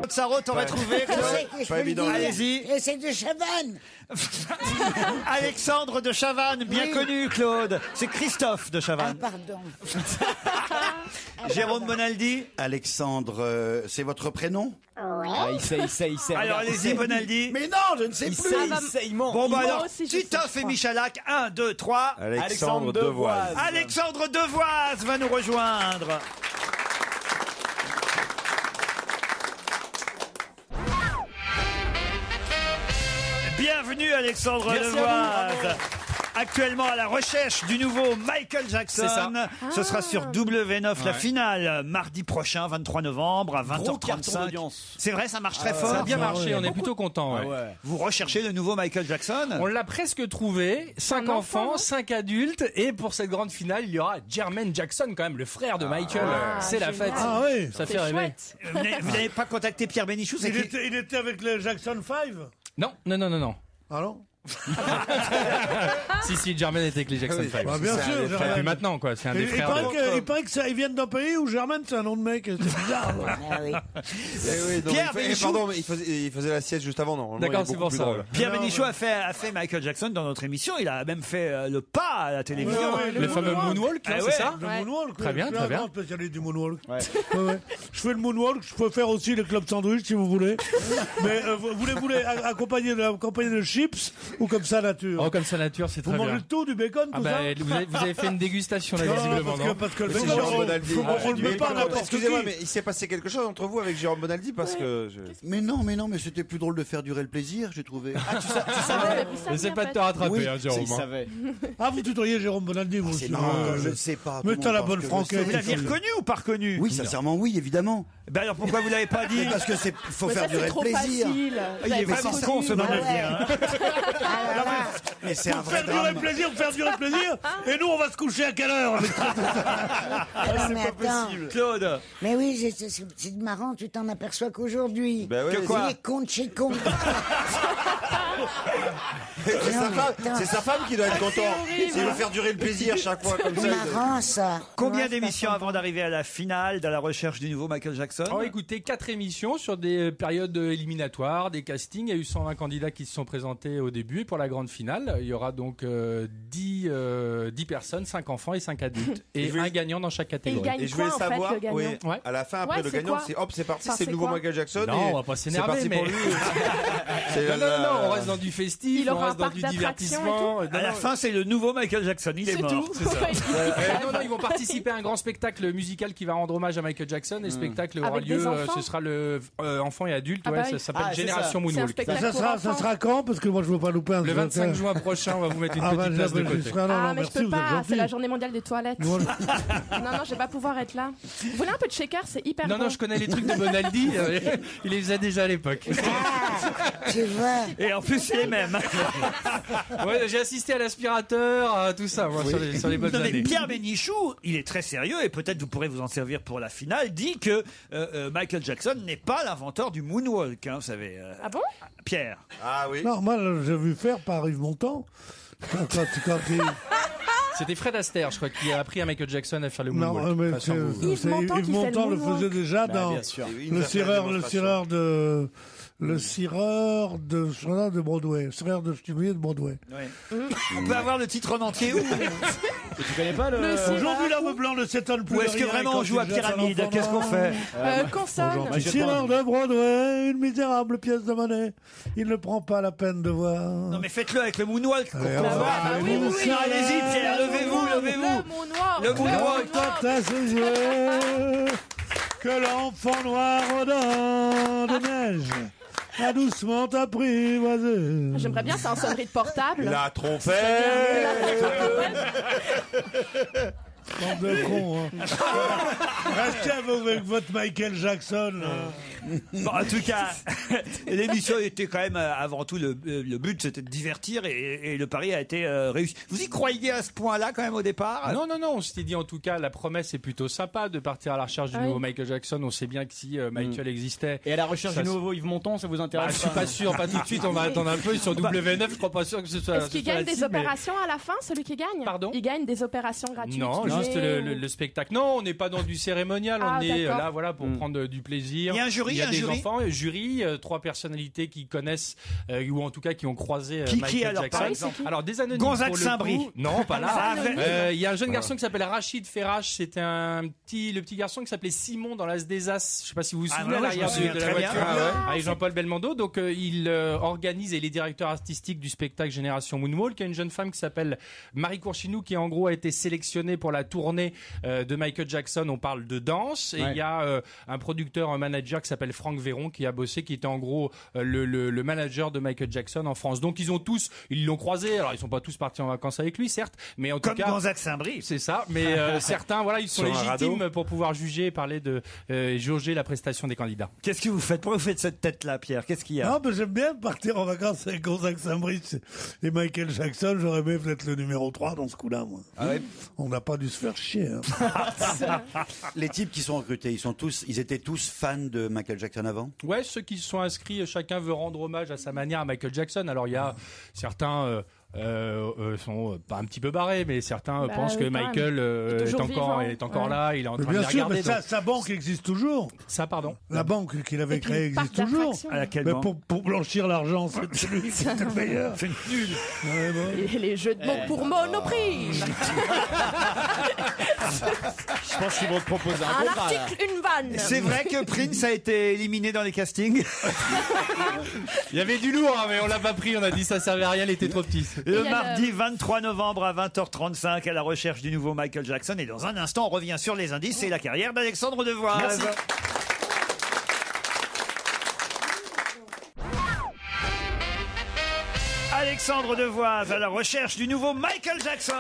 Sarraute, t'aurais trouvé Je sais que je peux le dire. Allez-y. Et c'est de Chavannes. Alexandre de Chavannes, bien Oui. connu, Claude. C'est Christophe de Ah, Chavannes. pardon. Jérôme Bonaldi. Alexandre, c'est votre prénom? Ouais. Ah, il sait. Alors regarde, allez-y, il sait. Bah, Bonaldi. Mais non, je ne sais Il plus. sait, il ment. Bon, il bah ment. alors, aussi, je sais, Titoff je et crois. Michalak, 1, 2, 3. Alexandre Devoise. Alexandre Devoise va nous rejoindre. Bienvenue Alexandre Merci à vous, Devoise. Actuellement à la recherche du nouveau Michael Jackson. C'est ça. Ce sera sur W9 la finale mardi prochain, 23 novembre à Gros carton 20h35. d'audience. C'est vrai, ça marche très fort. Ça a bien Ah marché, ouais. on est plutôt content. Ah ouais. Vous recherchez le nouveau Michael Jackson? On l'a presque trouvé. 5 Un enfant, enfants, non 5 adultes. Et pour cette grande finale, il y aura Jermaine Jackson, quand même, le frère de Michael. C'est la fête. Ah oui. Ça fait C'est rêver. chouette. Vous n'avez pas contacté Pierre Bénichou? c'est qui- Il était avec les Jackson 5. Non. Ah non? Si, Jermaine était avec les Jackson 5. Bah, bien sûr, Depuis Jermaine. maintenant, quoi. C'est un des Il frères. paraît que ils viennent d'un pays où Germaine c'est un nom de mec, c'est bizarre. Ah oui. Pierre Bénichou. Pardon, mais il faisait la sieste juste avant, non? D'accord, c'est pour ça. ouais. Pierre Bénichou a fait Michael Jackson dans notre émission. Il a même fait le pas à la télévision. Le fameux moonwalk, là, Ah c'est ouais. ça Le Ouais. moonwalk. Très bien, Je suis très un bien. grand spécialiste du moonwalk. Ouais. Ouais. Je fais le moonwalk, je peux faire aussi le club sandwich si vous voulez. Mais vous voulez accompagner de chips ou comme ça nature? Oh, comme ça, nature, c'est Vous très mangez bien. tout, du bacon, Ah tout bah, ça? vous avez fait une dégustation, là, Non, visiblement, non parce que le Mais c'est bacon, Jérôme Bonaldi. on le met pas n'importe qui. Excusez-moi, mais il s'est passé quelque chose entre vous avec Jérôme Bonaldi parce que. Mais non, mais c'était plus drôle de faire durer le plaisir, j'ai trouvé. Ah, Mais c'est pas de te rattraper, Oui, hein, Jérôme. Il hein. savait. Ah, vous tutoyez Jérôme Bonaldi, vous aussi. Non, je ne sais pas. Mais tout le t'as monde la pense bonne que je franquette. sais. Vous l'aviez reconnu ou pas reconnu? Oui, sincèrement, oui, évidemment. Ben alors pourquoi vous l'avez pas dit? Mais parce que faut Mais faire ça, durer c'est le trop plaisir. facile. Il est vraiment con ce Ah Bonaldi. ouais. hein. Ah là là. Mais c'est un Pour vrai faire durer le drame. plaisir, pour faire durer le plaisir. Et nous, on va se coucher à quelle heure? Non, mais attends. Claude. Mais oui, c'est marrant, tu t'en aperçois qu'aujourd'hui. Ben oui, Que quoi? Il est con de chez con. C'est sa femme qui doit être contente. Il veut faire durer le plaisir chaque fois comme ça. C'est marrant, ça. Combien Ouais, c'est d'émissions pas avant d'arriver à la finale dans la recherche du nouveau Michael Jackson? Oh, écoutez, 4 émissions sur des périodes éliminatoires, des castings. Il y a eu 120 candidats qui se sont présentés au début. Et pour la grande finale, il y aura donc 10 personnes, 5 enfants et 5 adultes. Et un gagnant dans chaque Et il catégorie. gagne Et je quoi, voulais en fait, savoir, le gagnant? oui, Ouais. à la fin, après Ouais, le c'est gagnant, quoi? c'est hop, c'est parti, Enfin, c'est le c'est nouveau quoi? Michael Jackson. Non, et on va pas c'est s'énerver, parti mais- pour lui. C'est Non, on reste dans du festif, Il on aura un reste dans parc du d'attractions divertissement. À la fin, c'est le nouveau Michael Jackson. Il est C'est mort. tout. C'est ça. Ouais. Non, ils vont participer à un grand spectacle musical qui va rendre hommage à Michael Jackson. Et le spectacle aura Avec des lieu, enfants ce sera le enfant et adulte. Ah Ouais, bah ça oui. s'appelle Ah, c'est Génération ça. C'est un Moonwalk. spectacle Ça pour sera enfants. quand? Parce que moi, je veux pas louper un Le 25 juin prochain, on va vous mettre une petite place de côté. Ah, mais je peux pas, c'est la journée mondiale des toilettes. Non, je vais pas pouvoir être là. Vous voulez un peu de shaker, c'est hyper Non, bon. non, je connais les trucs de Bonaldi. Il les faisait déjà à l'époque. Tu vois. Et en plus, c'est les mêmes. Ouais, j'ai assisté à l'aspirateur, à tout ça, moi, sur les bonnes Non, mais années. Pierre Bénichou, il est très sérieux et peut-être vous pourrez vous en servir pour la finale, dit que Michael Jackson n'est pas l'inventeur du moonwalk, hein, vous savez. Ah bon? Pierre. Ah oui. Non, moi, j'ai vu faire par Yves Montand. Quand il... C'était Fred Astaire, je crois, qui a appris à Michael Jackson à faire le moonwalk. Non, mais Enfin, Yves Montand le faisait déjà dans bien sûr. le cireur de Broadway, cireur de studier de Broadway. On peut avoir le titre en entier ou Tu connais pas le... Aujourd'hui, l'homme blanc ne s'étonne plus Ou de est-ce que rien, vraiment quand on joue à il jette un pyramide? enfant Qu'est-ce qu'on noir. fait Consonne. Cireur de Broadway, une misérable pièce de monnaie. Il ne prend pas la peine de voir. Non mais faites-le avec le moonwalk. qu'on Allez, voit. oui, oui, oui. Allez-y Pierre, levez-vous. Le moonwalk. Tant à ses yeux que l'enfant noir redonne de neige a doucement apprivoisé. J'aimerais bien, c'est en sonnerie de portable. La trompette. Bande de cons, hein. Restez avec votre Michael Jackson. Bon, en tout cas, l'émission était quand même avant tout le but, c'était de divertir et le pari a été réussi. Vous y croyez à ce point-là quand même au départ? Non, on s'était dit en tout cas, la promesse est plutôt sympa de partir à la recherche du nouveau Michael Jackson. On sait bien que si Michael existait. Et à la recherche du nouveau Yves Montand, ça vous intéresse? Je suis pas sûr, pas tout de suite. On va attendre un peu sur W9. Je crois pas sûr que ce soit. Est-ce qu'il gagne des opérations à la fin, celui qui gagne? Pardon? Il gagne des opérations gratuites. Non, juste le spectacle. Non, on n'est pas dans du cérémonial. Ah, on est d'accord. là, voilà, pour prendre du plaisir. Il y a un jury, Il y a un des jury enfants, jury, 3 personnalités qui connaissent ou en tout cas qui ont croisé Qui Michael alors, Jackson. par exemple Alors des anonymes. Gonzague pour le Saint-Brie. coup. Non, pas là. Ah, Il y a un jeune garçon qui s'appelle Rachid Ferrache. C'était le petit garçon qui s'appelait Simon dans l'As des As. Je sais pas si vous vous souvenez à l'arrière de la voiture avec Jean-Paul Belmondo. Donc il organise et il est directeur artistique du spectacle Génération Moonwalk. Il y a une jeune femme qui s'appelle Marie Courchinou qui en gros a été sélectionnée pour la tournée de Michael Jackson. On parle de danse et il y a un producteur, un manager qui s'appelle Franck Véron qui a bossé, qui était en gros le manager de Michael Jackson en France. Donc ils l'ont croisé. Alors ils sont pas tous partis en vacances avec lui, certes, mais en tout cas comme Gonzague Saint-Brie. C'est ça. Mais certains, voilà, ils sont Sur un légitimes radeau. pour pouvoir juger et parler de jauger la prestation des candidats. Qu'est-ce que vous faites? Pourquoi vous faites cette tête-là, Pierre? Qu'est-ce qu'il y a? Non, mais j'aime bien partir en vacances avec Gonzague Saint-Brice et Michael Jackson. J'aurais aimé être le numéro 3 dans ce coup-là, moi. Ah ouais. On n'a pas dû se faire chier. Hein. Les types qui sont recrutés, ils étaient tous fans de Michael Jackson avant? Ouais, ceux qui se sont inscrits, chacun veut rendre hommage à sa manière à Michael Jackson. Alors il y a certains sont pas un petit peu barrés, mais certains pensent que quand Michael est encore là, il est en train de les Bien sûr, regarder. mais sa banque existe toujours. Ça, pardon. La banque qu'il avait créée parc existe toujours. d'attractions. À laquelle Mais banque pour blanchir l'argent, c'est lui qui était le meilleur. C'est nul. Ouais, bon. Et les jeux de mots pour Monoprix. Je pense qu'ils vont te proposer un Un contrat. là. article, une vanne. C'est vrai que Prince a été éliminé dans les castings. Il y avait du lourd, hein, mais on l'a pas pris. On a dit ça servait à rien, il était trop petit. Le Il y a mardi 23 novembre à 20h35 à la recherche du nouveau Michael Jackson. Et dans un instant, on revient sur les indices et la carrière d'Alexandre Devoise. Merci. Alexandre Devoise à la recherche du nouveau Michael Jackson.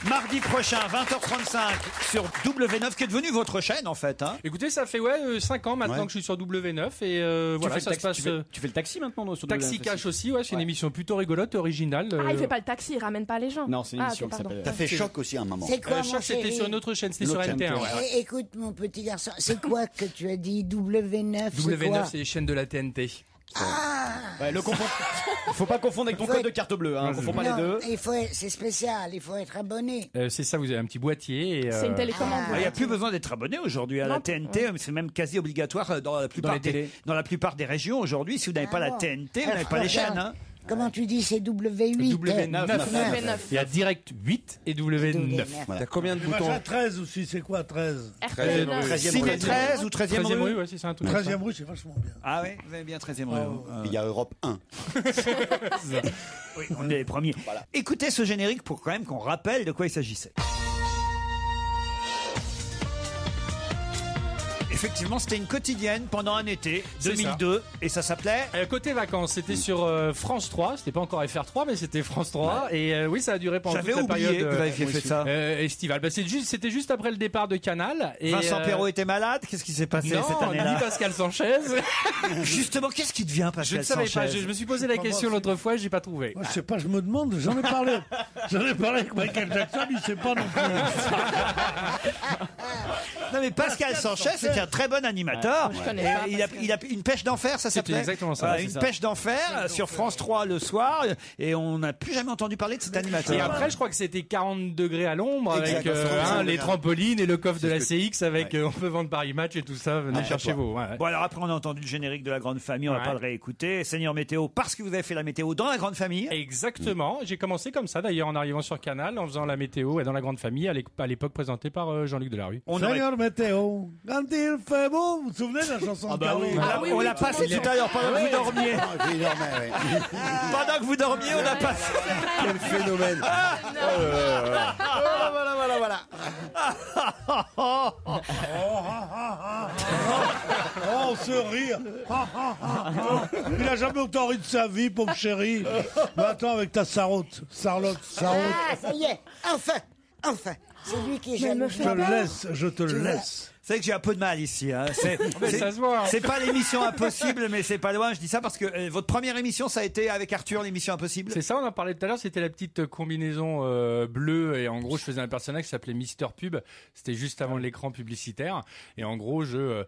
Mardi prochain, 20h35 sur W9, qui est devenu votre chaîne en fait. Hein. Écoutez, ça fait 5 ans maintenant que je suis sur W9 et voilà, ça se passe. Tu fais le taxi maintenant sur Taxi W9 Cash aussi, ouais, c'est une émission plutôt rigolote, originale. Ah, il fait pas le taxi, il ramène pas les gens. Non, c'est une émission ok, qui pardon. s'appelle. T'as fait Choc aussi à un moment. C'est quoi, mon Choc, c'était chéri? sur une autre chaîne, c'était sur L'autre chaîne, NT1. Ouais. Écoute, mon petit garçon, c'est quoi que tu as dit? W9, c'est W9, quoi? c'est les chaînes de la TNT. Ouais, faut pas confondre avec ton code de carte bleue, hein. Confond pas les deux. C'est spécial, il faut être abonné. C'est ça, vous avez un petit boîtier. C'est une télécommande. Il n'y a plus besoin d'être abonné aujourd'hui à la TNT, c'est même quasi obligatoire dans la plupart, dans la plupart des régions aujourd'hui. Si vous n'avez pas la TNT, vous n'avez pas les chaînes. Hein. Comment tu dis, c'est W8? W9. Il y a Direct 8 et W9. T'as combien de Moi, boutons j'ai 13 aussi, c'est quoi 13? Ciné 13 ou 13e 13e rue rue, ouais, c'est ça, un truc. 13e rue, c'est vachement bien. Ah oui, vous avez bien 13e rue. Il y a Europe 1. Oui, on est les premiers. Écoutez ce générique pour quand même qu'on rappelle de quoi il s'agissait. Effectivement, c'était une quotidienne pendant un été, C'est 2002, et ça s'appelait... Côté vacances, c'était sur France 3, c'était pas encore FR3, mais c'était France 3, et oui, ça a duré pendant toute J'avais la oublié période que vous aviez fait ça. estivale. Bah, c'était juste après le départ de Canal. Et, Vincent Perrault était malade. Qu'est-ce qui s'est passé cette année-là? ni Pascal Sanchez. Justement, qu'est-ce qui devient Pascal Je ne savais pas. Sanchez Je me suis posé la question l'autre fois, j'ai pas trouvé. Moi, je sais pas, je me demande, j'en ai parlé avec Michael Jackson, il sait pas non plus. Non mais Pascal Sanchez, c'était un très bon animateur. Je connais Et pas, il a une pêche d'enfer, ça C'était s'appelait. exactement ça, Voilà, c'est une ça. pêche d'enfer sur France 3 le soir. Et on n'a plus jamais entendu parler de cet animateur. Et après, je crois que c'était 40 degrés à l'ombre avec Exactement. les trampolines et le coffre de la CX avec on peut vendre Paris Match et tout ça. Venez chercher vos. Ouais. Bon alors après on a entendu le générique de la Grande Famille, on va Ouais. pas le réécouter. Seigneur Météo, parce que vous avez fait la météo dans la Grande Famille. Exactement. J'ai commencé comme ça d'ailleurs en arrivant sur Canal, en faisant la météo et dans la Grande Famille à l'époque présentée par Jean-Luc Delarue. Seigneur Météo, quand il fait beau, vous vous souvenez de la chanson de Carlo? On l'a passé tout à l'heure pendant que vous dormiez. Il dormait, oui. Pendant que vous dormiez, on a passé. Quel phénomène. Voilà. Oh, on se rire. Il a jamais autant ri de sa vie, pauvre chérie. Mais attends, avec ta Charlotte. Ah, ça y est, enfin, c'est lui qui est jaloux. Je te le laisse. C'est que j'ai un peu de mal ici. Hein. Mais ça se voit. C'est pas l'émission Impossible, mais c'est pas loin. Je dis ça parce que votre première émission, ça a été avec Arthur, l'émission Impossible. C'est ça, on en parlait tout à l'heure, c'était la petite combinaison bleue et en gros je faisais un personnage qui s'appelait Mister Pub, c'était juste avant l'écran publicitaire et en gros je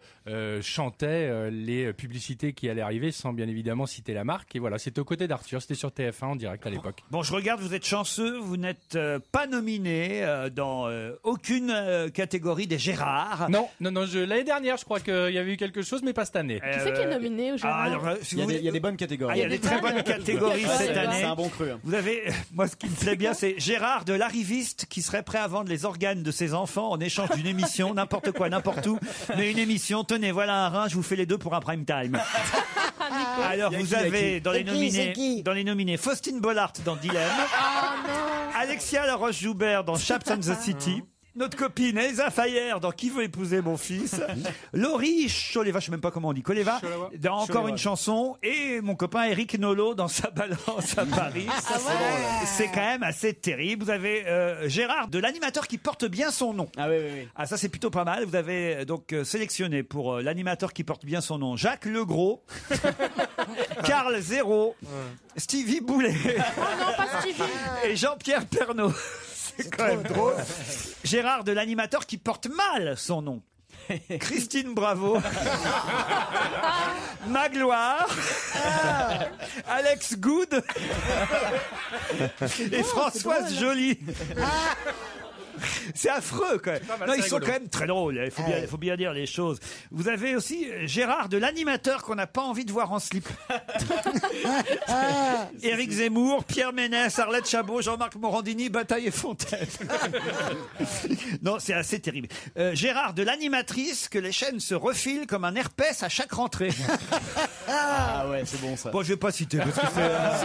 chantais les publicités qui allaient arriver sans bien évidemment citer la marque et voilà, c'était aux côtés d'Arthur, c'était sur TF1 en direct à l'époque. Bon, je regarde, vous êtes chanceux, vous n'êtes pas nominé dans aucune catégorie des Gérard. Non, l'année dernière je crois qu'il y avait eu quelque chose mais pas cette année. Qui c'est qui est nominé au Gérard si Il y a des bonnes catégories. il y a des très bonnes catégories cette année. C'est un bon cru. Hein. Vous avez, moi, ce qui me plaît bien, c'est Gérard de l'arriviste qui serait prêt à vendre les organes de ses enfants en échange d'une émission, n'importe quoi, n'importe où. Mais une émission, tenez, voilà un rein, je vous fais les deux pour un prime time. Alors, vous avez dans les nominés Faustine Bollard dans Dilemme, Alexia Laroche-Joubert dans Chaps and the City, notre copine Elsa Fayer dans Qui veut épouser mon fils, Laurie Choleva, je sais même pas comment on dit, Coleva, dans Encore une chanson, et mon copain Eric Nolot dans Sa balance à Paris. C'est quand même assez terrible. Vous avez Gérard de l'animateur qui porte bien son nom. Ah oui. Ah, ça c'est plutôt pas mal. Vous avez donc sélectionné pour l'animateur qui porte bien son nom Jacques Legros, Karl Zéro, Stevie Boulet et Jean-Pierre Pernaut. C'est quand même drôle. Gérard de l'animateur qui porte mal son nom. Christine Bravo, Magloire, Alex Good et Françoise Joly. C'est affreux quand même. Non, ils sont quand même très drôles. Il faut bien dire les choses. Vous avez aussi Gérard de l'animateur qu'on n'a pas envie de voir en slip. Éric Zemmour, Pierre Ménès, Arlette Chabot, Jean-Marc Morandini, Bataille et Fontaine. Non, c'est assez terrible. Gérard de l'animatrice que les chaînes se refilent comme un herpès à chaque rentrée. Ah ouais, c'est bon ça. Bon, je vais pas citer parce que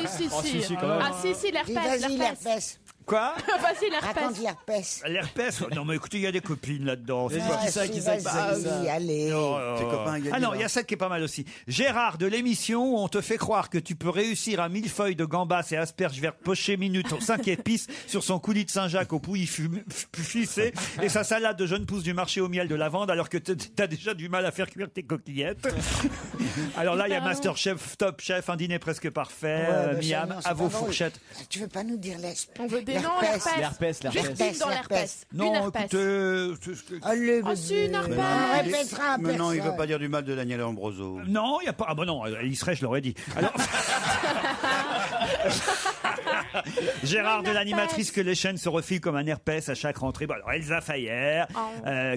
c'est. Si, l'herpès. Quoi? Vas-y, l'herpès. Raconte l'herpès. L'herpès? Non, mais écoutez, il y a des copines là-dedans. Allez. Ah non, il y a celle qui est pas mal aussi. Gérard de l'émission où on te fait croire que tu peux réussir à millefeuille de gambas et asperges vertes pochées minutes aux 5 épices sur son coulis de Saint-Jacques au pouilly fissé et sa salade de jeunes pousses du marché au miel de lavande alors que t'as déjà du mal à faire cuire tes coquillettes. Alors là, il y a Masterchef, Top Chef, un dîner presque parfait, Miam, à vos fourchettes. Tu veux pas nous dire l'espèce? On veut des noms, l'herpès. Juste dans l'herpès. Non, écoutez... C'est une herpès. On répétera à Mais non, il personne. veut pas dire du mal de Daniel Ambroso. Non, il n'y a pas... Ah bah non, il serait, je l'aurais dit. Alors... Gérard de l'animatrice que les chaînes se refilent comme un herpès à chaque rentrée. Bon, alors Elsa Fayer,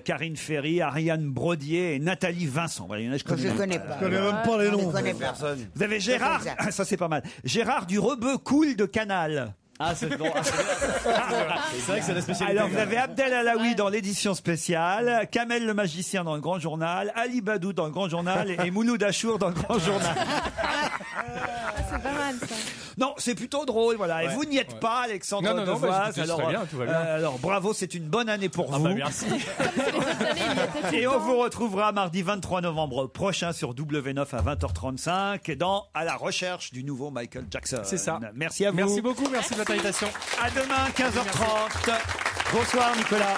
Karine Ferry, Ariane Brodier et Nathalie Vincent. Voilà, il y en a, je connais pas. Je connais même pas les noms. Personne. Vous avez Gérard, ça c'est pas mal. Gérard du Rebeu Cool de Canal. Ah, c'est bon. C'est vrai que c'est la spécialité. Alors, vous avez Abdel Alaoui dans l'édition spéciale, Kamel le magicien dans le Grand Journal, Ali Badou dans le Grand Journal et Mouloud Achour dans le Grand Journal. C'est pas mal ça. Non, c'est plutôt drôle, voilà. Et vous n'y êtes pas, Alexandre Non, Devoise. alors, très bien, tout va bien. Alors, bravo, c'est une bonne année pour vous. Bah, merci. Et on vous retrouvera mardi 23 novembre prochain sur W9 à 20h35 dans À la recherche du nouveau Michael Jackson. C'est ça. Merci à vous. Merci beaucoup, merci de votre invitation. À demain, 15h30. Bonsoir, Nicolas.